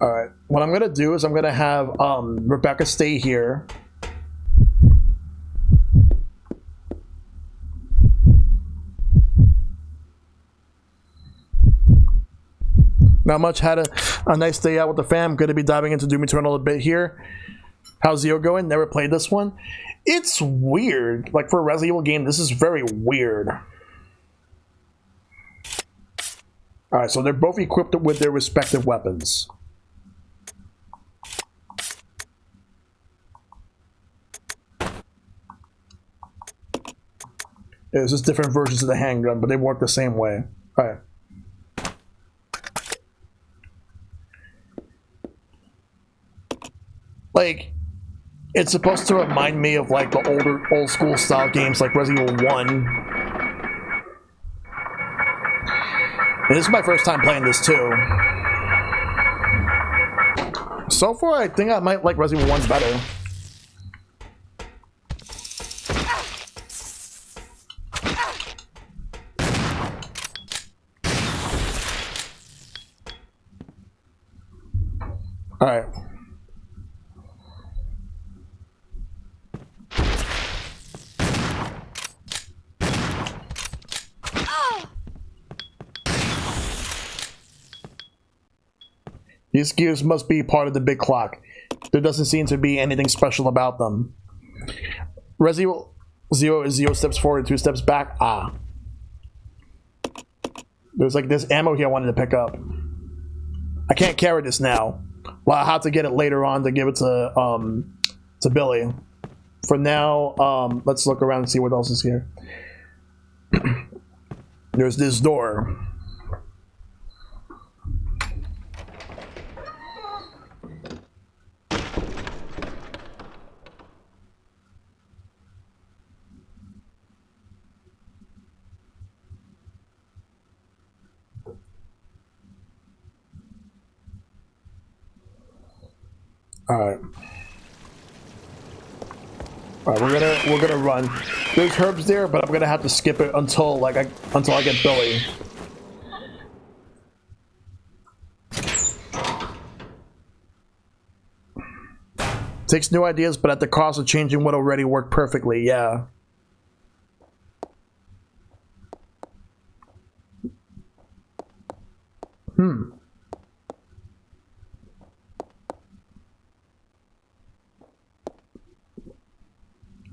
Alright, what I'm gonna do is I'm gonna have Rebecca stay here. Not much. Had a nice day out with the fam. Going to be diving into Doom Eternal a bit here. How's Zio going? Never played this one. It's weird. Like, for a Resident Evil game, this is very weird. Alright, so they're both equipped with their respective weapons. It's just different versions of the handgun, but they work the same way. Alright. Like, it's supposed to remind me of like the old school style games like Resident Evil 1. And this is my first time playing this too. So far, I think I might like Resident Evil 1 better. Alright. These gears must be part of the big clock. There doesn't seem to be anything special about them. Resident Evil 0 steps forward, 2 steps back. Ah. There's like this ammo here I wanted to pick up. I can't carry this now. Well, I'll have to get it later on to give it to Billy. For now, let's look around and see what else is here. There's this door. Alright, we're gonna run. There's herbs there, but I'm gonna have to skip it until I get Billy. Takes new ideas, but at the cost of changing what already worked perfectly. Yeah.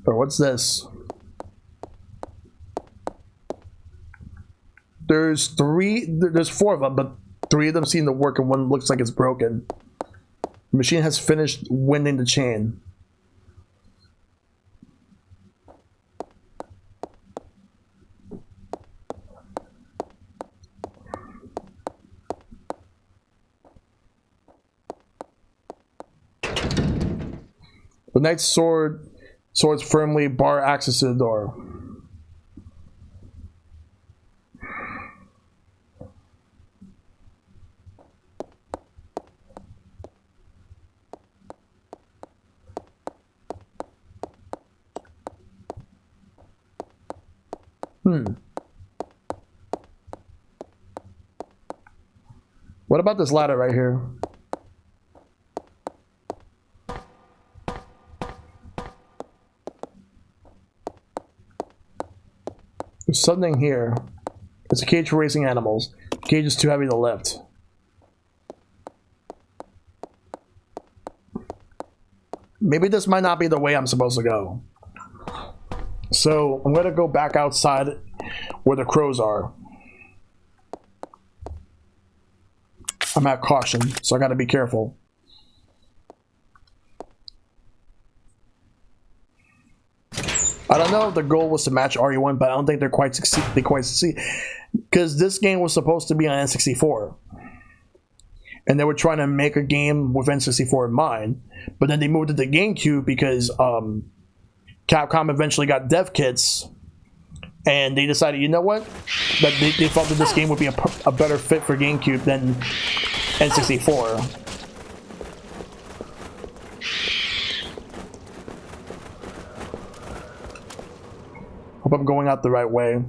Or what's this? There's 4 of them, but 3 of them seem to work and one looks like it's broken. The machine has finished winding the chain. The knight's swords firmly bar access to the door. What about this ladder right here? There's something here. It's a cage for racing animals. The cage is too heavy to lift. Maybe this might not be the way I'm supposed to go. So I'm gonna go back outside where the crows are. I'm at caution, so I gotta be careful. I don't know if the goal was to match RE1, but I don't think they quite succeed. Because this game was supposed to be on N64. And they were trying to make a game with N64 in mind. But then they moved to the GameCube because Capcom eventually got dev kits. And they decided, you know what? That they felt that this game would be a better fit for GameCube than N64. Hope I'm going out the right way.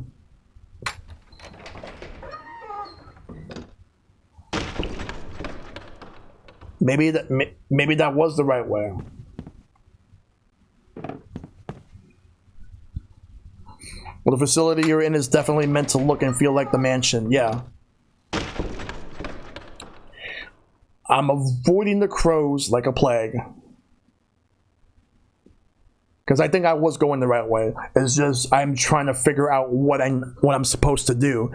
Maybe that was the right way. Well, the facility you're in is definitely meant to look and feel like the mansion. Yeah. I'm avoiding the crows like a plague. Because I think I was going the right way. It's just I'm trying to figure out what I'm supposed to do.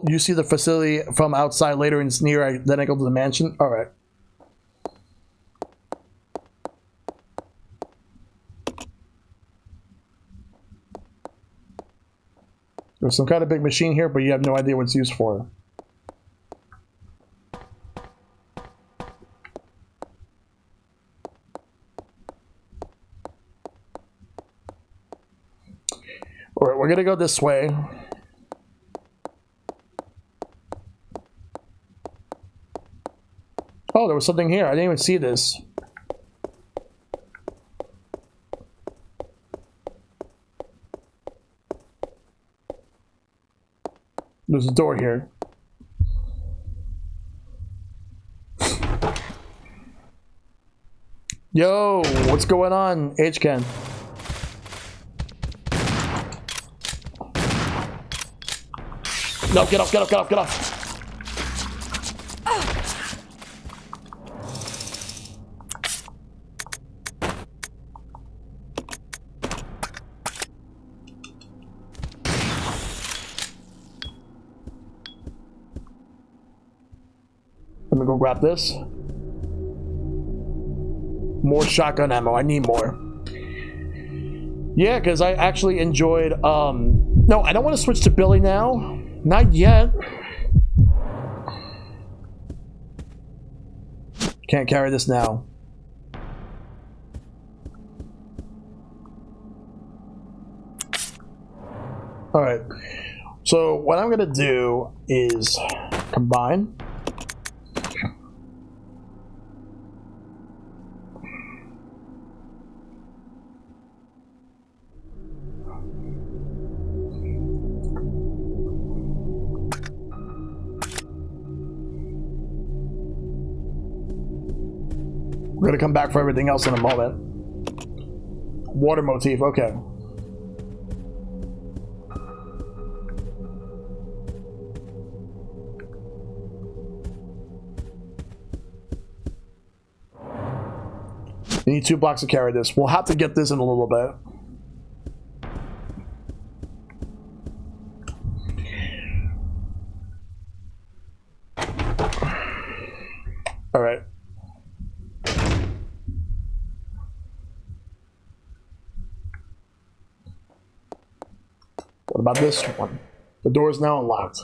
You see the facility from outside later and it's near. Then I go to the mansion. All right. There's some kind of big machine here, but you have no idea what it's used for. All right, we're gonna go this way. Oh, there was something here. I didn't even see this. There's a door here. Yo, what's going on, H-Ken? No, get off, get off, get off, get off. Let me go grab this. More shotgun ammo. I need more. Yeah, because I actually enjoyed... No, I don't want to switch to Billy now. Not yet. Can't carry this now. Alright. So, what I'm going to do is combine. We're gonna come back for everything else in a moment. Water motif, okay. You need 2 blocks to carry this. We'll have to get this in a little bit. All right. What about this one? The door is now unlocked.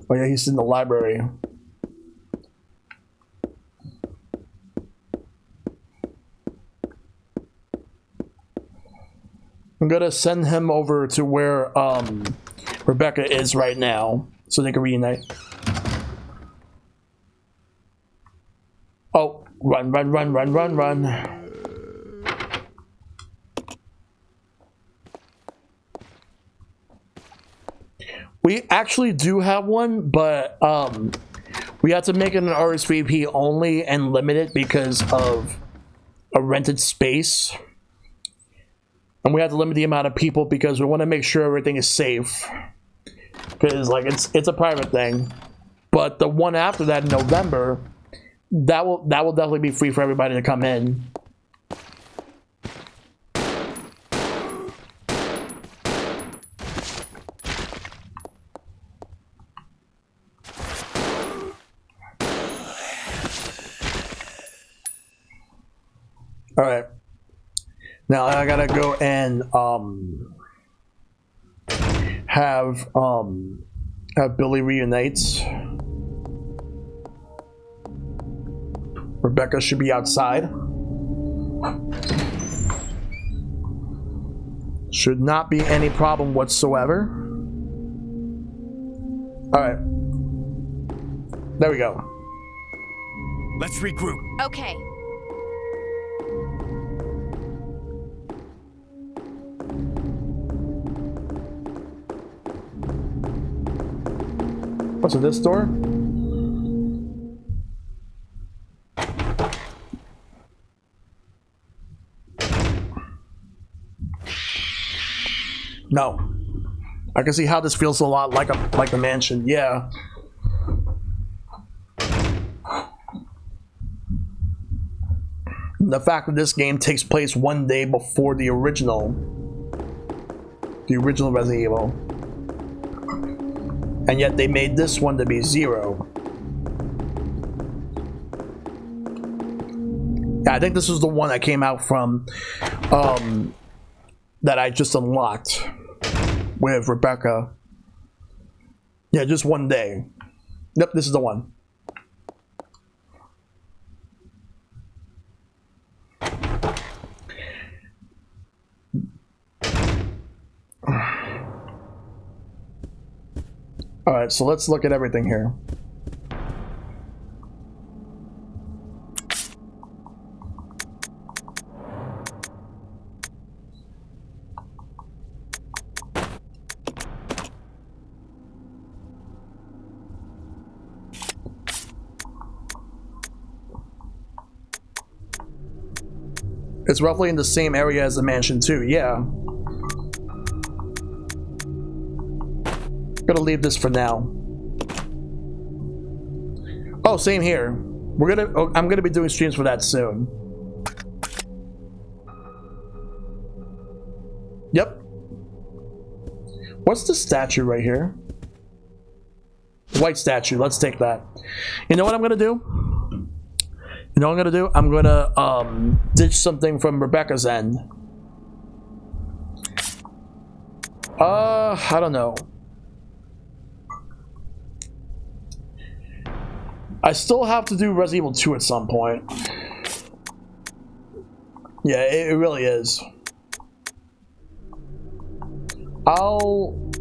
Oh yeah, he's in the library. I'm gonna send him over to where Rebecca is right now, so they can reunite. Oh, run, run, run, run, run, run. We actually do have one, but we have to make it an RSVP only and limit it because of a rented space. And we have to limit the amount of people because we want to make sure everything is safe. Because like it's a private thing. But the one after that in November, that will definitely be free for everybody to come in. All right. Now I gotta go and have Billy reunites. Rebecca should be outside. Should not be any problem whatsoever. All right. There we go. Let's regroup. Okay. What's in this door? No. I can see how this feels a lot like the mansion. Yeah. The fact that this game takes place one day before the original Resident Evil. And yet they made this one to be 0. Yeah, I think this was the one that came out from that I just unlocked with Rebecca. Yeah, just one day. Yep, this is the one. All right, so let's look at everything here. It's roughly in the same area as the mansion too, yeah. Gonna leave this for now. Oh, same here. I'm gonna be doing streams for that soon. Yep. What's the statue right here? White statue. Let's take that. You know what I'm gonna do? You know what I'm gonna do? I'm gonna ditch something from Rebecca's end. I don't know. I still have to do Resident Evil 2 at some point. Yeah, it really is. I'll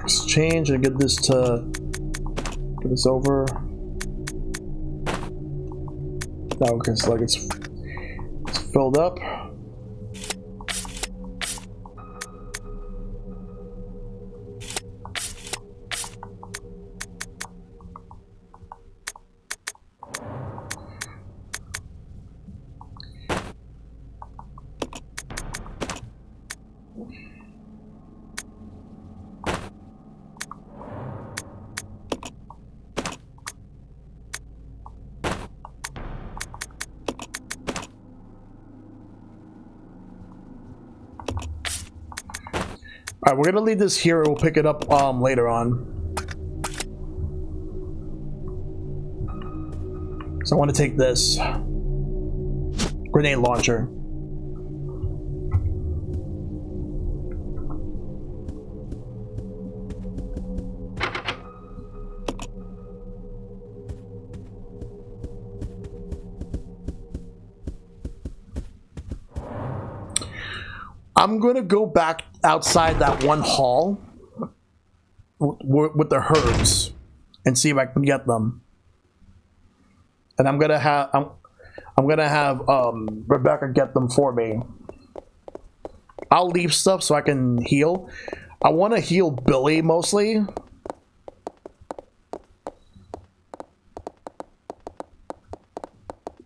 exchange and get this over. No, because like it's filled up. Alright, we're gonna leave this here and we'll pick it up later on. So I want to take this grenade launcher. I'm gonna go back outside that one hall with the herbs and see if I can get them. And I'm gonna have Rebecca get them for me. I'll leave stuff so I can heal. I want to heal Billy mostly.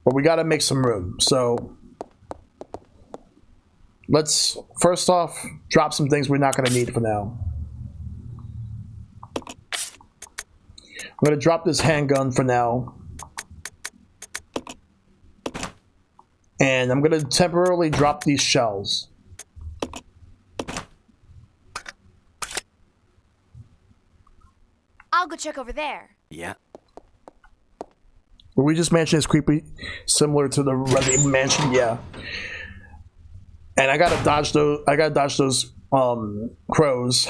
But we gotta make some room, so let's first off drop some things we're not going to need for now. I'm going to drop this handgun for now. And I'm going to temporarily drop these shells. I'll go check over there. Yeah. Luigi's Mansion is creepy, similar to the Resident Evil Mansion, yeah. And I gotta dodge those. I gotta dodge those crows.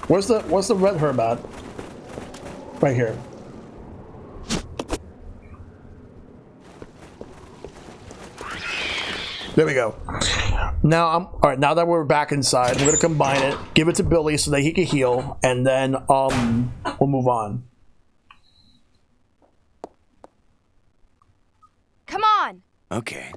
Where's the red herb at? Right here. There we go. Now all right. Now that we're back inside, we're gonna combine it, give it to Billy so that he can heal, and then we'll move on. Come on. Okay.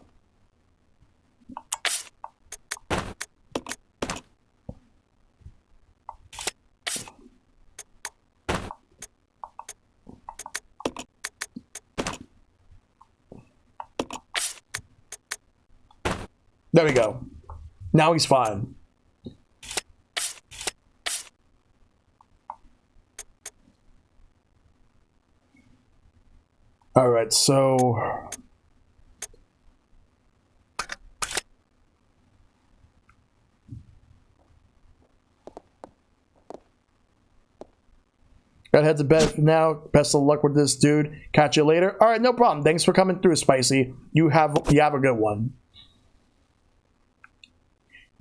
There we go. Now he's fine. All right, so gotta head to bed for now. Best of luck with this, dude. Catch you later. All right, no problem. Thanks for coming through, Spicy. You have a good one.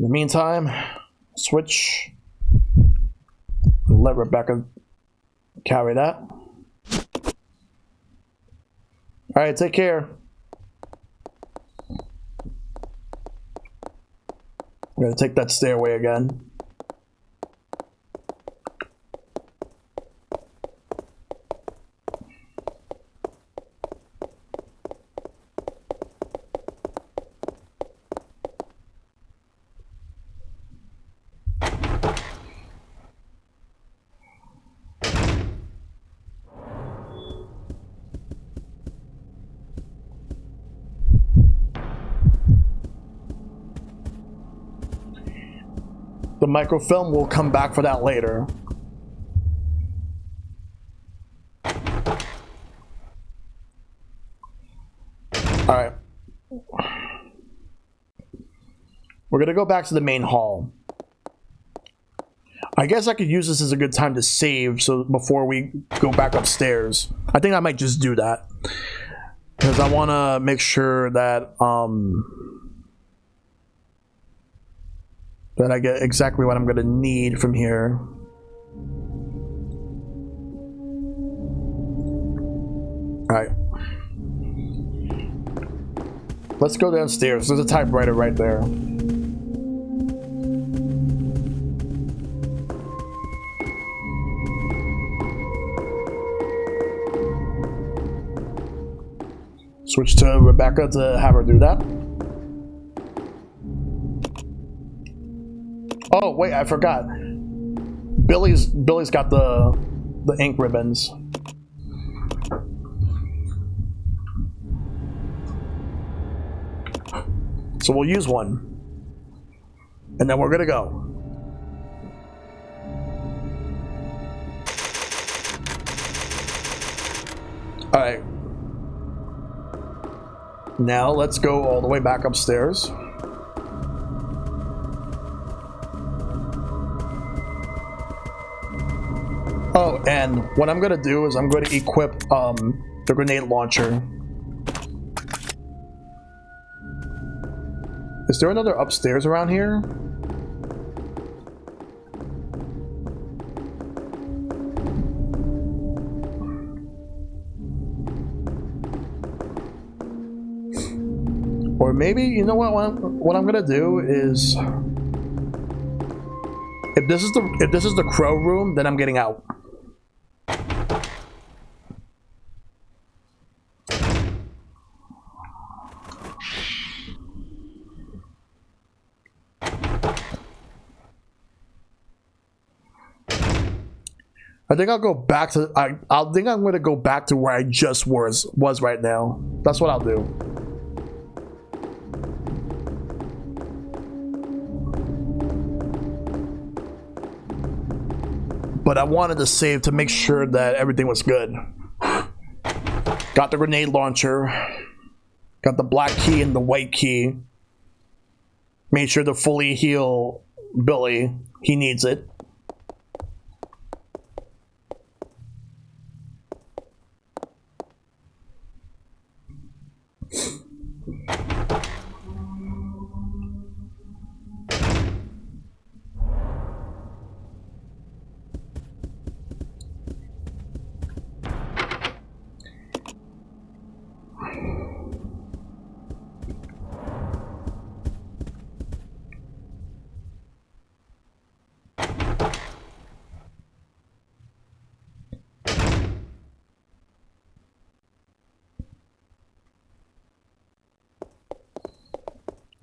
In the meantime, switch. Let Rebecca carry that. All right, take care. I'm gonna take that stairway again. The microfilm will come back for that later. Alright. We're gonna go back to the main hall. I guess I could use this as a good time to save so before we go back upstairs. I think I might just do that. Because I wanna make sure that that I get exactly what I'm gonna need from here. Alright. Let's go downstairs. There's a typewriter right there. Switch to Rebecca to have her do that. Oh wait, I forgot. Billy's got the ink ribbons. So we'll use one. And then we're gonna go. Alright. Now let's go all the way back upstairs. Oh, and what I'm gonna do is I'm gonna equip the grenade launcher. Is there another upstairs around here? Or maybe, you know what I'm gonna do is, if this is the crow room, then I'm getting out. I think I'll go back to I think I'm gonna go back to where I just was right now. That's what I'll do. but I wanted to save to make sure that everything was good. Got the grenade launcher. Got the black key and the white key. Made sure to fully heal Billy. He needs it.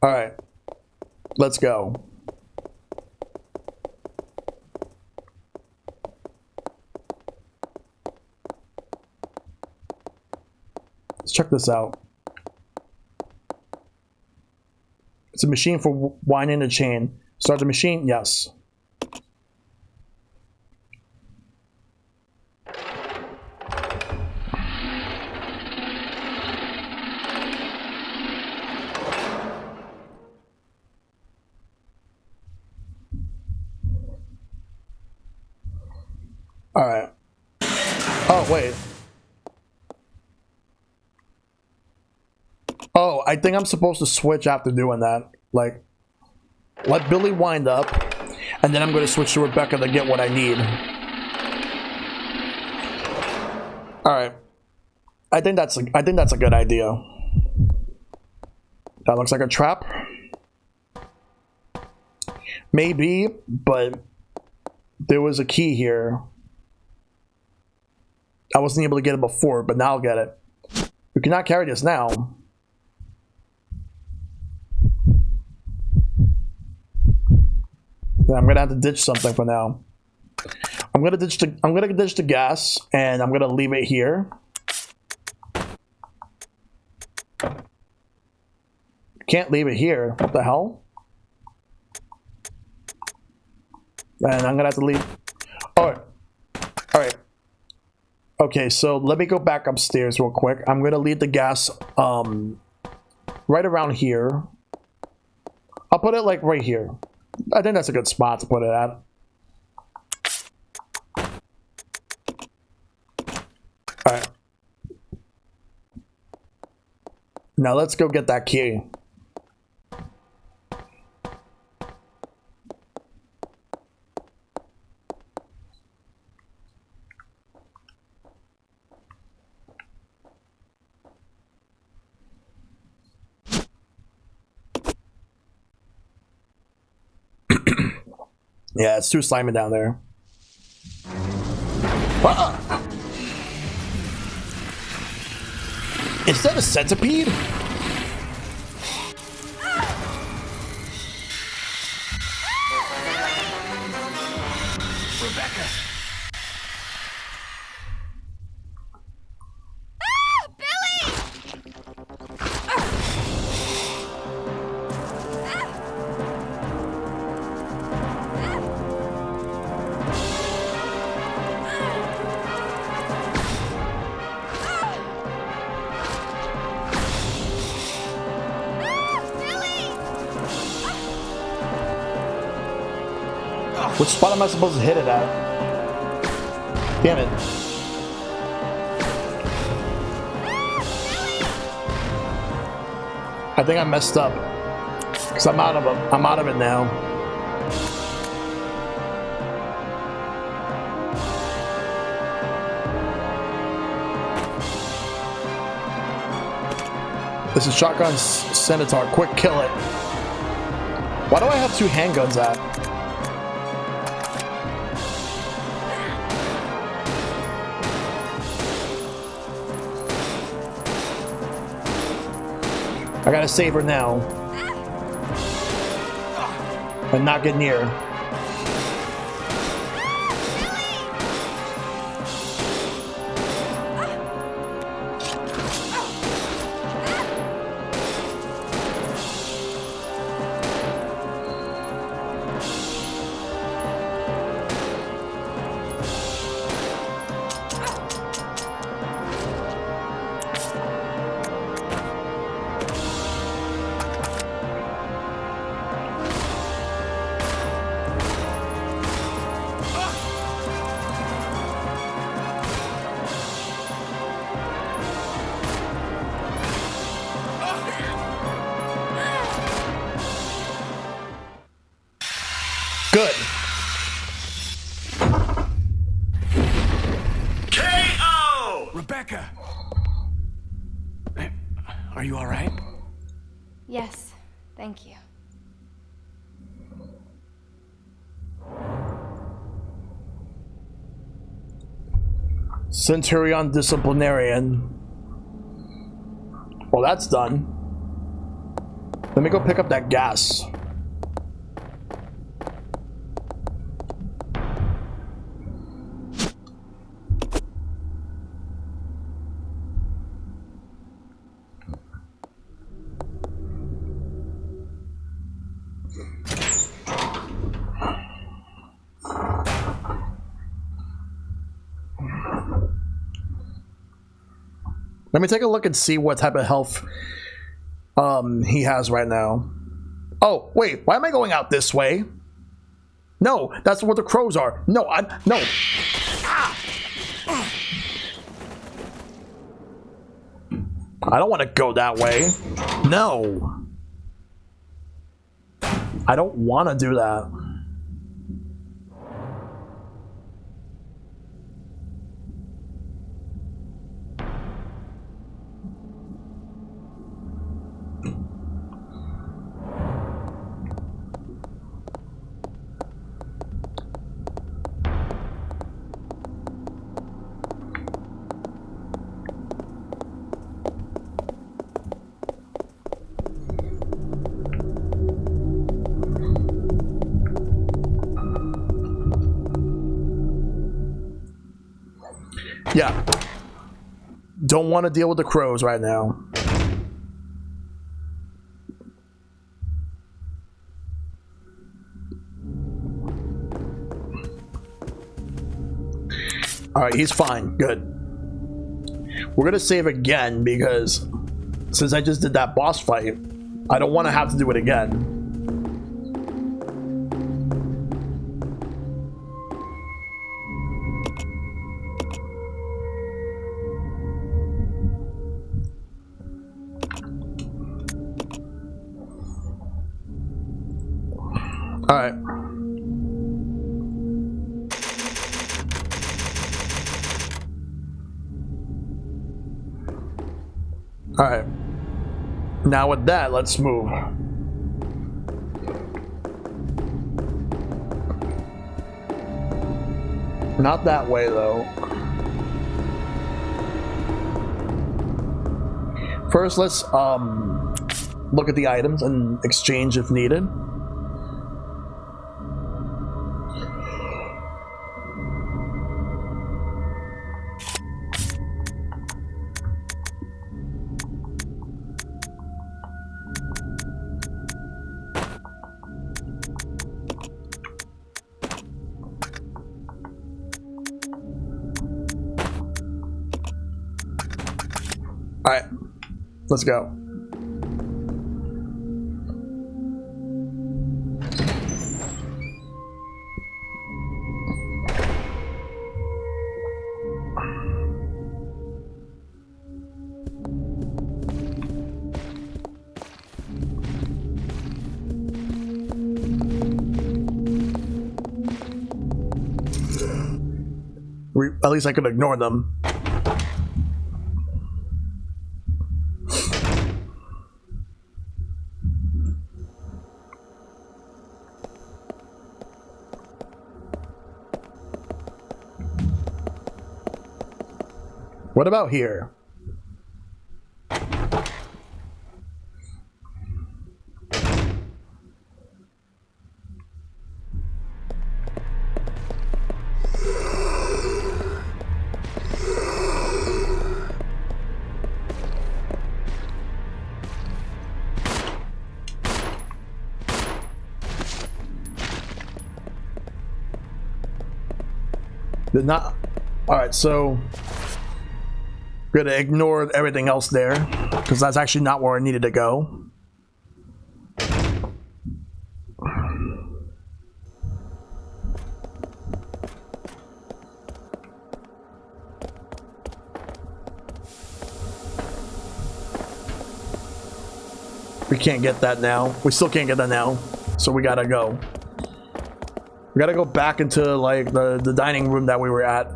All right, let's go. Let's check this out. It's a machine for winding a chain. Start the machine? Yes. All right. Oh, wait. Oh, I think I'm supposed to switch after doing that. Like, let Billy wind up, and then I'm going to switch to Rebecca to get what I need. All right. I think that's a good idea. That looks like a trap. Maybe, but there was a key here. I wasn't able to get it before, but now I'll get it. We cannot carry this now. Yeah, I'm gonna have to ditch something for now. I'm gonna ditch the gas, and I'm gonna leave it here. Can't leave it here. What the hell? And I'm gonna have to leave. All right. Okay, so let me go back upstairs real quick. I'm gonna leave the gas right around here. I'll put it like right here. I think that's a good spot to put it at. Alright. Now let's go get that key. Yeah, it's too slimy down there. Is that a centipede? Rebecca. Which spot am I supposed to hit it at? Damn it. I think I messed up. Because I'm out of it now. This is Shotgun Centaur. Quick, kill it. Why do I have two handguns at? I gotta save her now. And not get near. Rebecca! Are you all right? Yes, thank you. Centurion disciplinarian. Well, that's done. Let me go pick up that gas. Let me take a look and see what type of health he has right now. Oh, wait, why am I going out this way? No, that's where the crows are. No, no. Ah! I don't want to go that way. No. I don't want to do that. Yeah. Don't want to deal with the crows right now. Alright, he's fine. Good. We're gonna save again because since I just did that boss fight, I don't want to have to do it again. All right. All right. Now with that, let's move. Not that way though. First, let's look at the items and exchange if needed. All right, let's go. At least I could ignore them. What about here? Did not. All right, so we're gonna ignore everything else there because that's actually not where I needed to go. We can't get that now. We still can't get that now, so we gotta go. We gotta go back into like the dining room that we were at.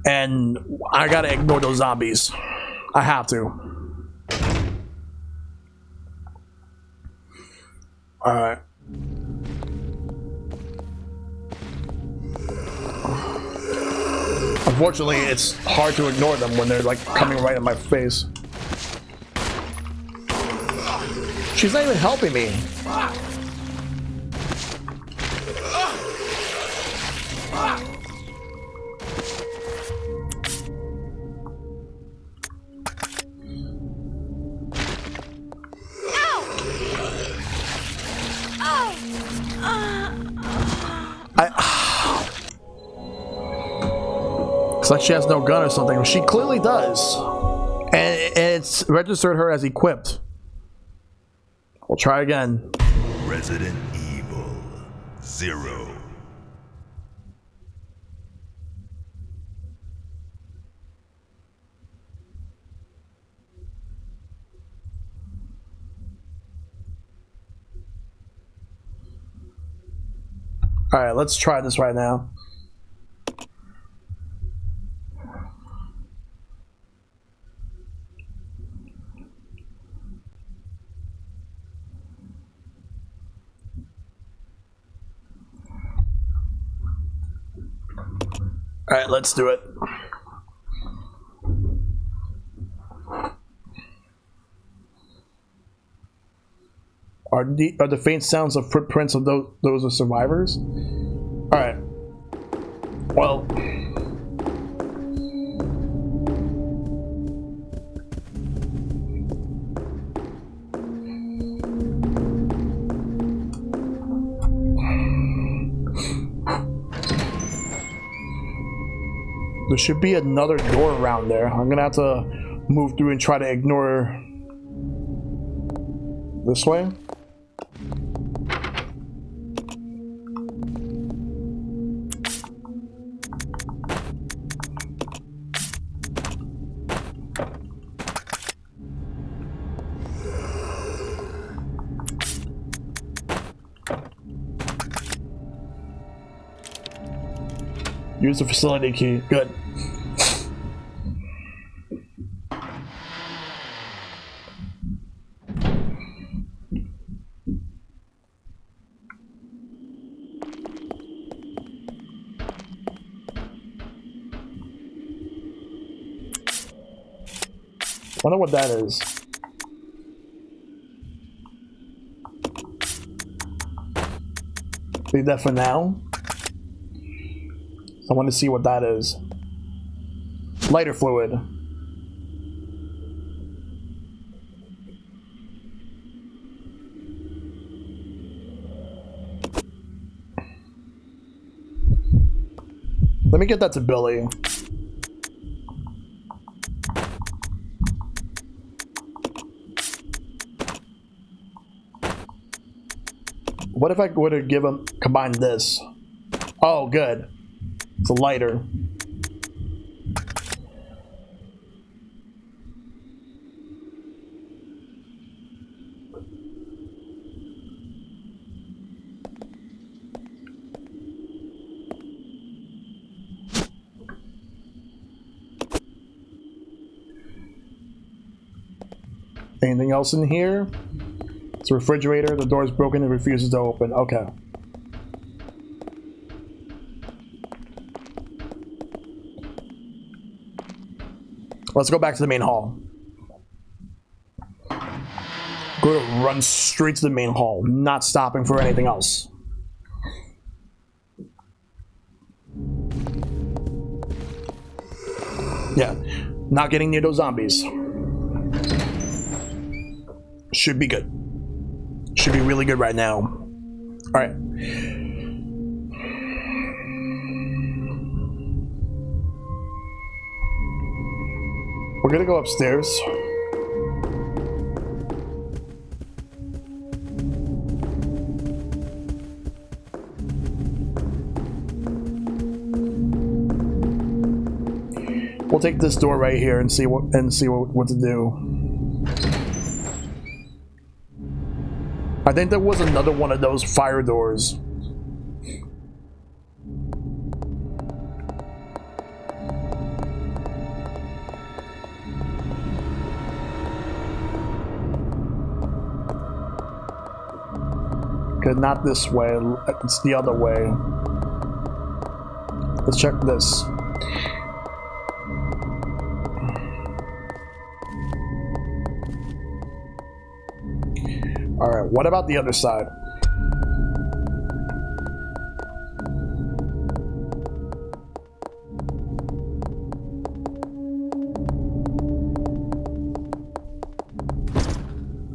And I gotta ignore those zombies. I have to. Alright. Unfortunately, it's hard to ignore them when they're like coming right in my face. She's not even helping me. It's like she has no gun or something. She clearly does. And it's registered her as equipped. We'll try again. Resident Evil 0. Alright, let's try this right now. Alright, let's do it. Are the faint sounds of footprints of those are survivors? Alright. Well. There should be another door around there. I'm gonna have to move through and try to ignore this way. Use the facility key. Good. Wonder what that is. Leave that for now. I want to see what that is. Lighter fluid. Let me get that to Billy. What if I were to give him combine this? Oh, good. It's a lighter. Anything else in here? It's a refrigerator. The door is broken and refuses to open. Okay. Let's go back to the main hall. Go to run straight to the main hall, not stopping for anything else. Yeah, not getting near those zombies. Should be good. Should be really good right now. All right. We're gonna go upstairs. We'll take this door right here and see what to do. I think there was another one of those fire doors. Okay, not this way. It's the other way. Let's check this. Alright, what about the other side?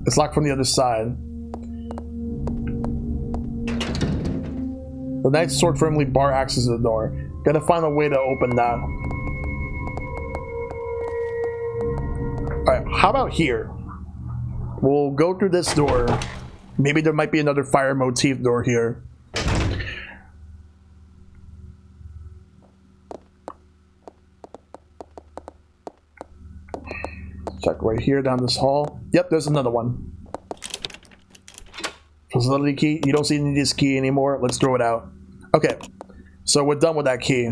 It's locked from the other side. The knight's sword firmly bar access to the door. Gotta find a way to open that. Alright, how about here? We'll go through this door. Maybe there might be another fire motif door here. Check right here down this hall. Yep, there's another one. Facility key. You don't see any of this key anymore. Let's throw it out. Okay, so we're done with that key.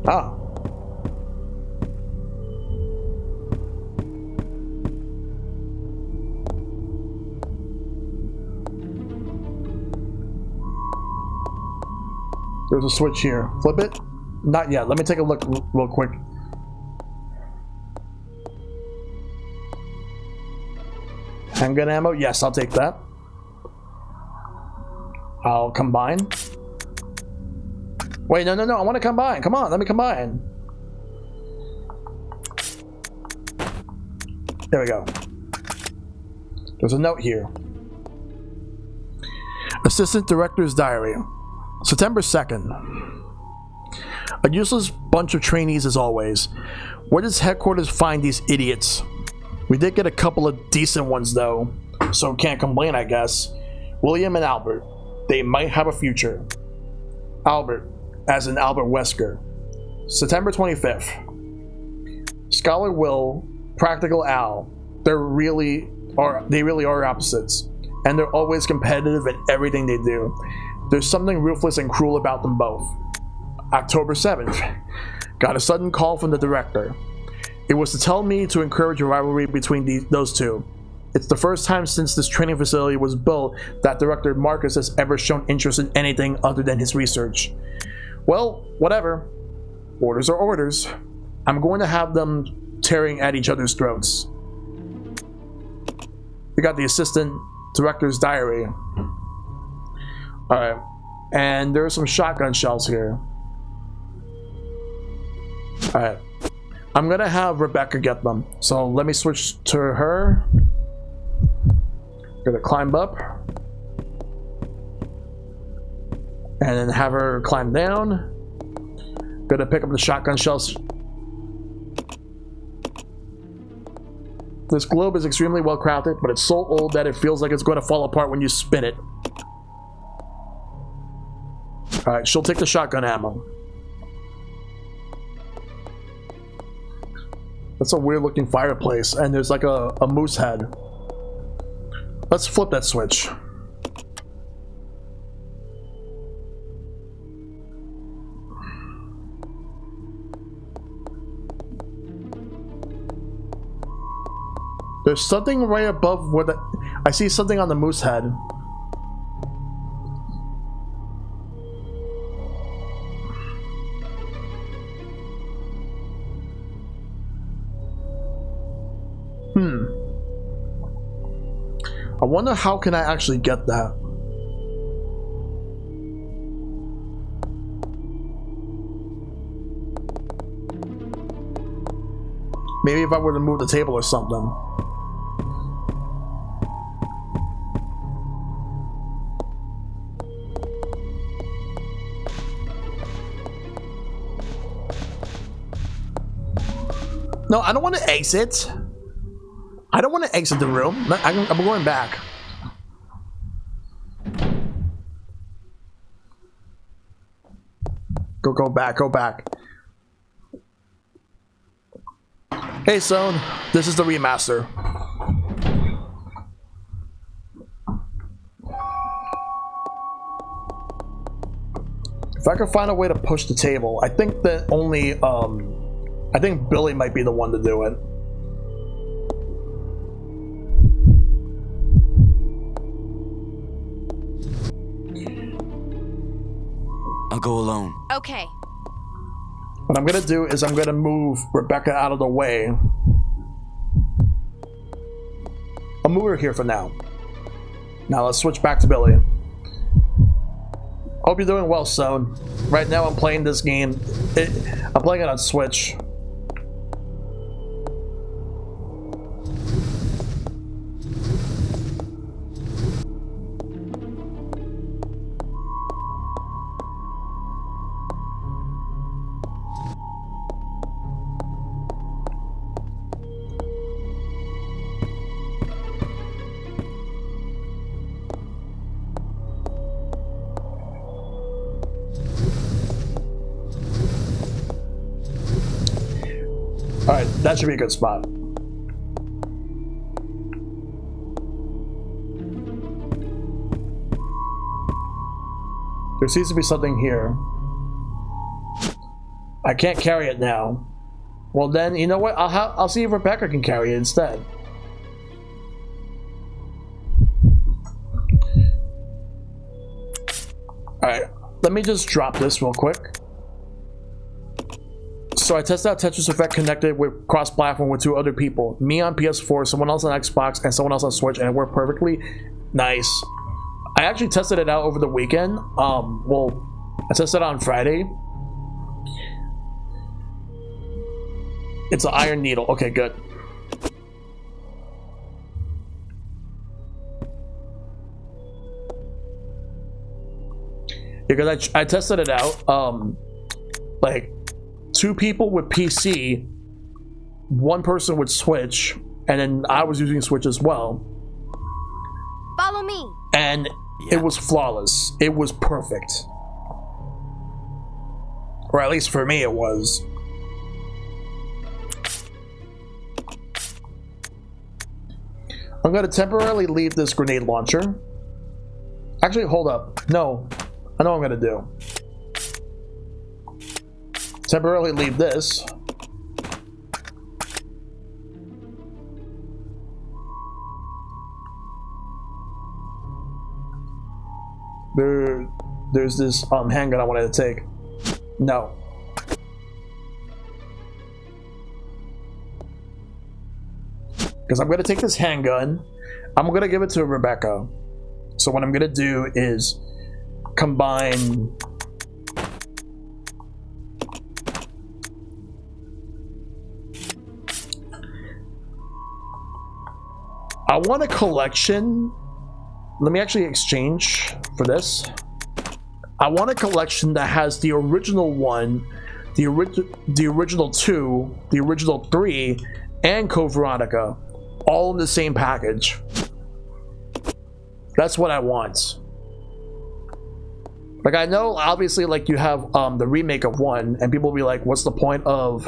Ah. There's a switch here. Flip it? Not yet. Let me take a look real quick. Handgun ammo? Yes, I'll take that. I'll combine. Wait, no. I want to combine. Come on, let me combine. There we go. There's a note here. Assistant Director's Diary. September 2nd. A useless bunch of trainees as always. Where does headquarters find these idiots? We did get a couple of decent ones though, so can't complain I guess. William and Albert. They might have a future. Albert, as in Albert Wesker. September 25th. Scholar Will, Practical Al. They really are opposites. And they're always competitive in everything they do. There's something ruthless and cruel about them both. October 7th. Got a sudden call from the director. It was to tell me to encourage a rivalry between those two. It's the first time since this training facility was built that Director Marcus has ever shown interest in anything other than his research. Well, whatever. Orders are orders. I'm going to have them tearing at each other's throats. We got the Assistant Director's Diary. Alright, and there are some shotgun shells here. Alright, I'm gonna have Rebecca get them. So let me switch to her. Gonna climb up. And then have her climb down. Gonna pick up the shotgun shells. This globe is extremely well crafted, but it's so old that it feels like it's going to fall apart when you spin it. Alright, she'll take the shotgun ammo. That's a weird looking fireplace, and there's like a moose head. Let's flip that switch. There's something right above where I see something on the moose head. I wonder how can I actually get that? Maybe if I were to move the table or something. No, I don't want to exit. I don't want to exit the room. I'm going back. Go back. Hey, Stone. This is the remaster. If I could find a way to push the table, I think that only, I think Billy might be the one to do it. I'll go alone. Okay. What I'm gonna do is I'm gonna move Rebecca out of the way. I'll move her here for now. Now let's switch back to Billy. Hope you're doing well, son. Right now I'm playing this game. I'm playing it on Switch. Alright, that should be a good spot. There seems to be something here. I can't carry it now. Well then, you know what? I'll see if Rebecca can carry it instead. Alright, let me just drop this real quick. So I tested out Tetris Effect connected with cross-platform with 2 other people. Me on PS4, someone else on Xbox, and someone else on Switch, and it worked perfectly. Nice. I actually tested it out over the weekend. Well, I tested it on Friday. It's an iron needle. Okay, good. Because I tested it out. Like, 2 people with PC, 1 person with Switch, and then I was using Switch as well. Follow me. And it was flawless. It was perfect. Or at least for me it was. I'm going to temporarily leave this grenade launcher. Actually, hold up. No. I know what I'm going to do. Temporarily leave this. There's this handgun I wanted to take. No. Because I'm going to take this handgun. I'm going to give it to Rebecca. So what I'm going to do is combine... I want a collection. Let me actually exchange for this. I want a collection that has the original 1, the original 2, the original 3, and Code Veronica, all in the same package. That's what I want. Like, I know, obviously, like, you have the remake of 1, and people will be like, "What's the point of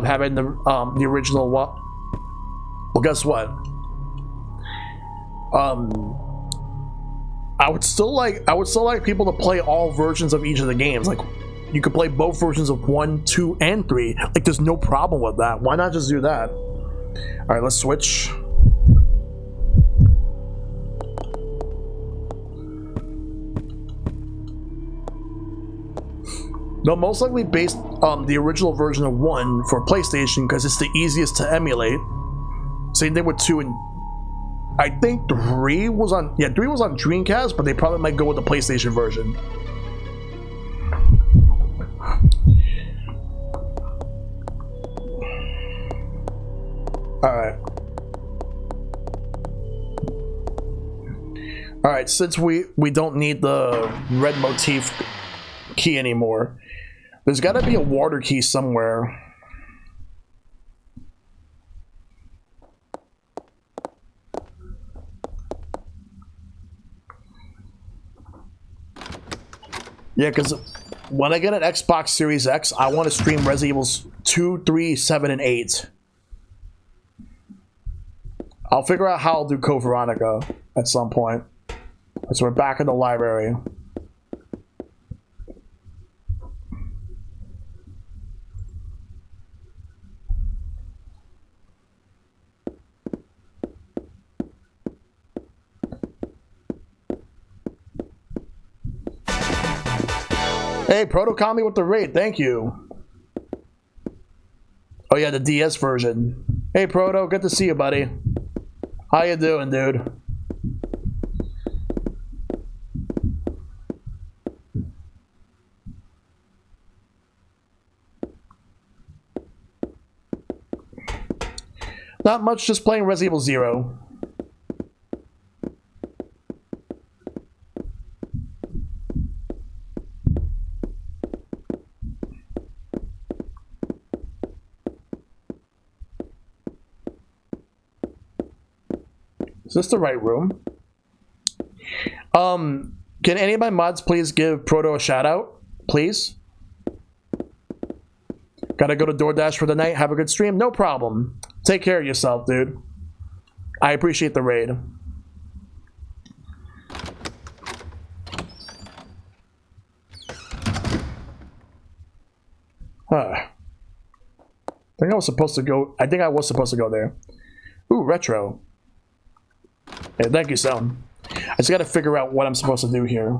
having the original what?" Well, guess what? I would still like people to play all versions of each of the games. Like, you could play both versions of 1, 2, and 3. Like, there's no problem with that. Why not just do that? All right, let's switch. They'll most likely base the original version of 1 for PlayStation because it's the easiest to emulate. Same thing with 2 and I think 3 was on 3 was on Dreamcast, but they probably might go with the PlayStation version. All right, since we don't need the red motif key anymore, there's got to be a water key somewhere. Yeah, because when I get an Xbox Series X, I want to stream Resident Evil 2, 3, 7, and 8. I'll figure out how I'll do Code Veronica at some point. So we're back in the library. Hey, Proto Kami with the raid. Thank you. Oh yeah, the DS version. Hey, Proto. Good to see you, buddy. How you doing, dude? Not much, just playing Resident Evil 0. Is this the right room? Can any of my mods please give Proto a shout out? Please? Gotta go to DoorDash for the night. Have a good stream? No problem. Take care of yourself, dude. I appreciate the raid. I think I was supposed to go there. Ooh, retro. Hey, thank you, Stone. I just gotta figure out what I'm supposed to do here.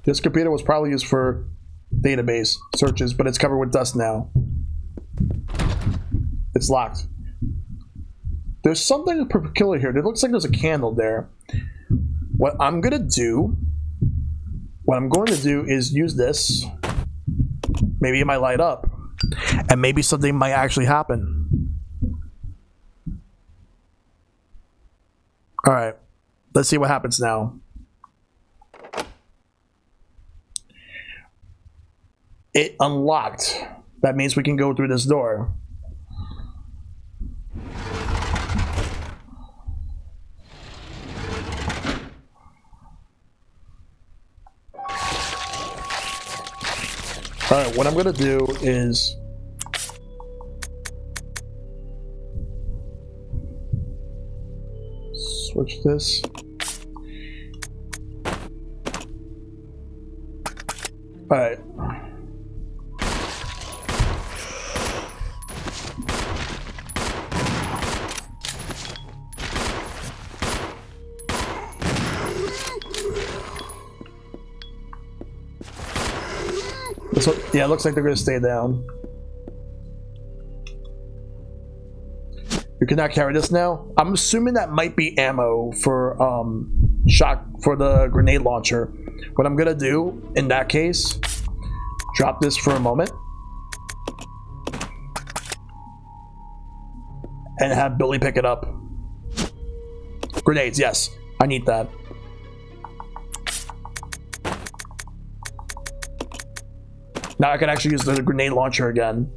This computer was probably used for database searches, but it's covered with dust now. It's locked. There's something peculiar here. It looks like there's a candle there. What I'm going to do is use this. Maybe it might light up. And maybe something might actually happen. Alright. Let's see what happens now. It unlocked. That means we can go through this door. Alright, what I'm gonna do is switch this. Alright. Yeah, it looks like they're gonna stay down. You cannot carry this now. I'm assuming that might be ammo for the grenade launcher. What I'm gonna do in that case, drop this for a moment and have Billy pick it up. Grenades, yes, I need that. Now I can actually use the grenade launcher again.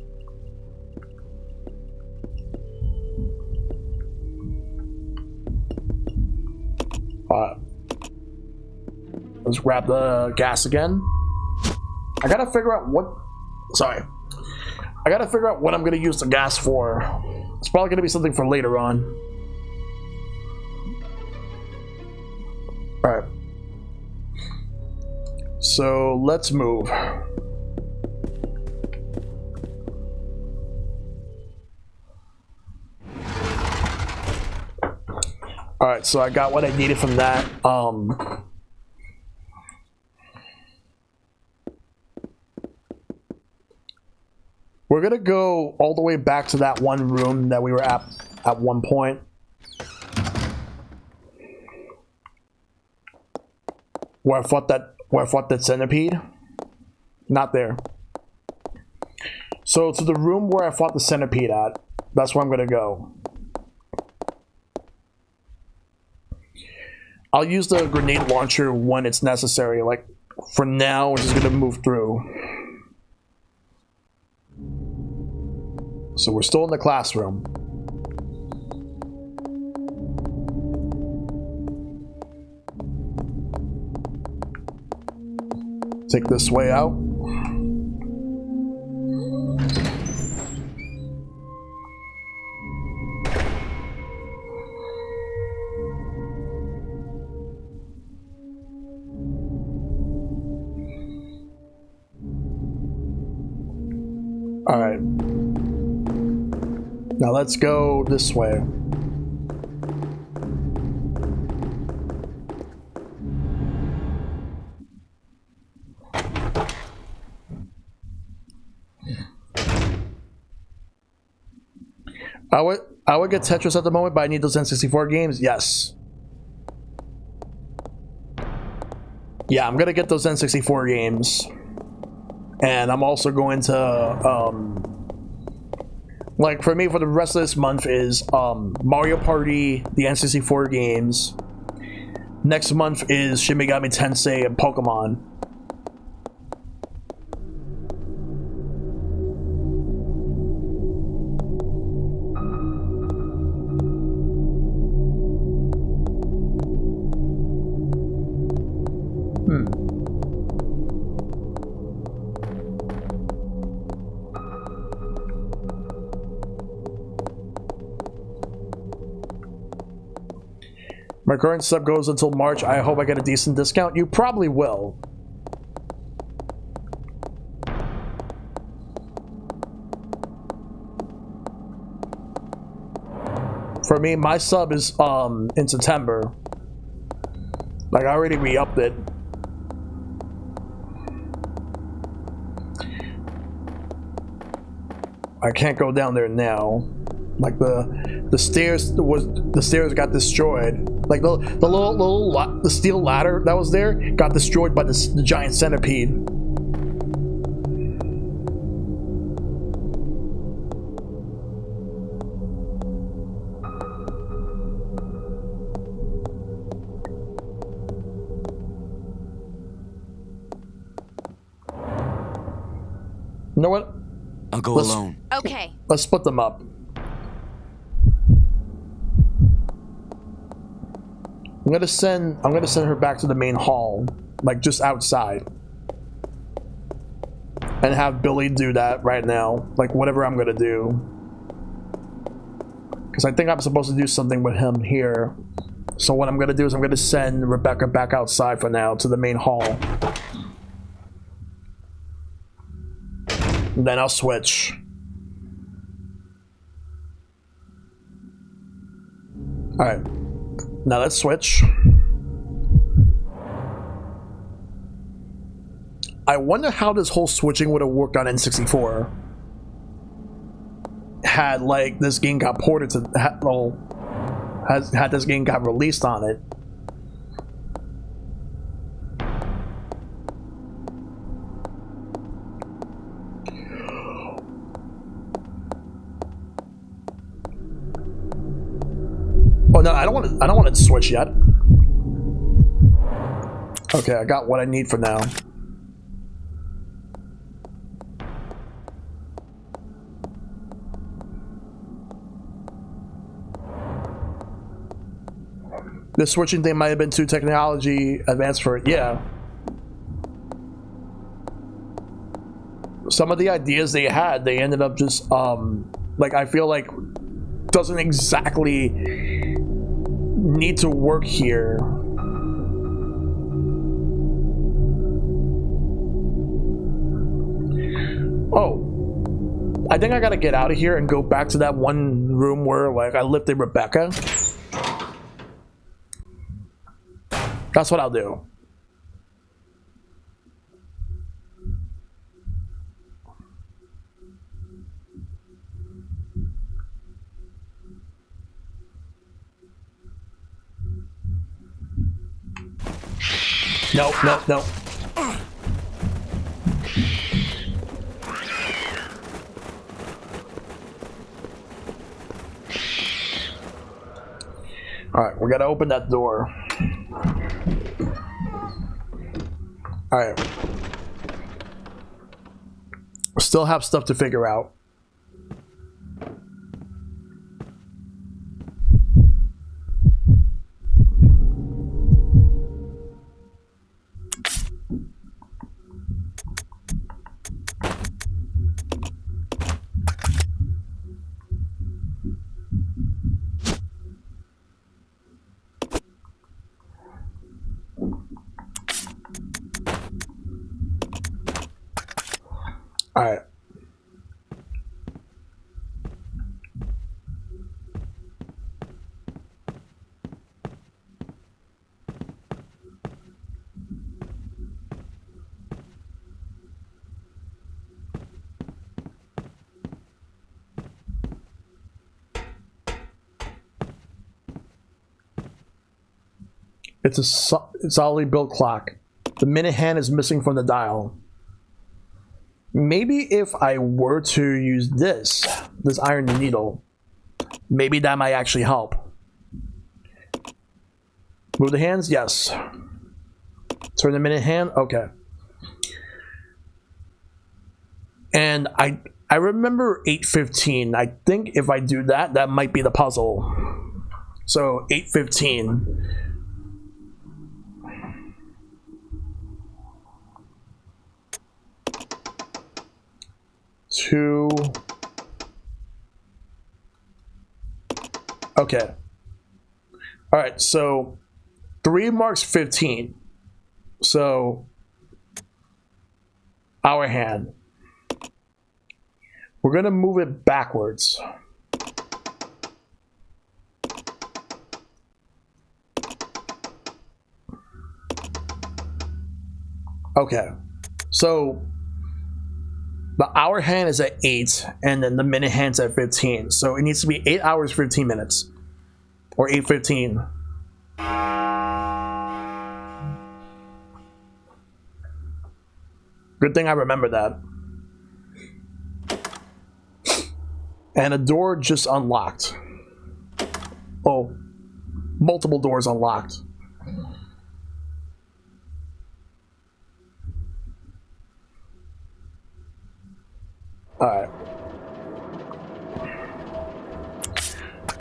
Let's grab the gas again. I gotta figure out what... Sorry. I gotta figure out what I'm gonna use the gas for. It's probably gonna be something for later on. Alright. So, let's move. Alright, so I got what I needed from that. We're gonna go all the way back to that one room that we were at one point. Where I fought that centipede. Not there. So to the room where I fought the centipede at. That's where I'm gonna go. I'll use the grenade launcher when it's necessary. Like, for now, we're just gonna move through. So we're still in the classroom. Take this way out. All right. Now let's go this way. I would get Tetris at the moment, but I need those N64 games. Yes. Yeah, I'm gonna get those N64 games, and I'm also going to like for me for the rest of this month is Mario Party, the N64 games. Next month is Shin Megami Tensei and Pokemon. My current sub goes until March. I hope I get a decent discount. You probably will. For me, my sub is in September. Like I already re-upped it. I can't go down there now. Like the stairs got destroyed. Like the steel ladder that was there got destroyed by the giant centipede. You know what? I'll go alone. Okay. Let's split them up. I'm gonna send her back to the main hall, like just outside, and have Billy do that right now, like whatever I'm gonna do, because I think I'm supposed to do something with him here. So what I'm gonna do is I'm gonna send Rebecca back outside for now to the main hall, and then I'll switch. All right. Now let's switch. I wonder how this whole switching would have worked on N64 had like this game got ported to had this game got released on it. Oh no, I don't want to switch yet. Okay, I got what I need for now. The switching thing might have been too technology advanced for it. Yeah. Some of the ideas they had, they ended up just like I feel like doesn't exactly need to work here. Oh, I think I gotta get out of here and go back to that one room where like I lifted Rebecca. That's what I'll do. No, no, no. Alright, we gotta open that door. Alright. Still have stuff to figure out. All right. It's a solidly built clock. The minute hand is missing from the dial. Maybe if I were to use this iron needle, maybe that might actually help. Move the hands? Yes. Turn the minute hand? Okay. And I remember 8:15. I think if I do that, that might be the puzzle. So 8:15. Two. Okay. All right, so 3 marks 15. So our hand. We're gonna move it backwards. Okay, so the hour hand is at 8, and then the minute hand's at 15. So it needs to be 8 hours, 15 minutes. Or 8:15. Good thing I remember that. And a door just unlocked. Oh, multiple doors unlocked. Alright.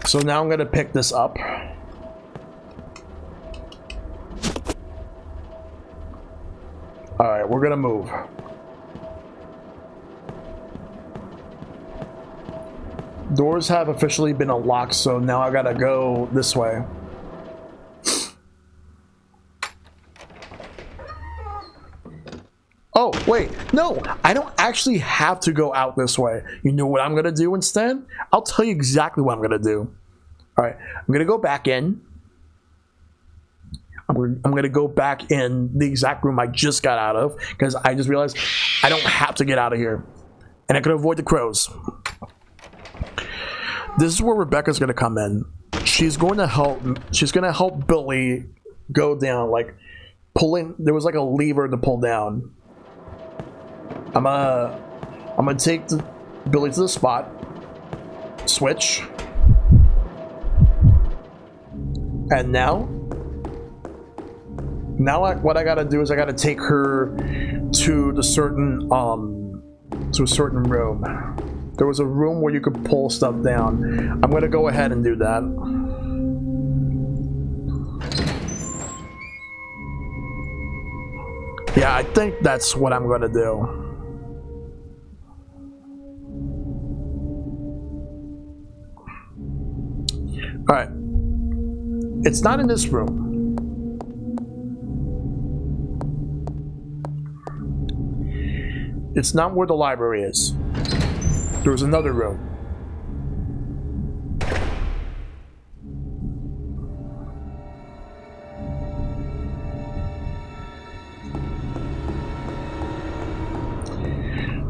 So now I'm going to pick this up. Alright, we're going to move. Doors have officially been unlocked, so now I gotta go this way. Oh, wait, no, I don't actually have to go out this way. You know what I'm gonna do instead? I'll tell you exactly what I'm gonna do. All right, I'm gonna go back in. I'm gonna go back in the exact room I just got out of, because I just realized I don't have to get out of here. And I can avoid the crows. This is where Rebecca's gonna come in. She's gonna help Billy go down, like pulling. There was like a lever to pull down. I'm gonna take Billy to the spot. Switch. And now what I gotta do is I gotta take her to a certain room. There was a room where you could pull stuff down. I'm gonna go ahead and do that. Yeah, I think that's what I'm gonna do. Alright. It's not in this room. It's not where the library is. There was another room.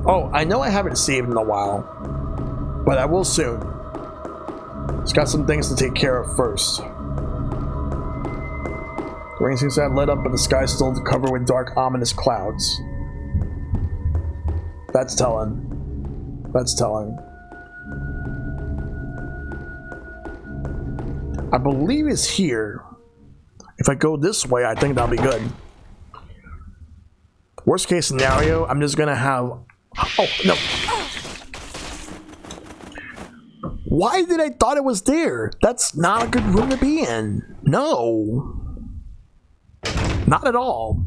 Oh, I know I haven't saved in a while, but I will soon. It's got some things to take care of first. The rain seems to have let up, but the sky's still covered with dark, ominous clouds. That's telling. That's telling. I believe it's here. If I go this way, I think that'll be good. Worst case scenario, I'm just gonna have... Oh, no. Why did I thought it was there? That's not a good room to be in. No. Not at all.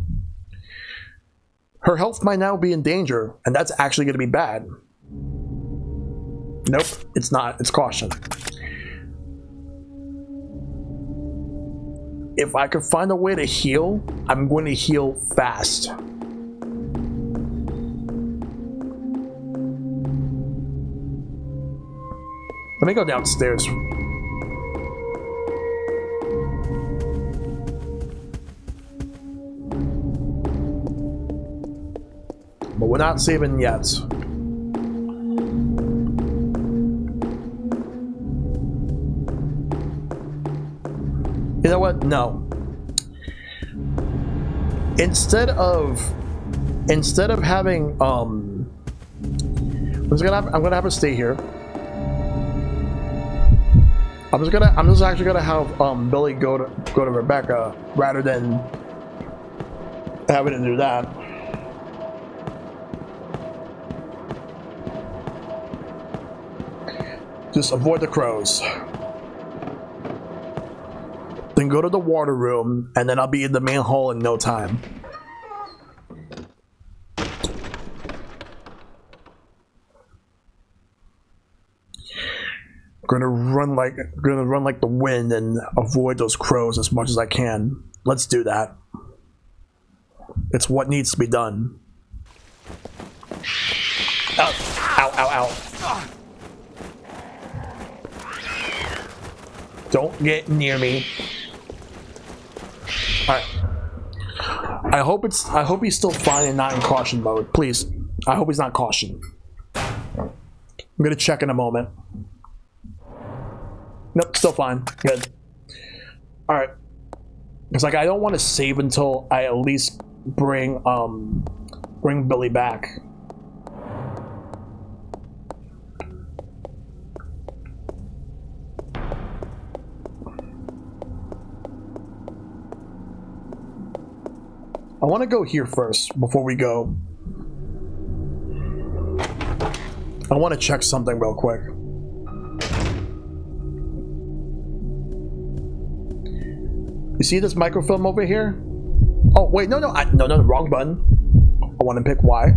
Her health might now be in danger, and that's actually going to be bad. Nope, it's not. It's caution. If I could find a way to heal, I'm going to heal fast. Let me go downstairs. But we're not saving yet. You know what? No. instead of having I'm gonna have to stay here. I'm just actually gonna have Billy go to Rebecca rather than having to do that. Just avoid the crows. Then go to the water room, and then I'll be in the main hall in no time. Gonna run like the wind and avoid those crows as much as I can. Let's do that. It's what needs to be done. Ow, ow, ow, ow. Don't get near me. Alright. I hope he's still fine and not in caution mode. Please. I hope he's not caution. I'm gonna check in a moment. Nope, still fine. Good. Alright. It's like I don't want to save until I at least bring Billy back. I want to go here first before we go. I want to check something real quick. You see this microfilm over here? Oh wait, no, wrong button. I want to pick Y.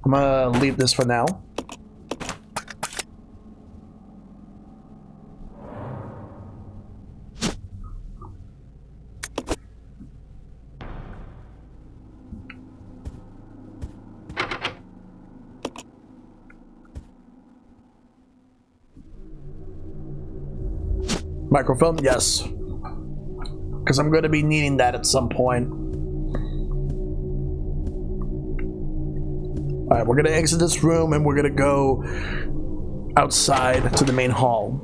I'm gonna leave this for now. Microfilm, yes. Because I'm going to be needing that at some point. Alright, we're going to exit this room and we're going to go outside to the main hall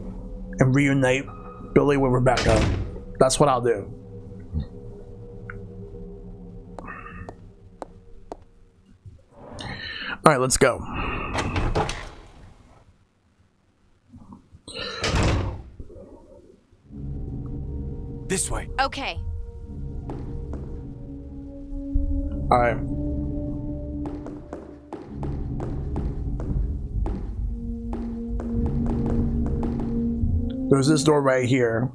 and reunite Billy with Rebecca. That's what I'll do. Alright, let's go. This way. Okay. All right. There's this door right here.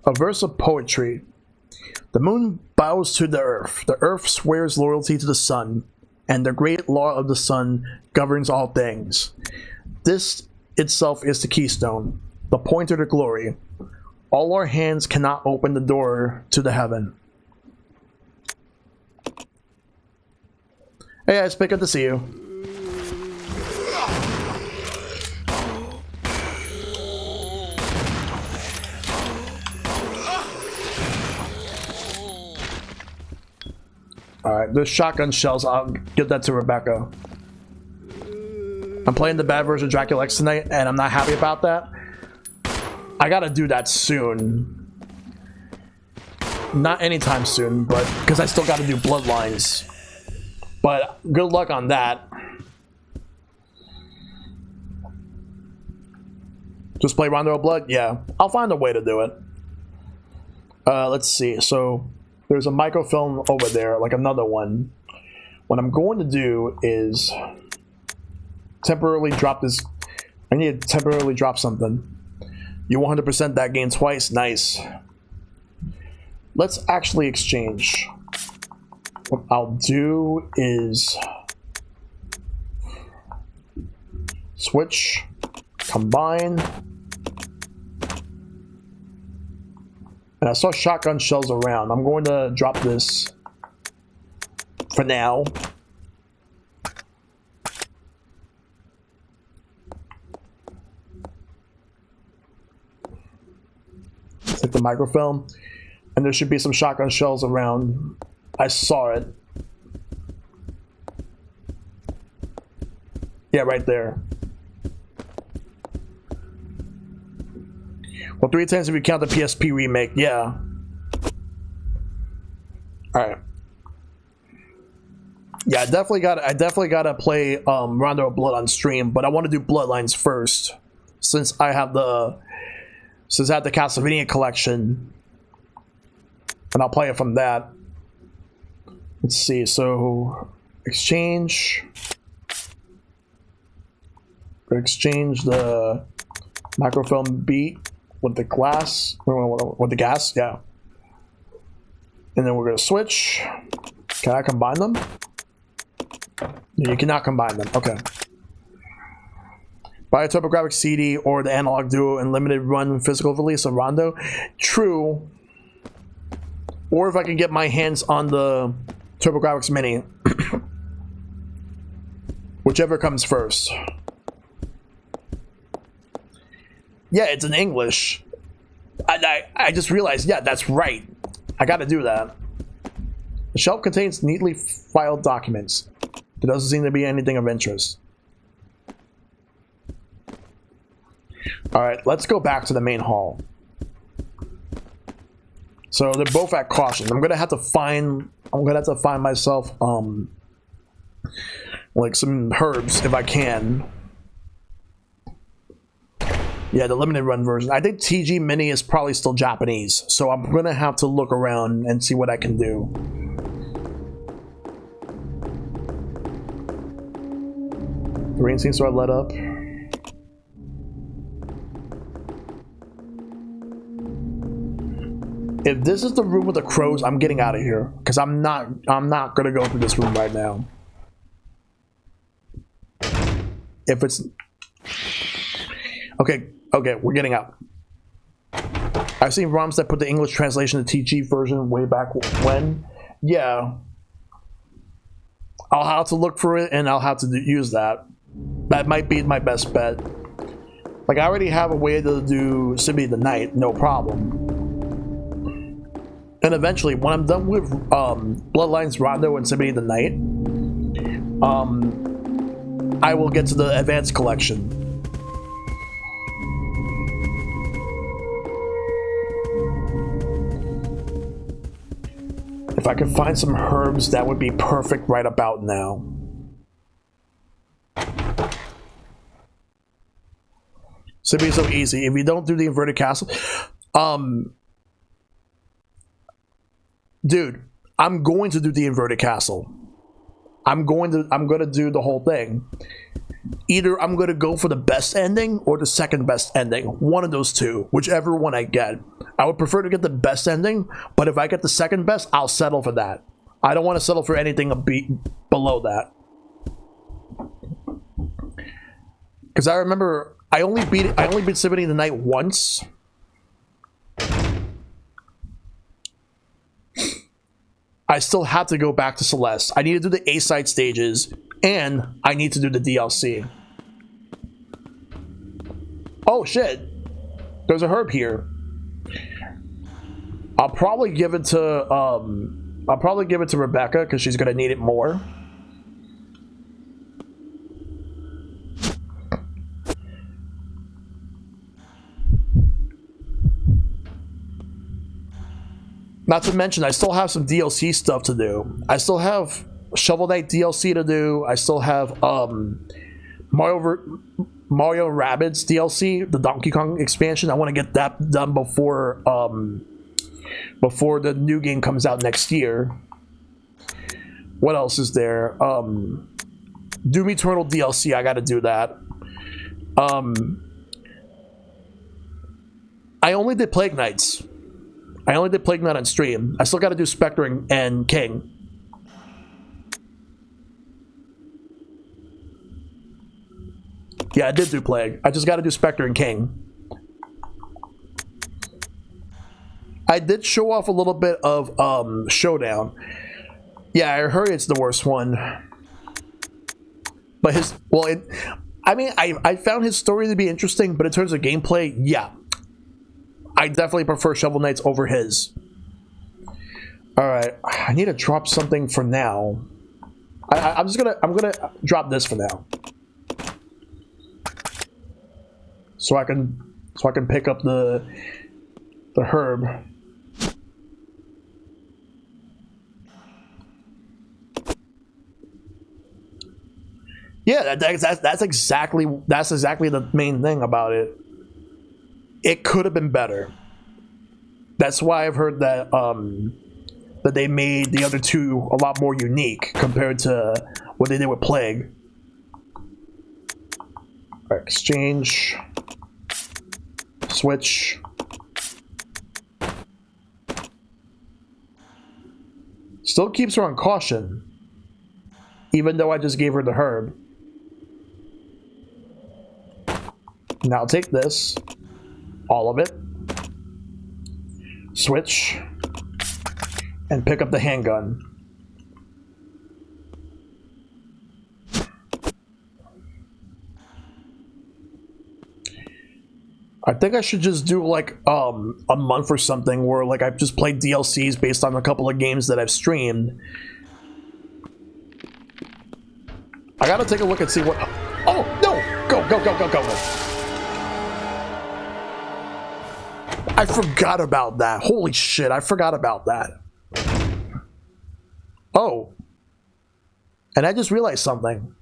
A verse of poetry. The moon bows to the earth swears loyalty to the sun, and the great law of the sun governs all things. This itself is the keystone, the pointer to glory. All our hands cannot open the door to the heaven. Hey guys, good to see you. Alright, there's shotgun shells. I'll give that to Rebecca. I'm playing the bad version of Dracula X tonight, and I'm not happy about that. I gotta do that soon. Not anytime soon, but because I still gotta do Bloodlines. But good luck on that. Just play Rondo of Blood? Yeah, I'll find a way to do it. Let's see. So there's a microfilm over there, like another one. What I'm going to do is temporarily drop this. I need to temporarily drop something. You 100% that game twice. Nice. Let's actually exchange. What I'll do is switch, combine. And I saw shotgun shells around. I'm going to drop this for now. Take the microfilm. And there should be some shotgun shells around. I saw it. Yeah, right there. Well, 3 times if you count the PSP remake, yeah. Alright. Yeah, I definitely gotta play Rondo of Blood on stream, but I want to do Bloodlines first. Since I have the Castlevania collection. And I'll play it from that. Let's see, so exchange the microfilm beat with the glass, with the gas, yeah. And then we're gonna switch. Can I combine them? You cannot combine them, okay. Buy a TurboGrafx CD or the Analog Duo and limited run physical release of Rondo. True. Or if I can get my hands on the TurboGrafx Mini. Whichever comes first. Yeah, it's in English. I just realized, yeah, that's right. I gotta do that. The shelf contains neatly filed documents. There doesn't seem to be anything of interest. Alright, let's go back to the main hall. So they're both at caution. I'm gonna have to find myself like some herbs if I can. Yeah, the limited run version. I think TG Mini is probably still Japanese, so I'm gonna have to look around and see what I can do. The rain seems to have let up. If this is the room with the crows, I'm getting out of here because I'm not gonna go through this room right now. If it's okay, we're getting out. I've seen ROMs that put the English translation to TG version way back when. Yeah, I'll have to look for it and I'll have to use that. That might be my best bet. Like, I already have a way to do Symphony of the Night, no problem. And eventually, when I'm done with Bloodlines, Rondo, and Symphony of the Night, I will get to the Advanced Collection. If I could find some herbs, that would be perfect right about now. So it'd be so easy. If you don't do the inverted castle, dude, I'm going to do the inverted castle. I'm gonna do the whole thing. Either I'm gonna go for the best ending or the second best ending. One of those two, whichever one I get. I would prefer to get the best ending, but if I get the second best, I'll settle for that. I don't want to settle for anything below that. Because I remember I only beat Symphony of the Night once. I still have to go back to Celeste. I need to do the A-side stages, and I need to do the DLC. Oh shit! There's a herb here. I'll probably give it to Rebecca because she's gonna need it more. Not to mention, I still have some DLC stuff to do. I still have Shovel Knight DLC to do. I still have Mario Rabbids DLC, the Donkey Kong expansion. I want to get that done before the new game comes out next year. What else is there? Doom Eternal DLC. I got to do that. I only did Plague Knights. I only did Plague Knight on stream. I still got to do Spectre and King. Yeah, I did do Plague. I just got to do Spectre and King. I did show off a little bit of Showdown. Yeah, I heard it's the worst one. But I found his story to be interesting, but in terms of gameplay, yeah. I definitely prefer Shovel Knights over his. All right, I need to drop something for now. I'm gonna drop this for now, so I can pick up the herb. Yeah, that's exactly the main thing about it. It could have been better. That's why I've heard that that they made the other two a lot more unique compared to what they did with Plague. Right, exchange, switch. Still keeps her on caution, even though I just gave her the herb. Now I'll take this, all of it, switch, and pick up the handgun. I think I should just do like a month or something where like I've just played DLCs based on a couple of games that I've streamed. I gotta take a look and see what... Oh, no! Go. I forgot about that. Holy shit, I forgot about that. Oh. And I just realized something.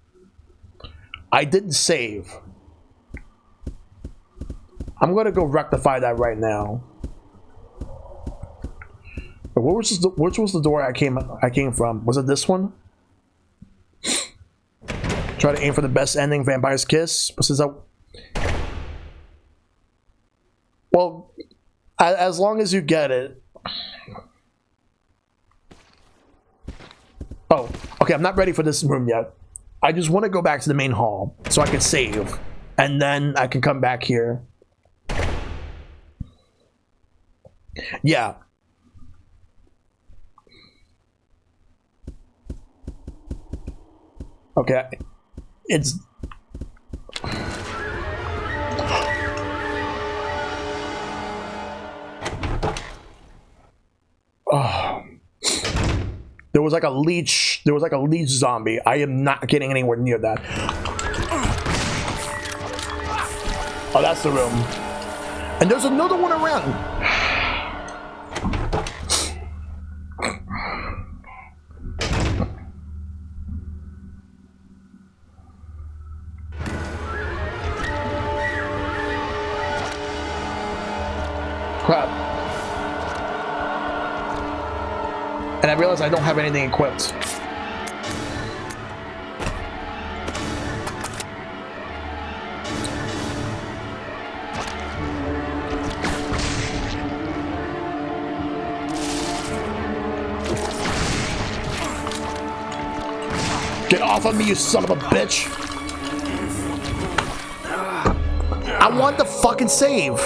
I didn't save. I'm gonna go rectify that right now. Which was the door I came from? Was it this one? Try to aim for the best ending, Vampire's Kiss. Well, as long as you get it. Oh, okay, I'm not ready for this room yet. I just want to go back to the main hall so I can save. And then I can come back here. Yeah. Okay. It's... Oh. There was like a leech zombie. I am not getting anywhere near that. Oh, that's the room. And there's another one around. Crap. And I realize I don't have anything equipped. Get off of me, you son of a bitch! I want the fucking save!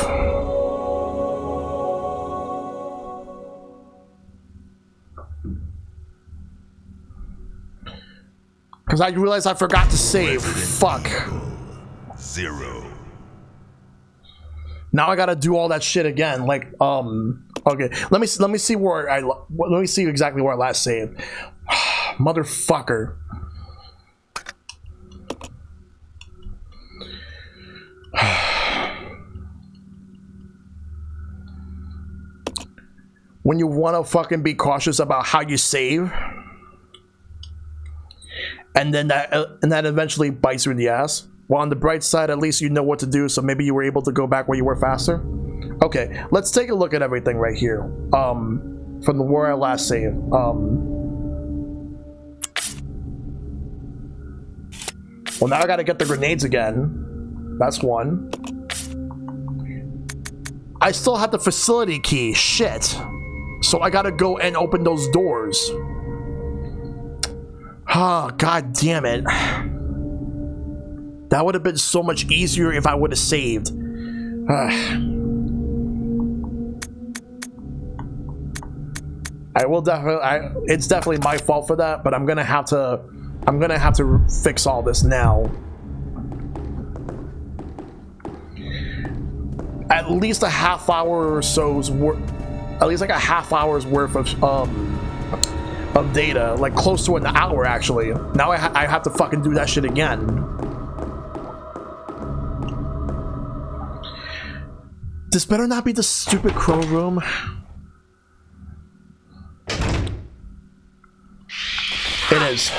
Because I realized I forgot to save. Fuck. 0. Now I gotta do all that shit again. Like, okay. Let me see where let me see exactly where I last saved. Motherfucker. When you want to fucking be cautious about how you save. And then that eventually bites you in the ass. Well, on the bright side, at least you know what to do, so maybe you were able to go back where you were faster. Okay, let's take a look at everything right here. From where I last saved. Well, now I gotta get the grenades again. That's one. I still have the facility key. Shit. So I gotta go and open those doors. Oh, god damn it. That would have been so much easier if I would have saved. I will definitely it's definitely my fault for that, but I'm gonna have to fix all this now. At least a half hour or so's worth, at least like a half hour's worth of of data, like close to an hour actually. Now I have to fucking do that shit again. This better not be the stupid crow room. It is.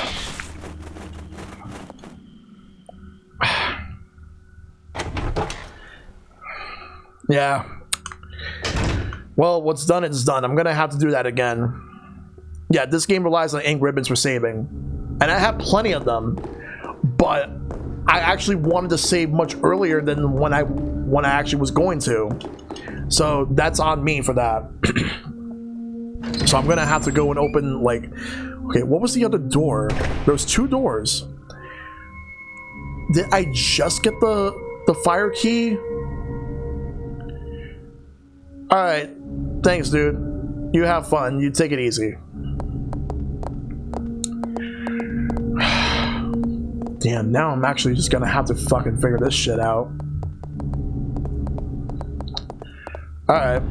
Yeah. Well, what's done is done. I'm gonna have to do that again. Yeah, this game relies on ink ribbons for saving. And I have plenty of them. But I actually wanted to save much earlier than when I actually was going to. So that's on me for that. So I'm gonna have to go and open, like, okay, what was the other door? There was 2 doors. Did I just get the fire key? Alright, thanks dude. You have fun, you take it easy. Damn, now I'm actually just gonna have to fucking figure this shit out. Alright.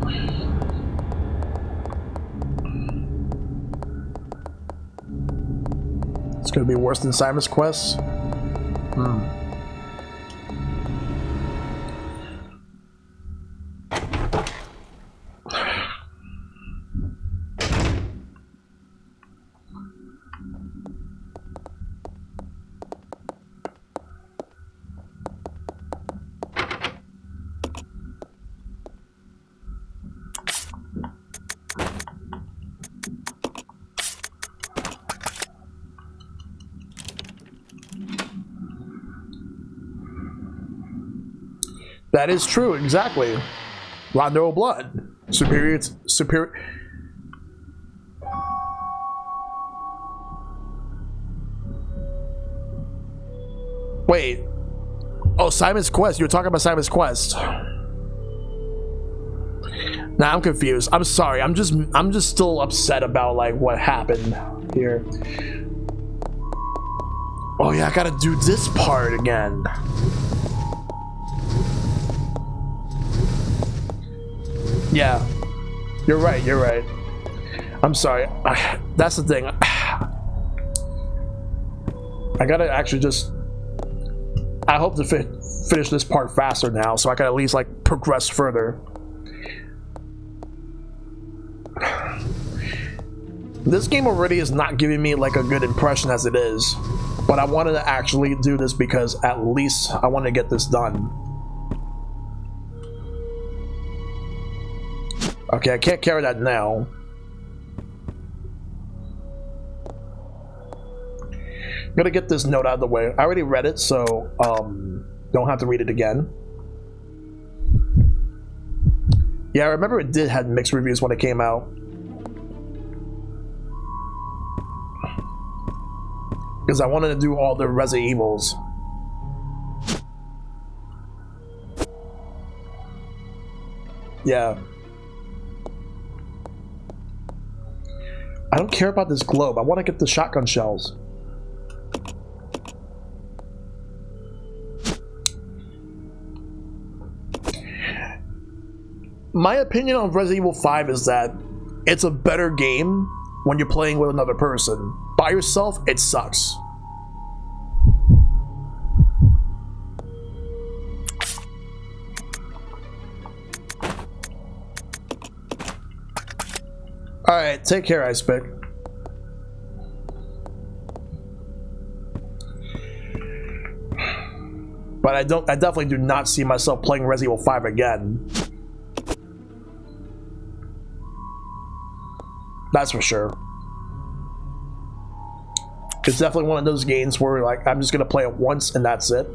It's gonna be worse than Simon's Quest? That is true, exactly. Rondo of Blood. Superior. Wait. Oh, Simon's Quest. You're talking about Simon's Quest. Nah, I'm confused. I'm sorry. I'm just still upset about like what happened here. Oh yeah, I gotta do this part again. Yeah, you're right, you're right. I'm sorry. That's the thing. I gotta actually just... I hope to finish this part faster now, so I can at least like progress further. This game already is not giving me like a good impression as it is, but I wanted to actually do this because at least I want to get this done. Okay, I can't carry that now. I'm gonna get this note out of the way. I already read it, so don't have to read it again. Yeah, I remember it did have mixed reviews when it came out. Because I wanted to do all the Resident Evils. Yeah. I don't care about this globe. I want to get the shotgun shells. My opinion on Resident Evil 5 is that it's a better game when you're playing with another person. By yourself, it sucks. Alright, take care, Icepick. But I definitely do not see myself playing Resident Evil 5 again. That's for sure. It's definitely one of those games where like I'm just gonna play it once and that's it.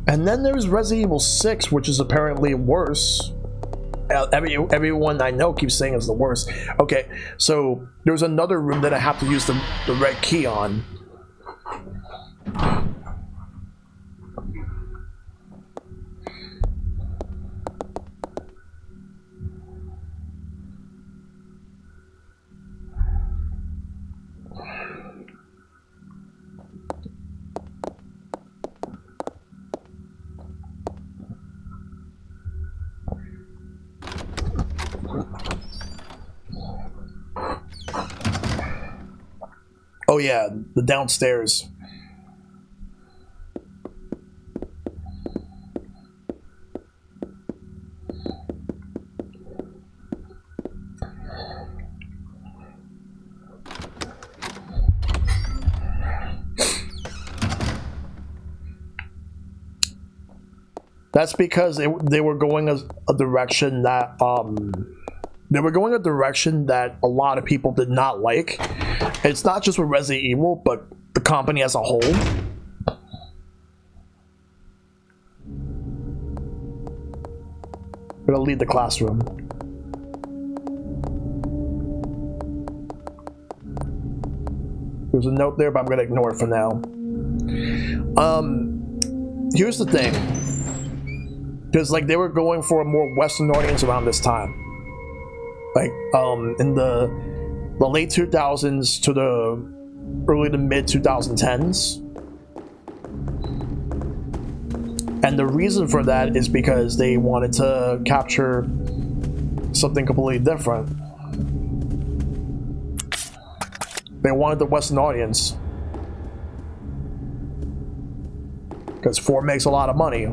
And then there's Resident Evil 6, which is apparently worse. everyone I know keeps saying it's the worst. Okay, so there's another room that I have to use the red key on. Oh yeah, the downstairs. That's because they were going a direction that they were going a direction that a lot of people did not like. It's not just with Resident Evil, but the company as a whole. I'm gonna leave the classroom. There's a note there, but I'm gonna ignore it for now. Here's the thing. Because like they were going for a more Western audience around this time. Like in the late 2000s to the early to mid 2010s. And the reason for that is because they wanted to capture something completely different. They wanted the Western audience. Because 4 makes a lot of money.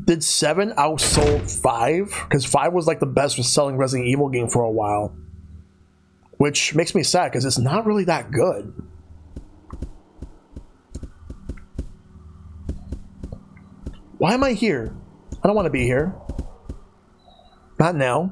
Did 7 outsold 5? Because 5 was like the best selling Resident Evil game for a while. Which makes me sad because it's not really that good. Why am I here? I don't want to be here. Not now.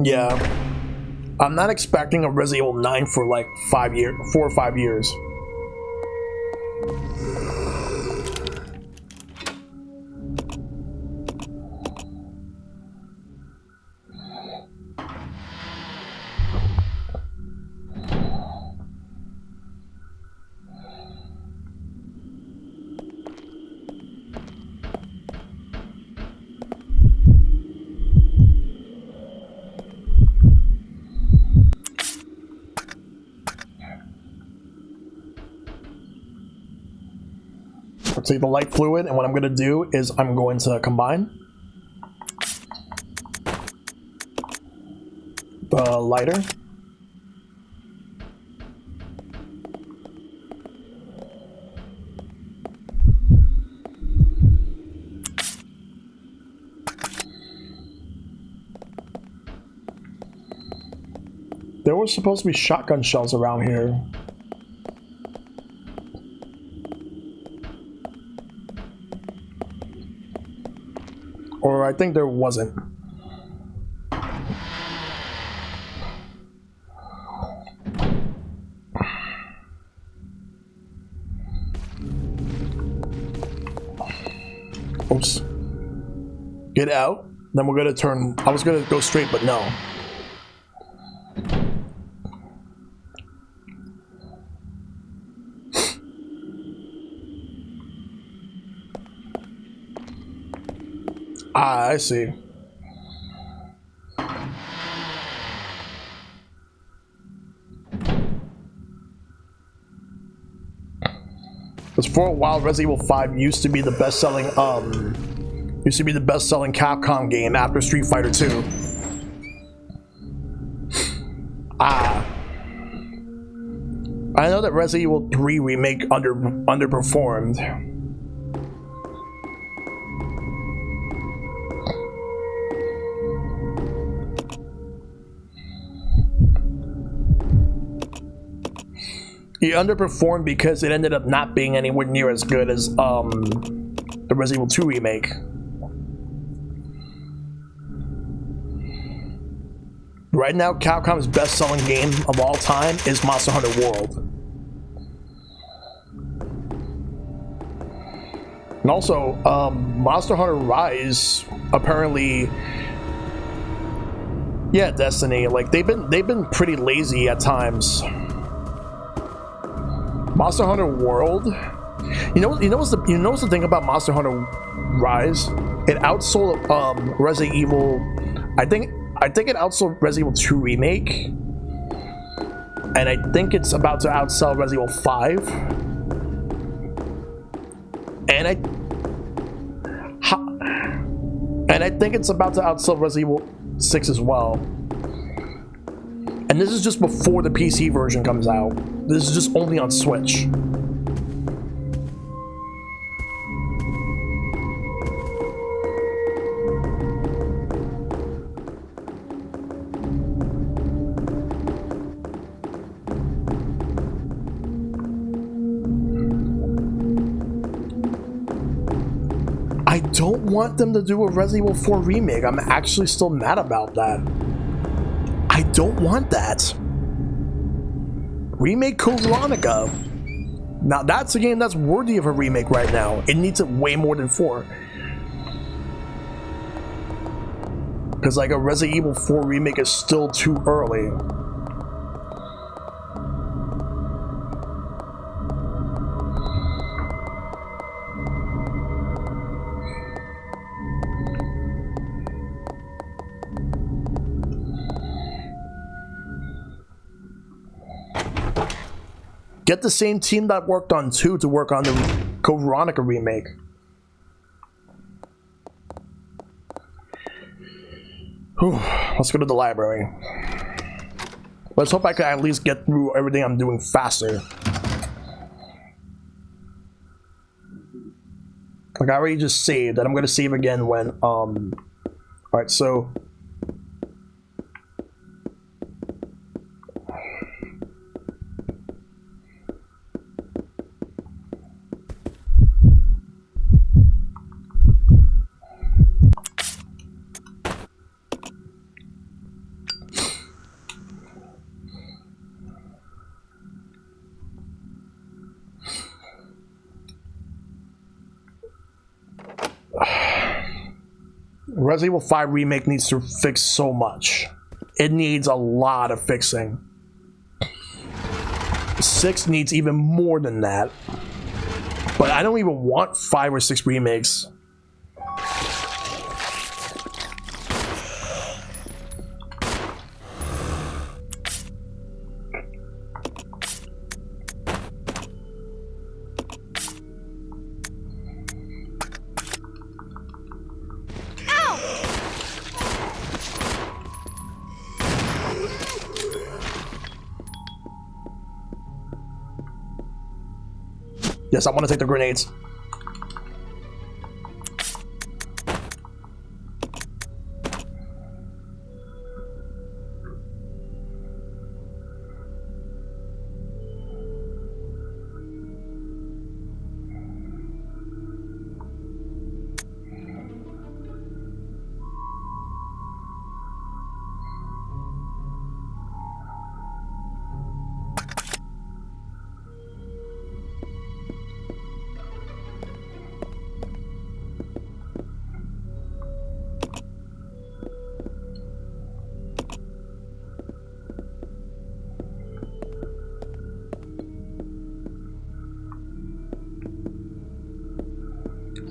Yeah, I'm not expecting a Resident Evil 9 for like 4 or 5 years. Take the light fluid, and what I'm going to do is I'm going to combine the lighter. There were supposed to be shotgun shells around here. Or I think there wasn't. Oops. Get out. Then we're gonna turn. I was gonna go straight, but no. Ah, I see. Because for a while, Resident Evil 5 used to be the best-selling Capcom game after Street Fighter 2. Ah. I know that Resident Evil 3 Remake underperformed. It underperformed because it ended up not being anywhere near as good as the Resident Evil 2 remake. Right now, Capcom's best-selling game of all time is Monster Hunter World. And also, Monster Hunter Rise apparently, yeah, Destiny. Like they've been pretty lazy at times. Monster Hunter World, you know what's the thing about Monster Hunter Rise? It outsold Resident Evil. I think it outsold Resident Evil 2 remake, and I think it's about to outsell Resident Evil 5. And I think it's about to outsell Resident Evil 6 as well. And this is just before the PC version comes out. This is just only on Switch. I don't want them to do a Resident Evil 4 remake. I'm actually still mad about that. I don't want that. Remake Code Veronica. Now that's a game that's worthy of a remake right now. It needs it way more than 4. Because like a Resident Evil 4 remake is still too early. Get the same team that worked on 2 to work on the Code Veronica remake. Whew. Let's go to the library. Let's hope I can at least get through everything I'm doing faster. Like I already just saved, and I'm gonna save again when alright, so Resident Evil 5 remake needs to fix so much. It needs a lot of fixing. 6 needs even more than that. But I don't even want 5 or 6 remakes. Yes, I want to take the grenades.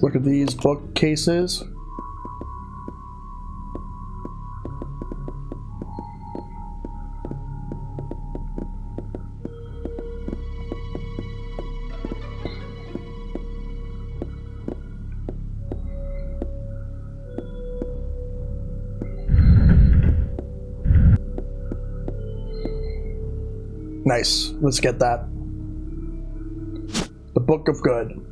Look at these bookcases. Nice. Let's get that. The Book of Good.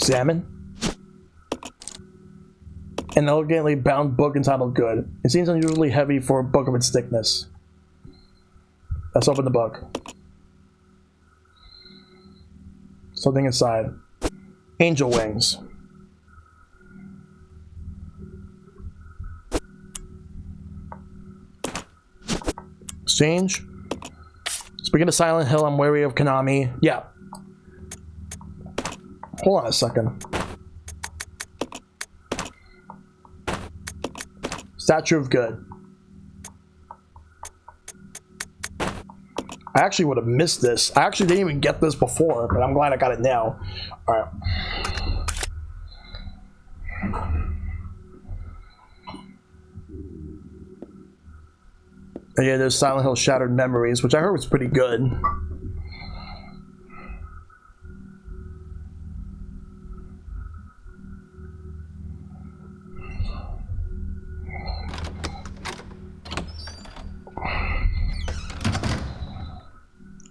Examine. An elegantly bound book entitled Good. It seems unusually heavy for a book of its thickness. Let's open the book. Something inside. Angel wings. Exchange. Speaking of Silent Hill, I'm wary of Konami. Yeah. Hold on a second. Statue of Good. I actually would have missed this. I actually didn't even get this before, but I'm glad I got it now. Alright. Yeah, there's Silent Hill Shattered Memories, which I heard was pretty good.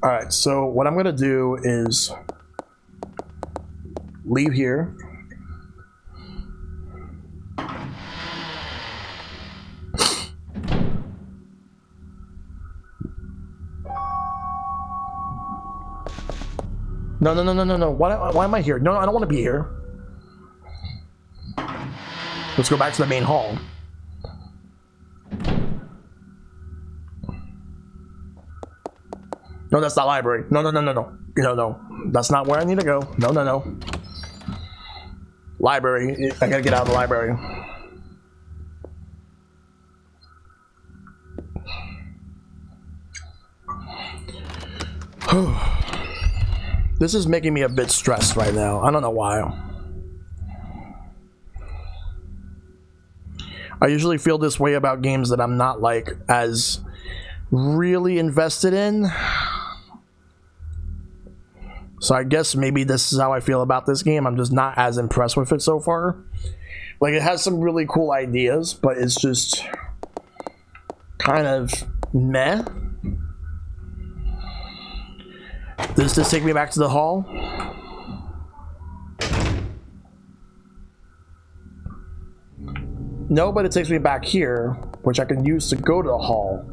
Alright, so what I'm going to do is leave here. No. Why am I here? No, I don't want to be here. Let's go back to the main hall. No, that's not library. No. No. That's not where I need to go. No. Library. I gotta get out of the library. This is making me a bit stressed right now. I don't know why. I usually feel this way about games that I'm not like as really invested in. So I guess maybe this is how I feel about this game. I'm just not as impressed with it so far. Like, it has some really cool ideas, but it's just kind of meh. Does this take me back to the hall? No, but it takes me back here, which I can use to go to the hall.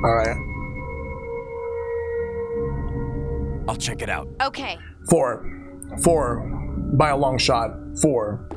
All right. I'll check it out. Okay. 4 by a long shot. 4.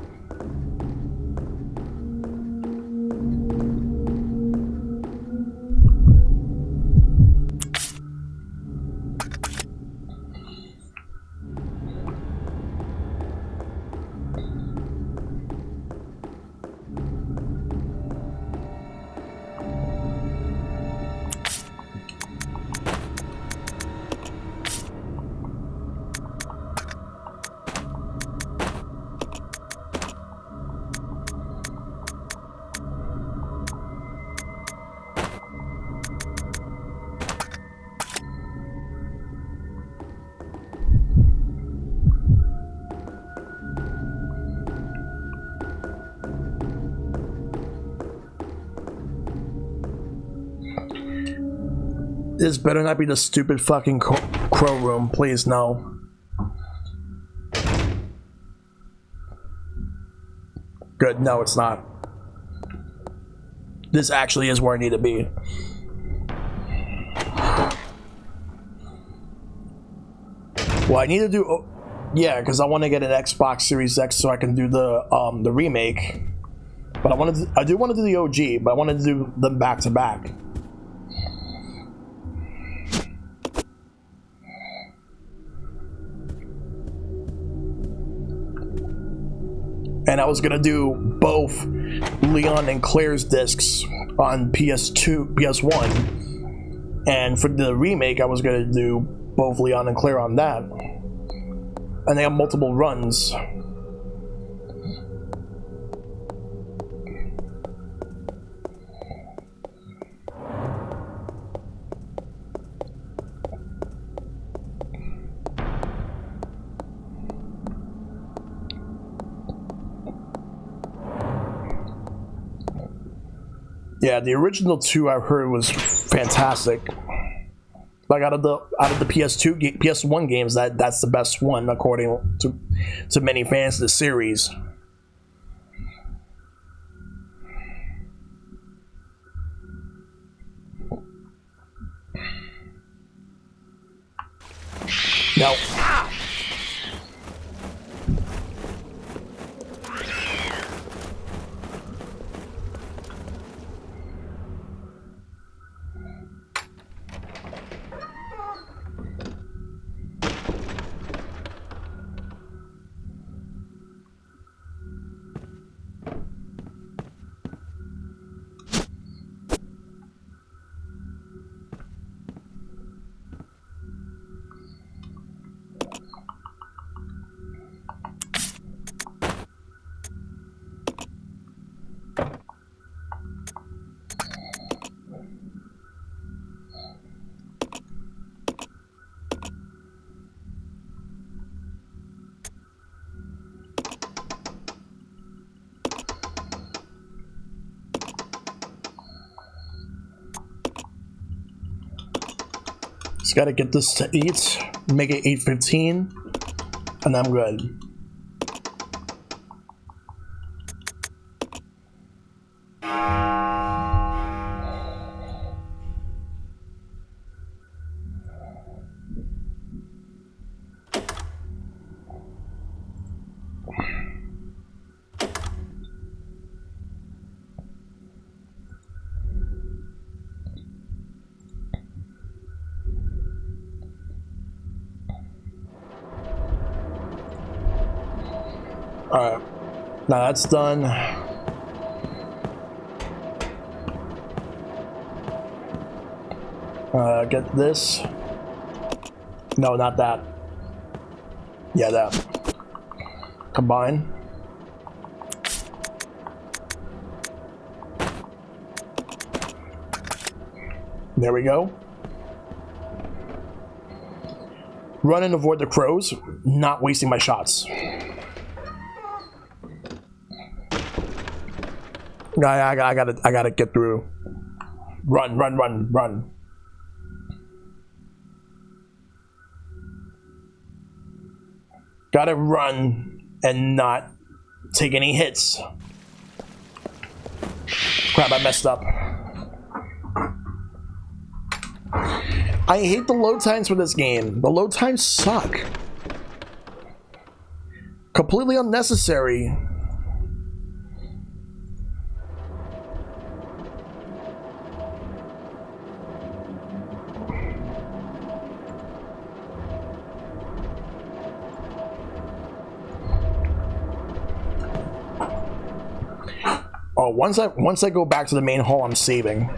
This better not be the stupid fucking crow room, please, no. Good, no, it's not. This actually is where I need to be. Well, I need to do, yeah, because I want to get an Xbox Series X so I can do the remake. But I do want to do the OG, but I wanted to do them back to back. And I was gonna do both Leon and Claire's discs on PS2, PS1, and for the remake, I was gonna do both Leon and Claire on that. And they have multiple runs. Yeah, the original 2 I heard was fantastic. Like out of the PS1 games, that's the best one according to many fans of the series. No. Just gotta get this to 8, make it 8:15, and I'm good. Alright, now that's done. Get this. No, not that. Yeah, that. Combine. There we go. Run and avoid the crows, not wasting my shots. I gotta get through. Run, run, run, run. Gotta run and not take any hits. Crap, I messed up. I hate the load times for this game. The load times suck. Completely unnecessary. Oh, once I go back to the main hall, I'm saving.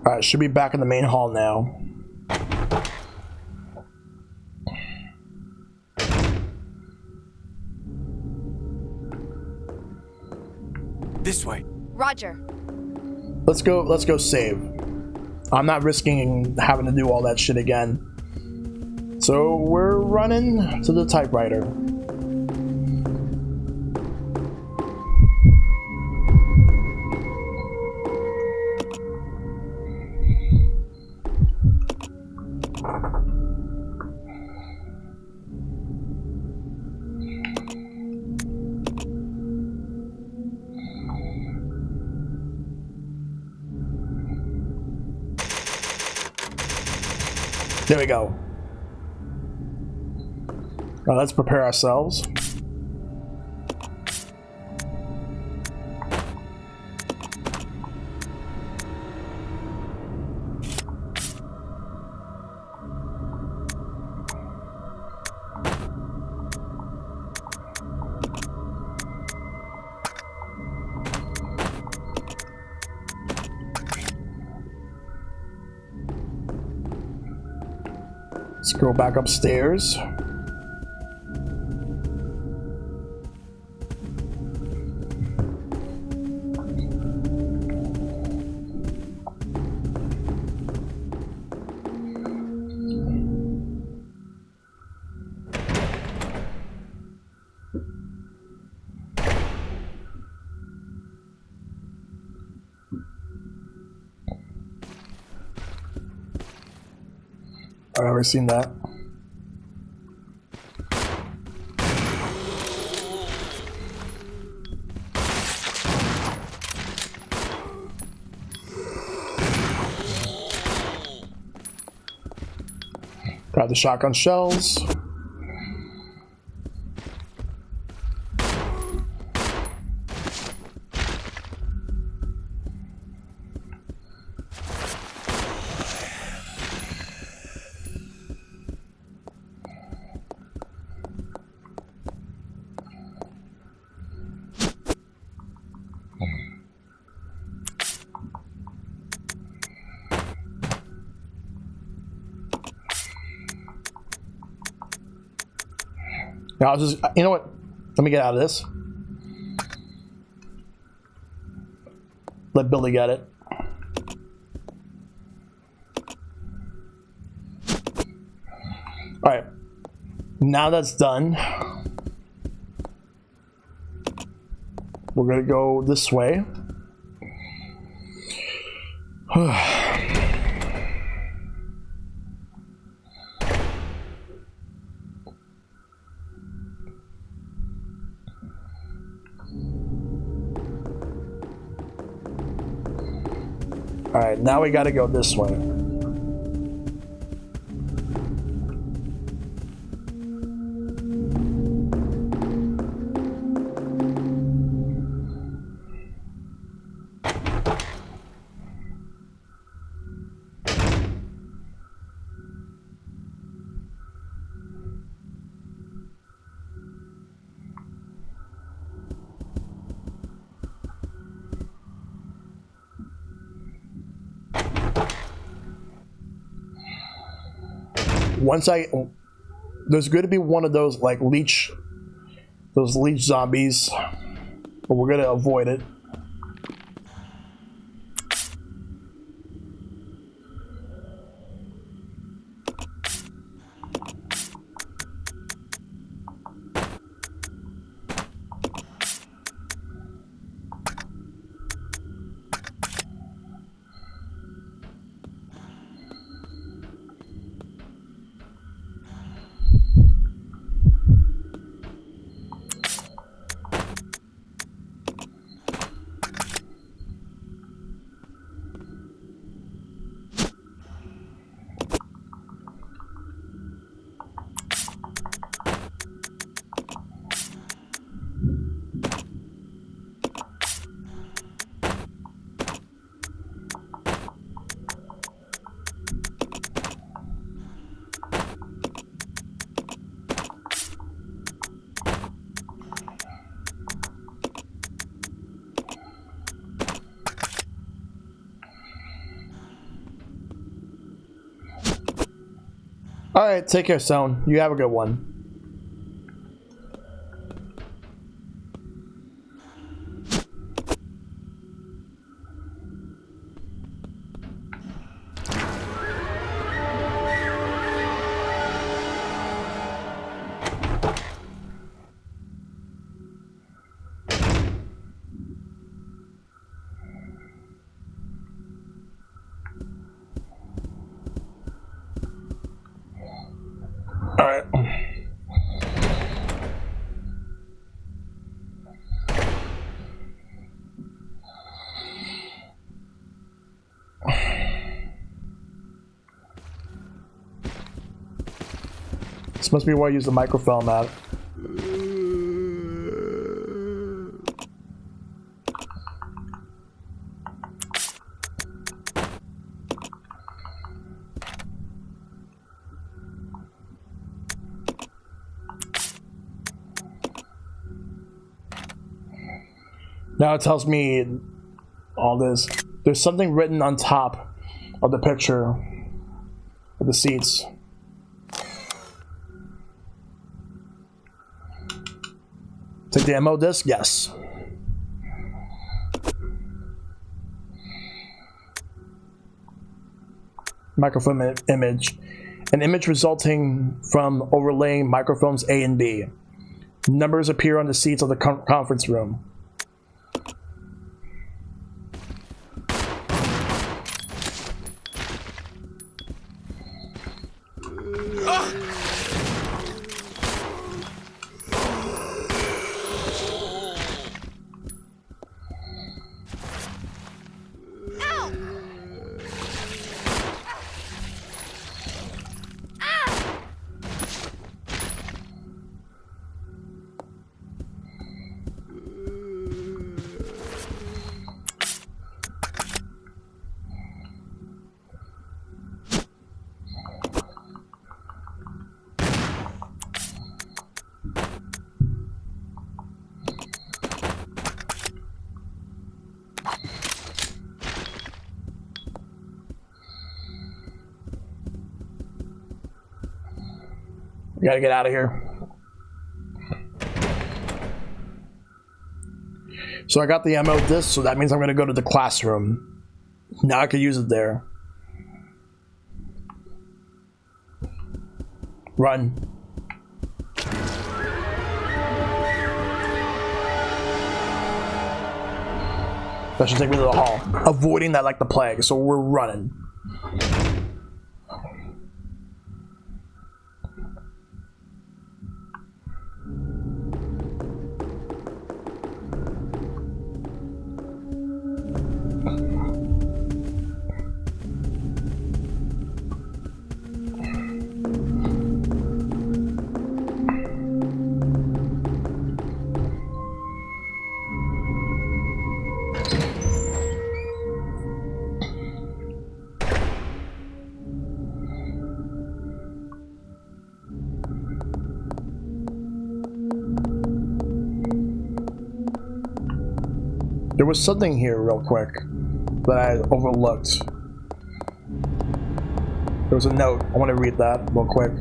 Alright, should be back in the main hall now. This way. Roger. Let's go save. I'm not risking having to do all that shit again. So we're running to the typewriter. There we go. Let's prepare ourselves. Let's go back upstairs. I've never seen that. Grab the shotgun shells. Now, I'll just, you know what? Let me get out of this. Let Billy get it. All right. Now that's done, we're going to go this way. All right, now we got to go this way. There's going to be one of those like leech zombies, but we're going to avoid it. All right, take care, Stone. You have a good one. All right. This must be where I use the microfilm at. Now it tells me all this. There's something written on top of the picture of the seats. Take the ammo disc? Yes. Microfilm image. An image resulting from overlaying microfilms A and B. Numbers appear on the seats of the conference room. We gotta get out of here. So I got the ammo disc, so that means I'm gonna go to the classroom. Now I can use it there. Run. That should take me to the hall. Avoiding that like the plague, so we're running. There was something here real quick that I overlooked. There was a note. I want to read that real quick.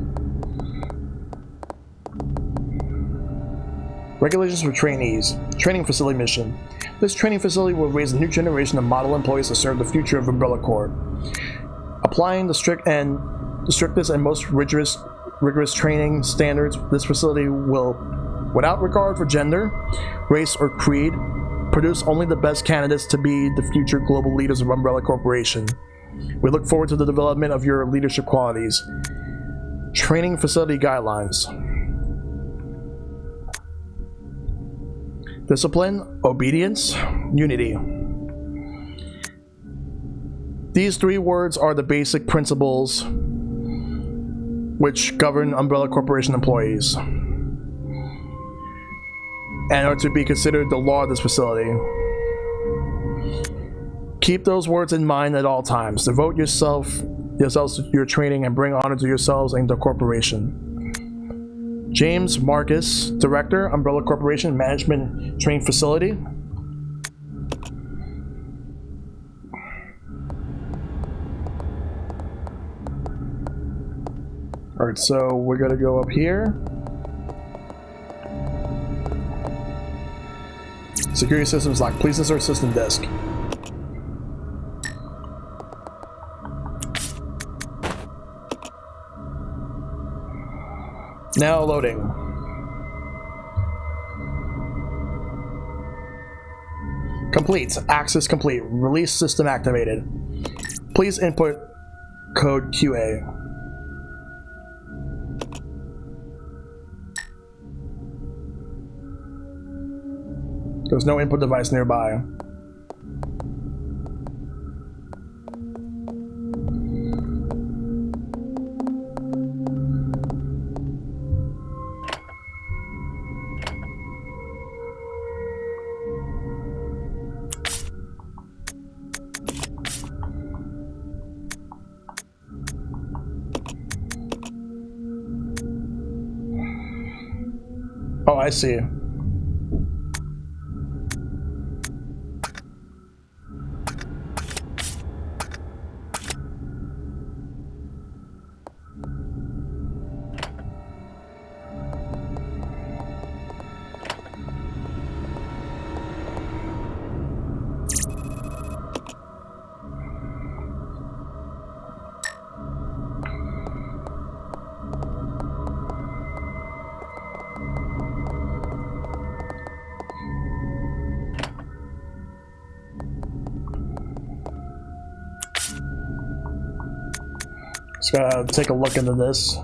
Regulations for trainees. Training facility mission. This training facility will raise a new generation of model employees to serve the future of Umbrella Corp. Applying the strictest and most rigorous training standards, this facility will, without regard for gender, race, or creed, produce only the best candidates to be the future global leaders of Umbrella Corporation. We look forward to the development of your leadership qualities. Training facility guidelines. Discipline, obedience, unity. These three words are the basic principles which govern Umbrella Corporation employees and are to be considered the law of this facility. Keep those words in mind at all times. Devote yourselves to your training and bring honor to yourselves and the corporation. James Marcus, Director, Umbrella Corporation Management Training Facility. Alright, so we're gonna go up here. Security systems locked. Please insert system disk. Now loading. Complete. Access complete. Release system activated. Please input code QA. There's no input device nearby. Oh, I see. Just gotta take a look into this.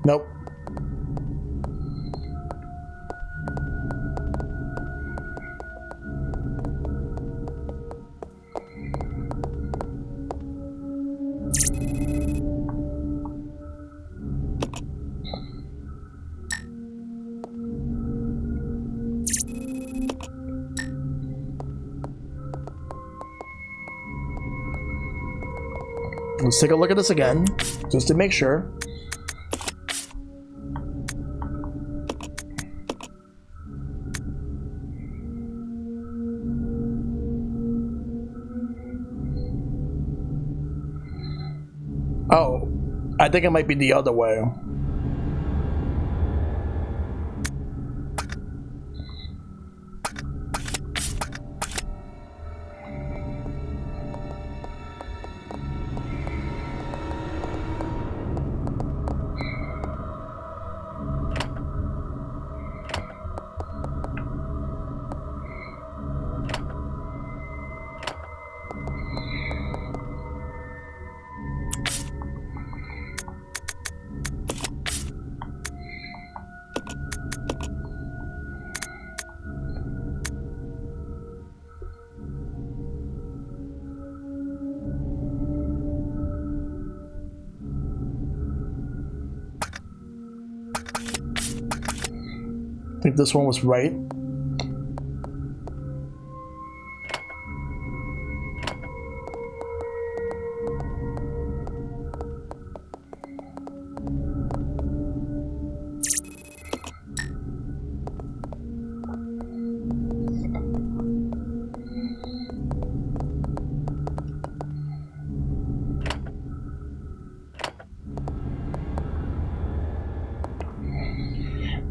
Nope. Let's take a look at this again, just to make sure. Oh, I think it might be the other way. I think this one was right.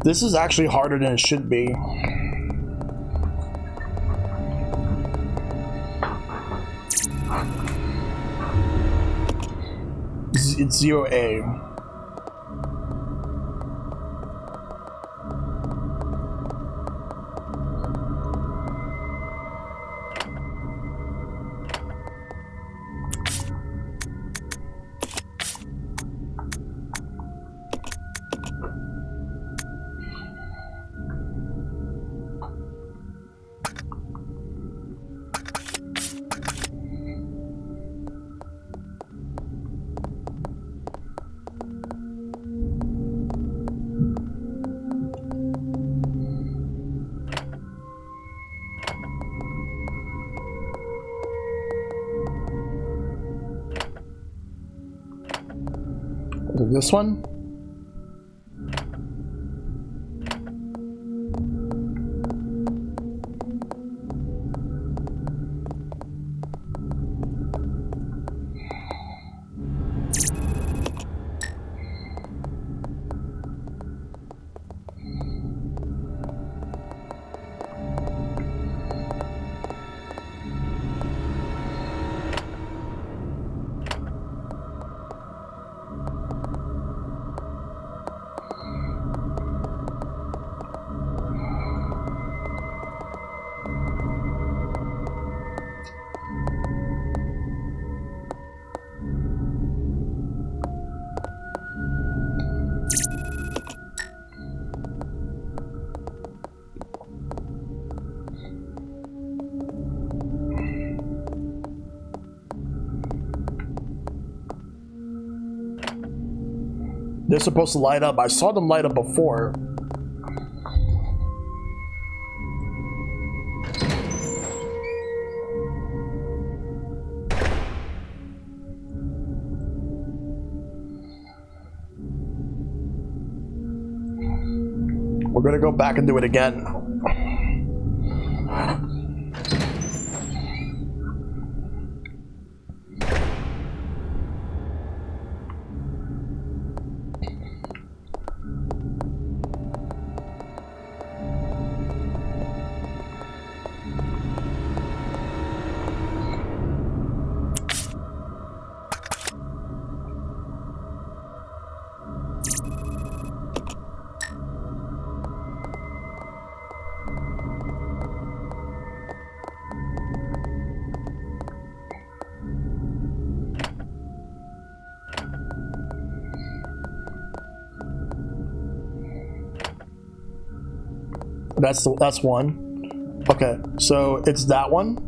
This is actually harder than it should be. It's 0A. This one? They're supposed to light up. I saw them light up before. We're gonna go back and do it again. That's one. Okay, so it's that one.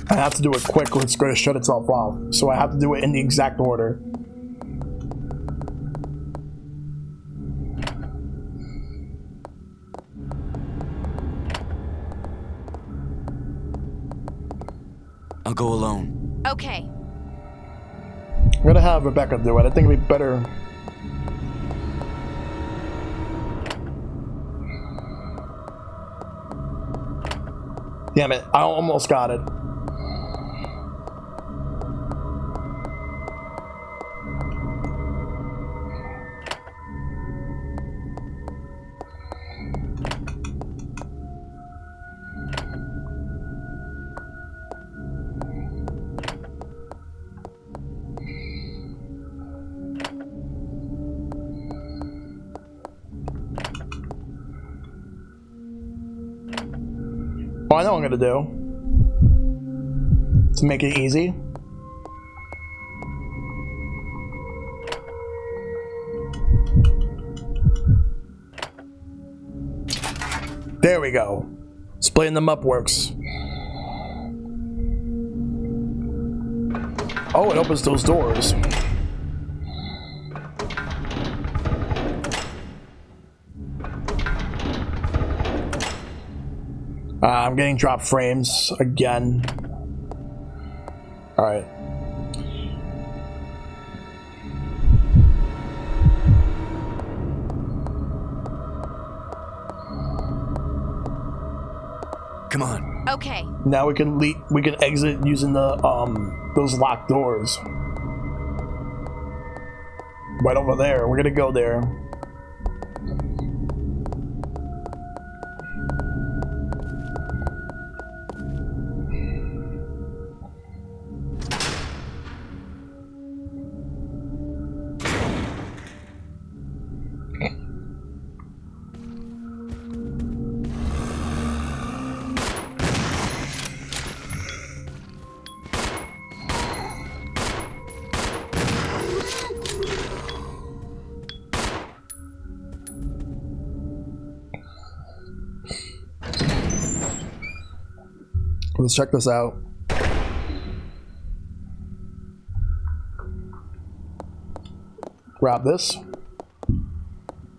I have to do it quick or it's going to shut itself off. So I have to do it in the exact order. I'll go alone. Okay. I'm gonna have Rebecca do it. I think it'd be better. Damn it, I almost got it. I know what I'm gonna do to make it easy. There we go. Splitting them up works. Oh, it opens those doors. I'm getting drop frames again. All right. Come on. Okay. Now we can exit using the those locked doors. Right over there. We're gonna go there. Let's check this out. Grab this.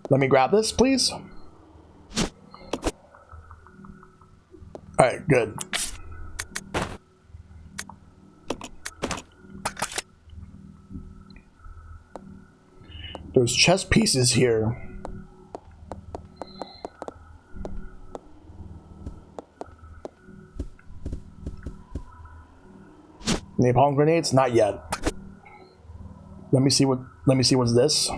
Let me grab this, please. Alright, good. There's chess pieces here. Napalm grenades? Not yet. Let me see what's this.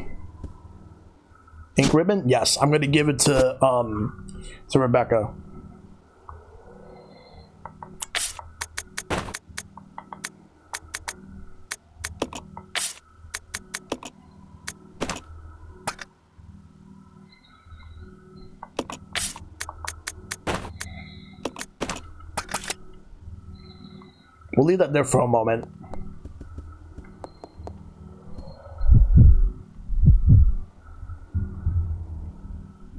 Ink ribbon? Yes, I'm gonna give it to Rebecca. We'll leave that there for a moment.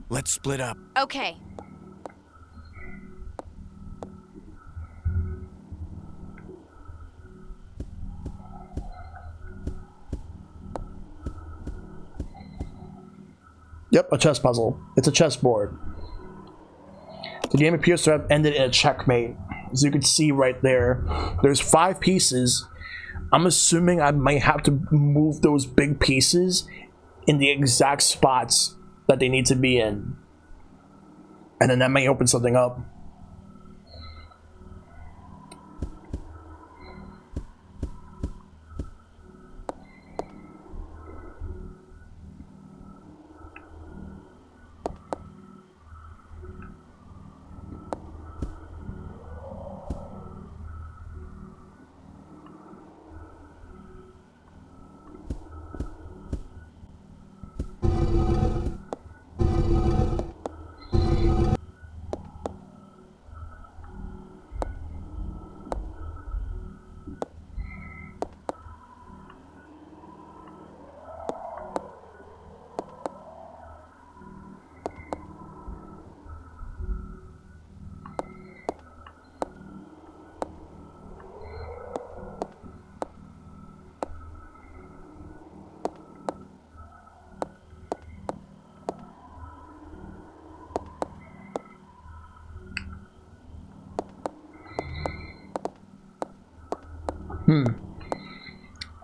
Let's split up. Okay. Yep, a chess puzzle. It's a chessboard. The game appears to have ended in a checkmate. As you can see right there, there's 5 pieces. I'm assuming I might have to move those big pieces in the exact spots that they need to be in. And then that may open something up.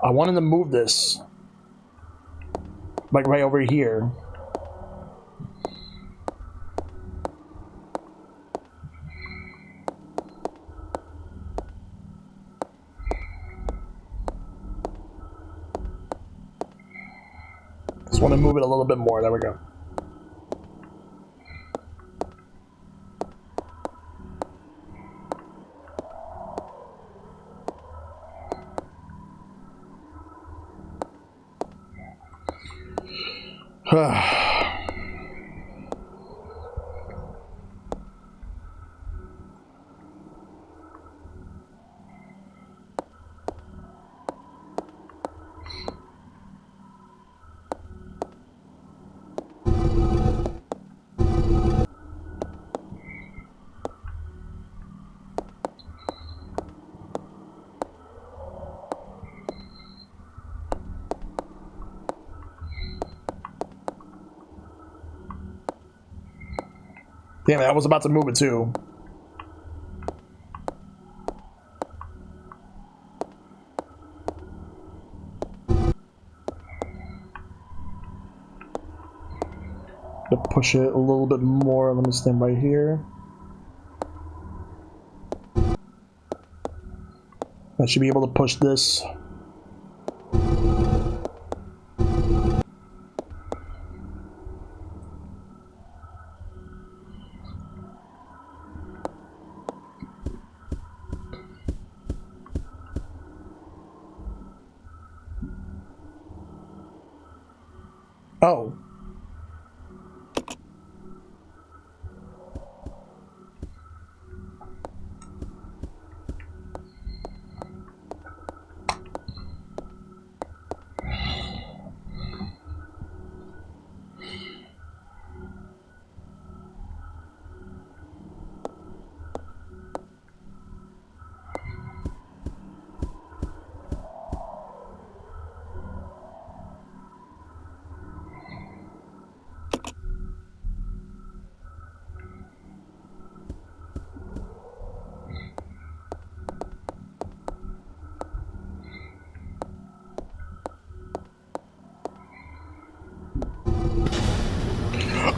I wanted to move this like right over here. Just want to move it a little bit more. There we go. Damn it, I was about to move it too. To push it a little bit more. Let me stand right here. I should be able to push this. Oh.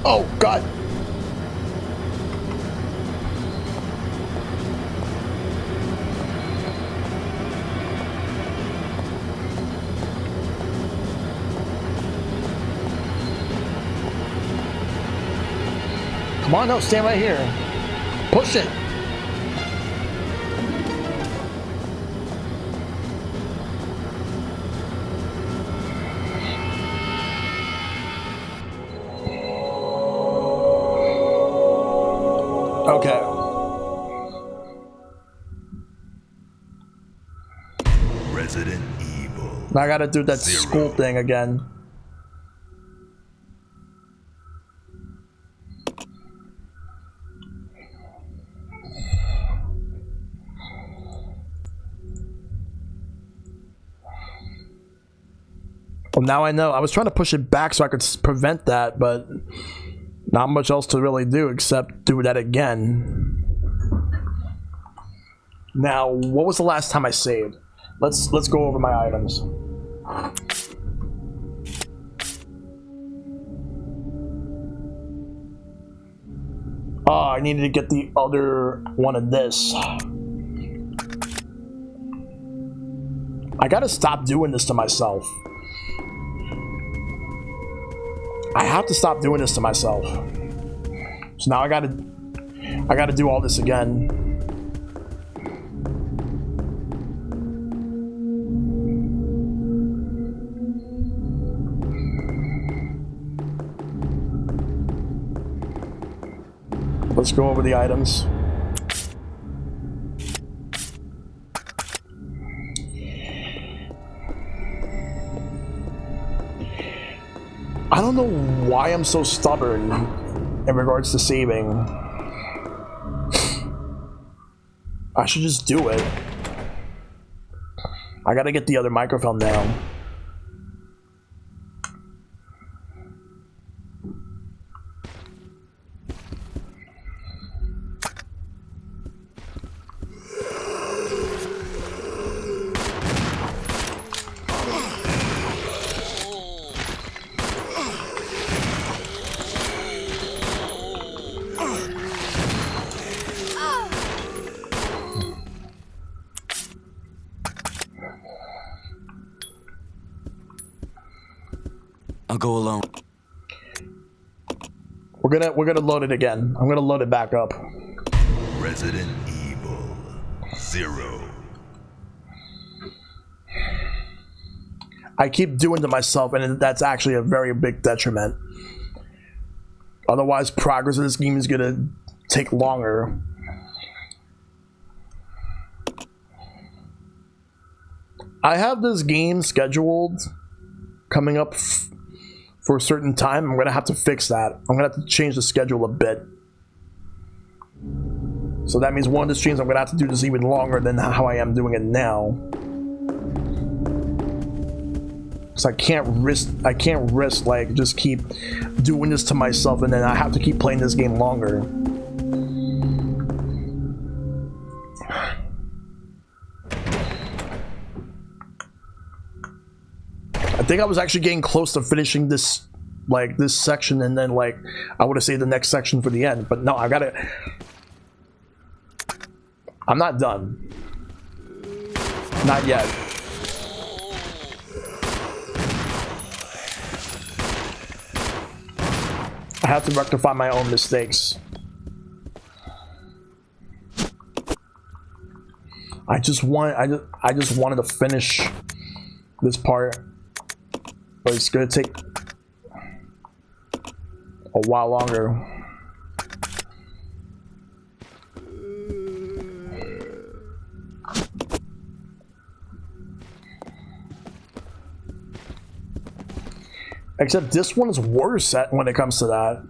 Oh, God. Come on, no, stand right here. Push it. Okay. Resident Evil. Now I gotta do that 0. school thing again. Well, now I know. I was trying to push it back so I could prevent that, but not much else to really do except do that again. Now, what was the last time I saved? Let's go over my items. Oh, I needed to get the other one of this. I gotta stop doing this to myself. I have to stop doing this to myself. So now I gotta do all this again. Let's go over the items. I don't know why I'm so stubborn in regards to saving. I should just do it. I gotta get the other microphone down. I'll go alone. We're gonna load it again. I'm gonna load it back up. Resident Evil 0. I keep doing to myself, and that's actually a very big detriment. Otherwise, progress of this game is gonna take longer. I have this game scheduled coming up for a certain time. I'm gonna have to fix that. I'm gonna have to change the schedule a bit. So that means one of the streams I'm gonna have to do this even longer than how I am doing it now. So I can't risk like just keep doing this to myself and then I have to keep playing this game longer. I think I was actually getting close to finishing this section, and then like I would have saved the next section for the end, but no, I'm not done. Not yet. I have to rectify my own mistakes. I just wanted to finish this part, but it's gonna take a while longer. Except this one is worse when it comes to that.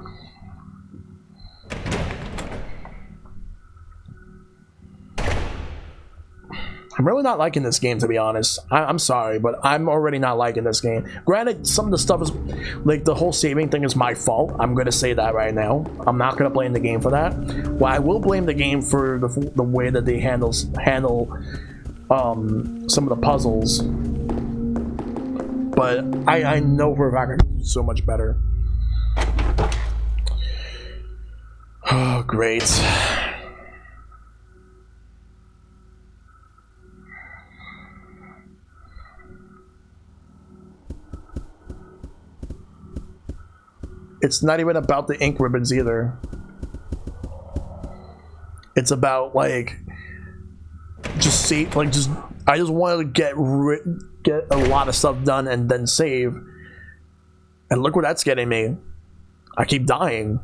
I'm really not liking this game, to be honest. I'm sorry, but I'm already not liking this game. Granted, some of the stuff is, like the whole saving thing is my fault. I'm gonna say that right now. I'm not gonna blame the game for that. Well, I will blame the game for the way that they handle some of the puzzles. But I know for a fact I can do so much better. Oh, great. It's not even about the ink ribbons either. It's about like just save, like just I just wanted to get a lot of stuff done and then save. And look where that's getting me. I keep dying.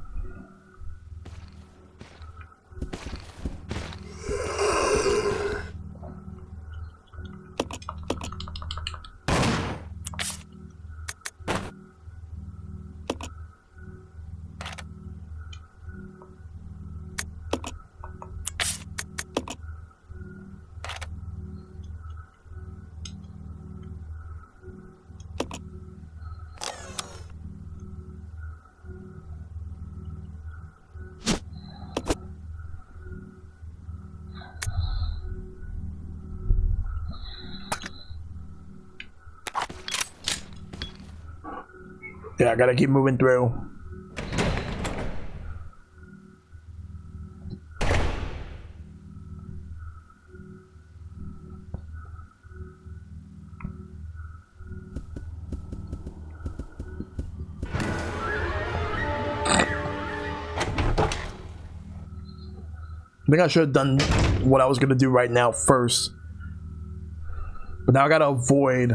Yeah, I gotta keep moving through. I think I should have done what I was gonna do right now first. But now I gotta avoid.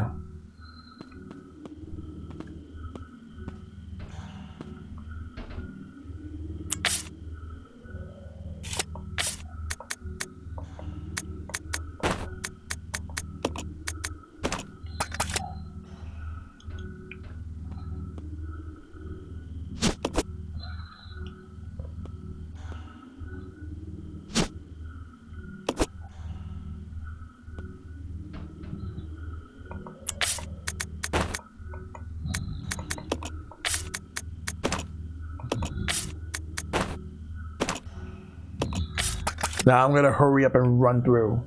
Now I'm gonna hurry up and run through.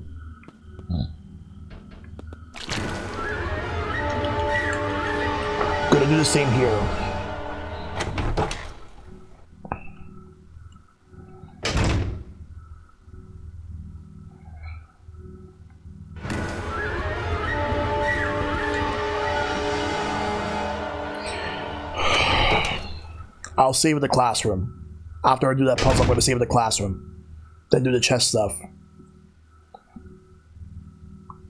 Gonna do the same here. I'll save the classroom. After I do that puzzle, I'm gonna save the classroom. Then do the chest stuff.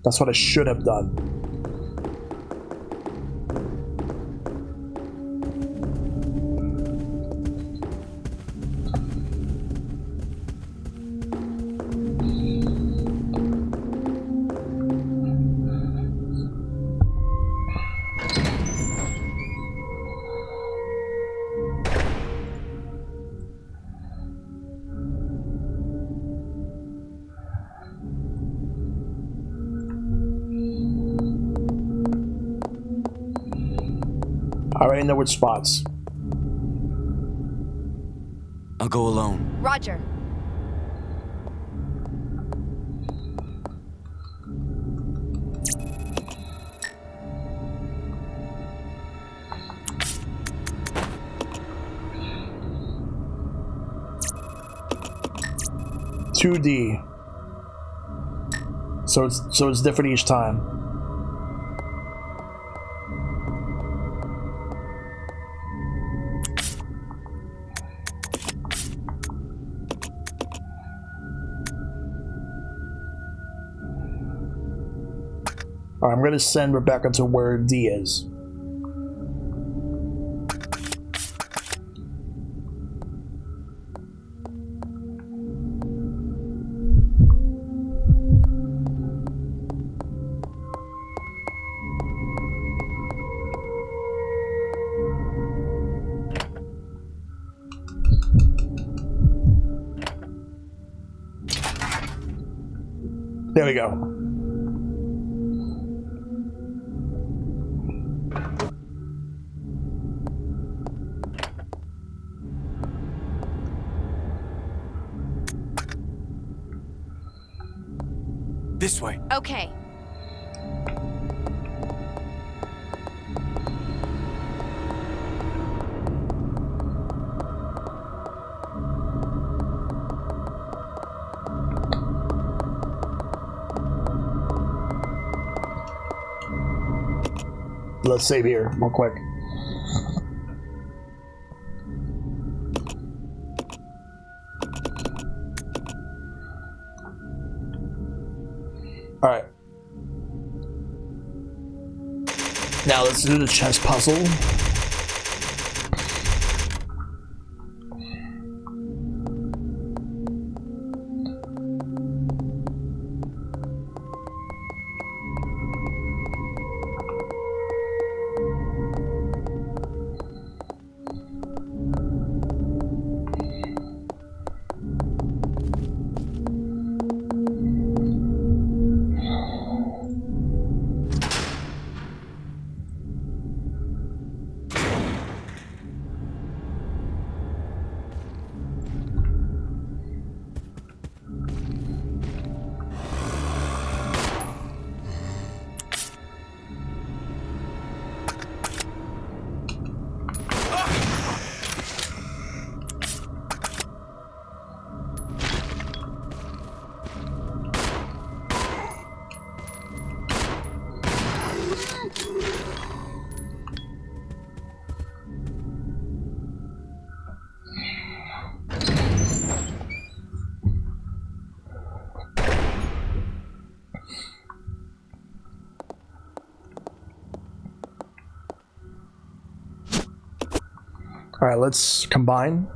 That's what I should have done. I already know which spots. I'll go alone. Roger. $2D. So it's different each time. Alright, I'm gonna send Rebecca to where D is. There we go. This way. Okay. Let's save here real quick. Alright. Now let's do the chess puzzle. Alright, let's combine.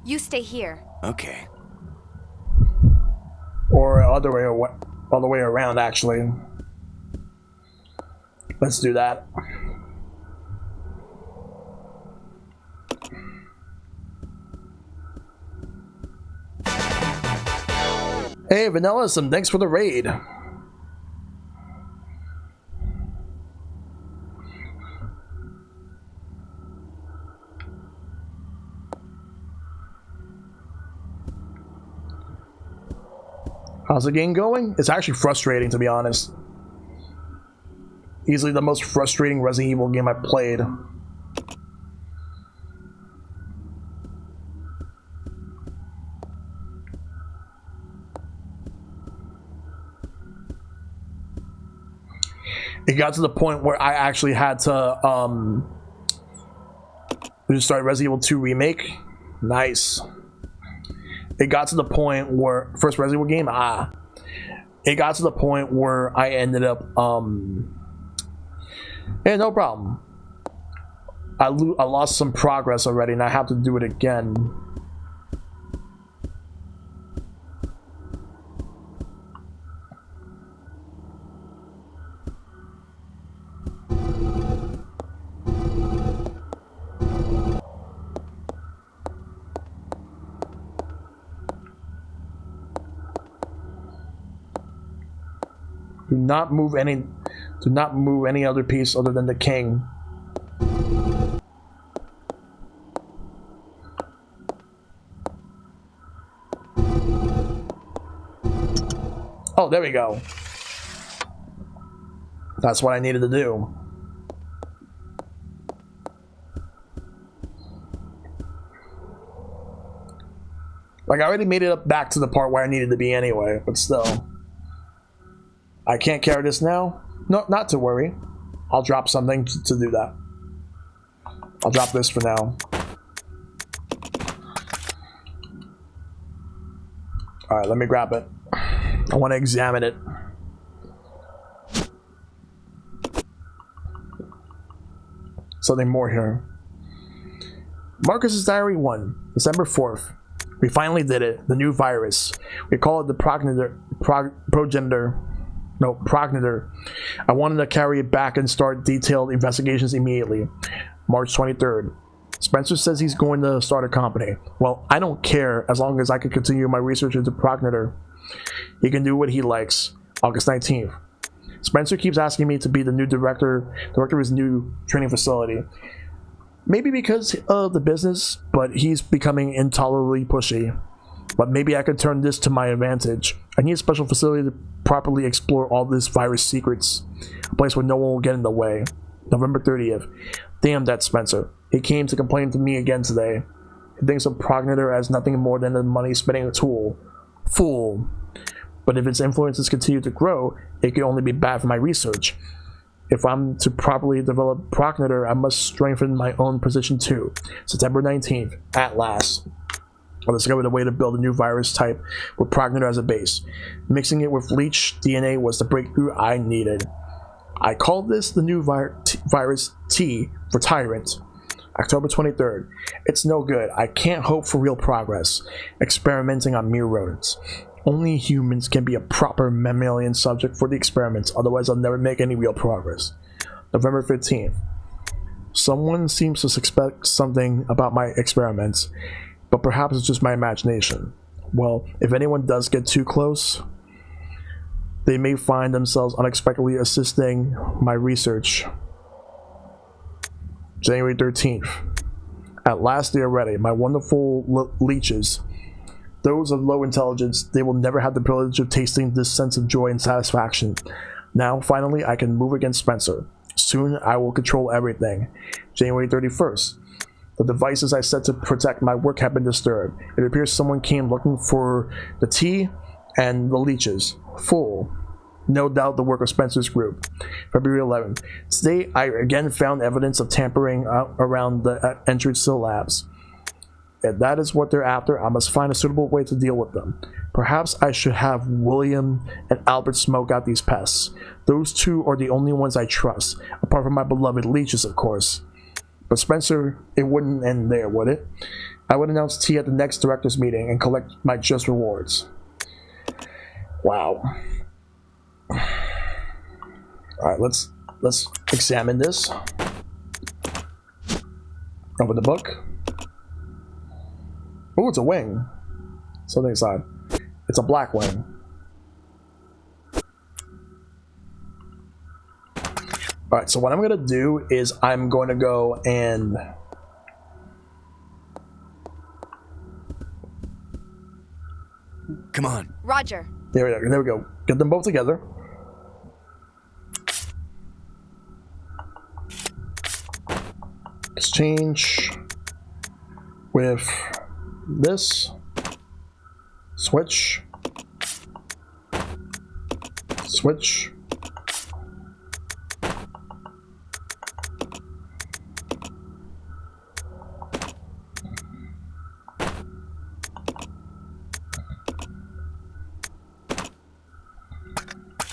You stay here. Okay. Or other way around, actually. Let's do that. Hey, Vanilla, thanks for the raid. How's the game going? It's actually frustrating, to be honest. Easily the most frustrating Resident Evil game I've played. It got to the point where I actually had to just start Resident Evil 2 Remake. Nice. It got to the point where first Resident Evil game, it got to the point where I ended up yeah, no problem. I lost some progress already and I have to do it again. Do not move any other piece other than the king. Oh, there we go. That's what I needed to do. Like, I already made it up back to the part where I needed to be anyway, but still. I can't carry this now? No, not to worry. I'll drop something to do that. I'll drop this for now. Alright, let me grab it. I want to examine it. Something more here. Marcus's Diary 1, December 4th. We finally did it. The new virus. We call it the progenitor. I wanted to carry it back and start detailed investigations immediately. March 23rd. Spencer says he's going to start a company. Well, I don't care as long as I can continue my research into progenitor. He can do what he likes. August 19th. Spencer keeps asking me to be the new director of his new training facility. Maybe because of the business, but he's becoming intolerably pushy. But maybe I could turn this to my advantage. I need a special facility to properly explore all this virus secrets. A place where no one will get in the way. November 30th. Damn that Spencer. He came to complain to me again today. He thinks of progenitor as nothing more than a money-spending tool. Fool. But if its influences continue to grow, it can only be bad for my research. If I'm to properly develop progenitor, I must strengthen my own position too. September 19th. At last. I discovered a way to build a new virus type with progenitor as a base. Mixing it with leech DNA was the breakthrough I needed. I called this the new virus T for Tyrant. October 23rd. It's no good. I can't hope for real progress. Experimenting on mere rodents. Only humans can be a proper mammalian subject for the experiments, otherwise I'll never make any real progress. November 15th. Someone seems to suspect something about my experiments, but perhaps it's just my imagination. Well, if anyone does get too close, they may find themselves unexpectedly assisting my research. January 13th. At last they are ready. My wonderful leeches. Those of low intelligence, they will never have the privilege of tasting this sense of joy and satisfaction. Now, finally, I can move against Spencer. Soon, I will control everything. January 31st. The devices I set to protect my work have been disturbed. It appears someone came looking for the tea and the leeches. Fool. no doubt the work of Spencer's group. February 11th. Today, I again found evidence of tampering around the entrance to the labs. If that is what they're after, I must find a suitable way to deal with them. Perhaps I should have William and Albert smoke out these pests. Those two are the only ones I trust, apart from my beloved leeches, of course. But Spencer, it wouldn't end there, would it? I would announce tea at the next director's meeting and collect my just rewards. Wow. Alright, let's examine this. Open the book. Oh, it's a wing. Something inside. It's a black wing. Alright, so what I'm gonna do is I'm going to go and come on. Roger. There we go. Get them both together. Exchange with this. Switch. Switch.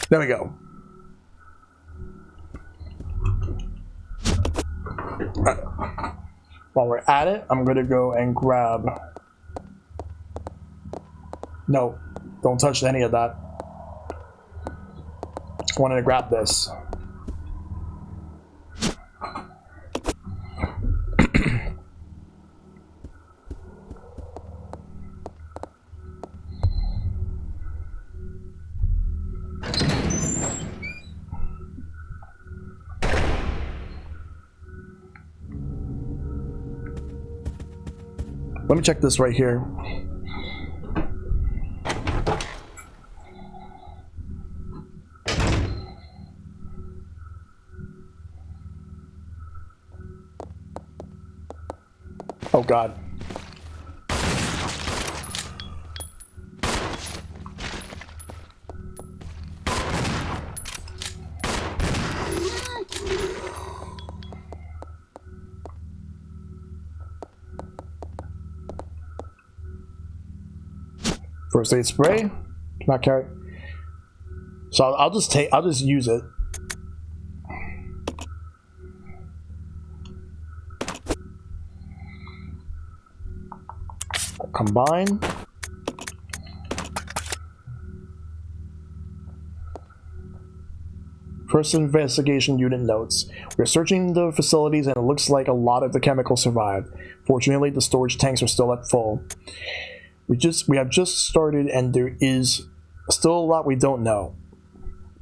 There we go. Right. While we're at it, I'm gonna go and grab... No, don't touch any of that. Just wanted to grab this. Let me check this right here. Oh God. First aid spray, not carry. So I'll just use it. Combine. First investigation unit notes. We're searching the facilities and it looks like a lot of the chemicals survived. Fortunately, the storage tanks are still at full. We have just started and there is still a lot we don't know.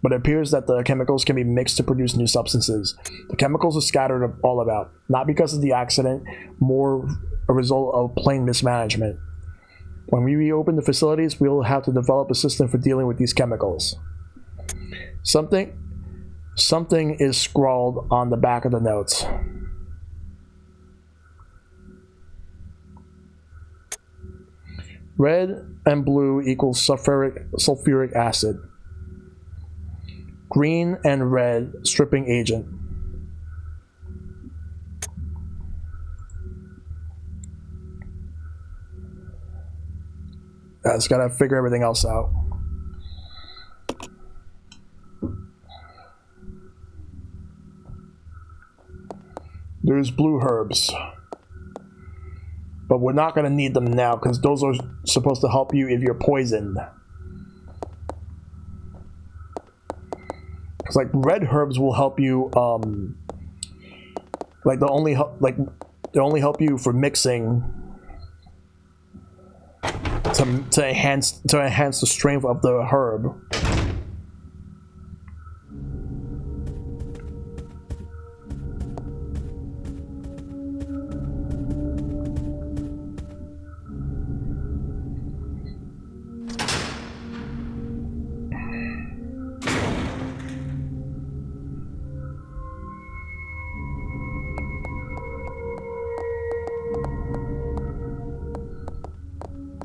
But it appears that the chemicals can be mixed to produce new substances. The chemicals are scattered all about, not because of the accident, more a result of plain mismanagement. When we reopen the facilities, we'll have to develop a system for dealing with these chemicals. Something is scrawled on the back of the notes. Red and blue equals sulfuric acid. Green and red, stripping agent. I just gotta figure everything else out. There's blue herbs. But we're not gonna need them now because those are supposed to help you if you're poisoned. It's like red herbs will help you, like they only help you for mixing to enhance the strength of the herb.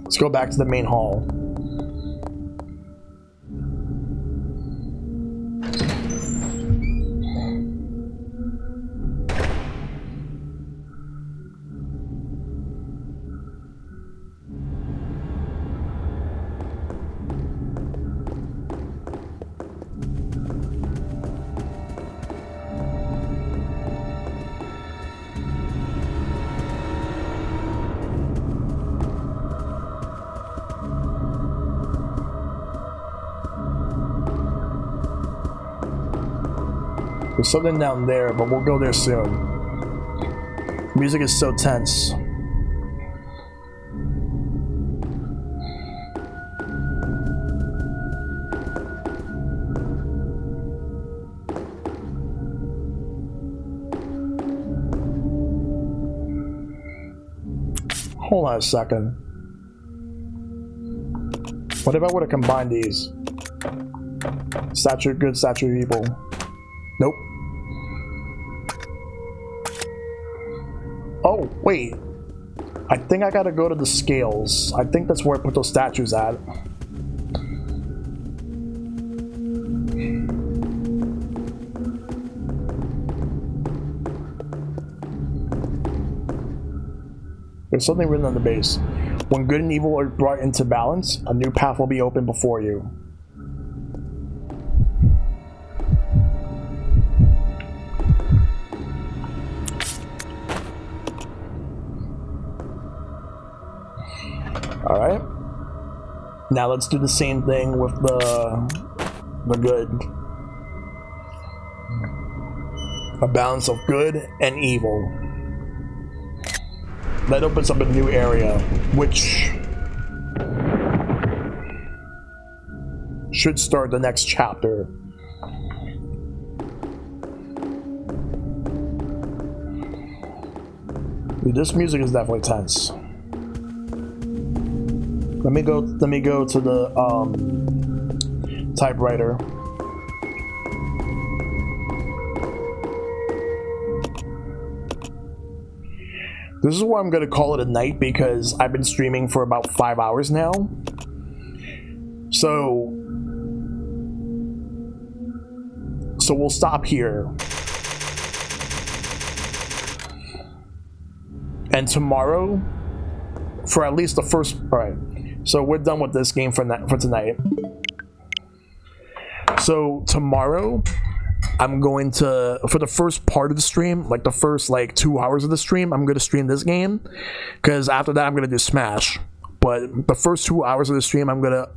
Let's go back to the main hall. There's something down there, but we'll go there soon. Music is so tense. Hold on a second. What if I were to combine these? Statue of good, statue of evil. Nope. Oh, wait. I think I gotta go to the scales. I think that's where I put those statues at. There's something written on the base. When good and evil are brought into balance, a new path will be open before you. Alright. Now let's do the same thing with the good. A balance of good and evil. That opens up a new area, which should start the next chapter. Dude, this music is definitely tense. Let me go to the typewriter. This is why I'm gonna call it a night, because I've been streaming for about 5 hours now. So we'll stop here. And tomorrow, for at least the first, alright. So we're done with this game for tonight. So tomorrow, I'm going to, for the first part of the stream, like the first 2 hours of the stream, I'm going to stream this game, because after that I'm going to do Smash. But the first 2 hours of the stream, I'm gonna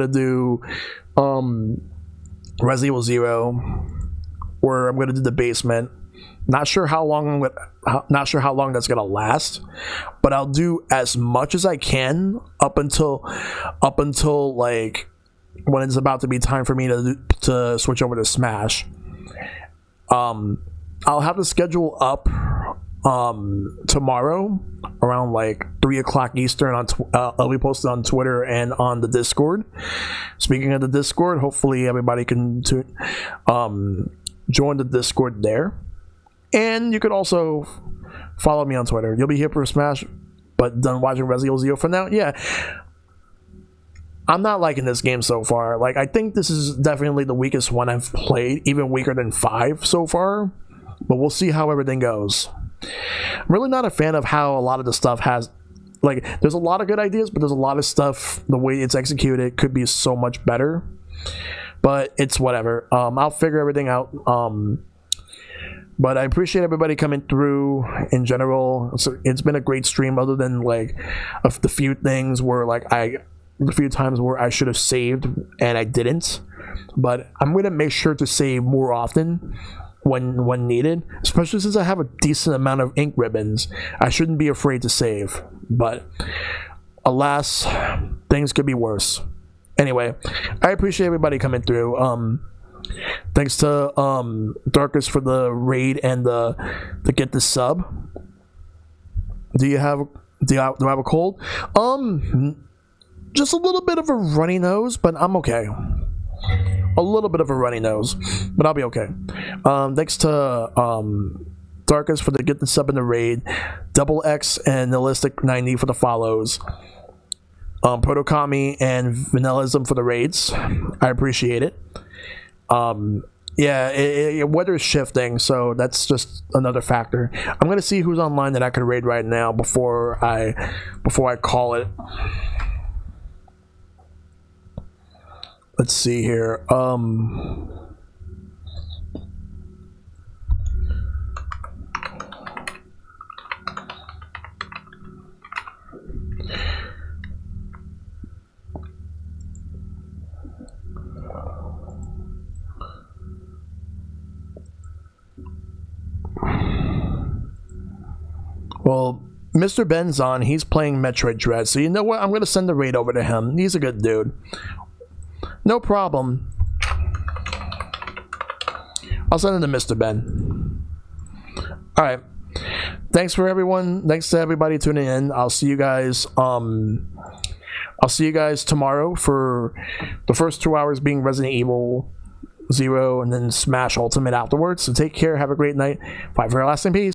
do Resident Evil 0, where I'm gonna do the basement. Not sure how long that's gonna last, but I'll do as much as I can up until like when it's about to be time for me to switch over to Smash. I'll have the schedule up tomorrow around 3 o'clock Eastern. I'll be posted on Twitter and on the Discord. Speaking of the Discord, hopefully everybody can join the Discord there. And you could also follow me on Twitter. You'll be here for Smash, but done watching Resident Evil 0 for now. Yeah, I'm not liking this game so far. I think this is definitely the weakest one I've played, even weaker than 5 so far. But we'll see how everything goes. I'm really not a fan of how a lot of the stuff has, there's a lot of good ideas, but there's a lot of stuff, the way it's executed could be so much better. But it's whatever. I'll figure everything out. But I appreciate everybody coming through in general. So it's been a great stream, other than of the few things where the few times where I should have saved and I didn't. But I'm gonna make sure to save more often when needed, especially since I have a decent amount of ink ribbons. I shouldn't be afraid to save, but alas, things could be worse. Anyway, I appreciate everybody coming through. Thanks to Darkest for the raid and the get the sub. Do I have a cold? Just a little bit of a runny nose, but I'm okay. A little bit of a runny nose, but I'll be okay. Thanks to Darkest for the get the sub in the raid, Double X and Nihilistic 90 for the follows, Protokami and Vanillism for the raids. I appreciate it. Yeah, weather is shifting, so that's just another factor. I'm gonna see who's online that I could raid right now before I call it. Let's see here. Well, Mr. Ben's on. He's playing Metroid Dread. So you know what? I'm going to send the raid over to him. He's a good dude. No problem. I'll send it to Mr. Ben. All right. Thanks for everyone. Thanks to everybody tuning in. I'll see you guys. I'll see you guys tomorrow for the first 2 hours being Resident Evil 0 and then Smash Ultimate afterwards. So take care. Have a great night. Fight for your lasting peace.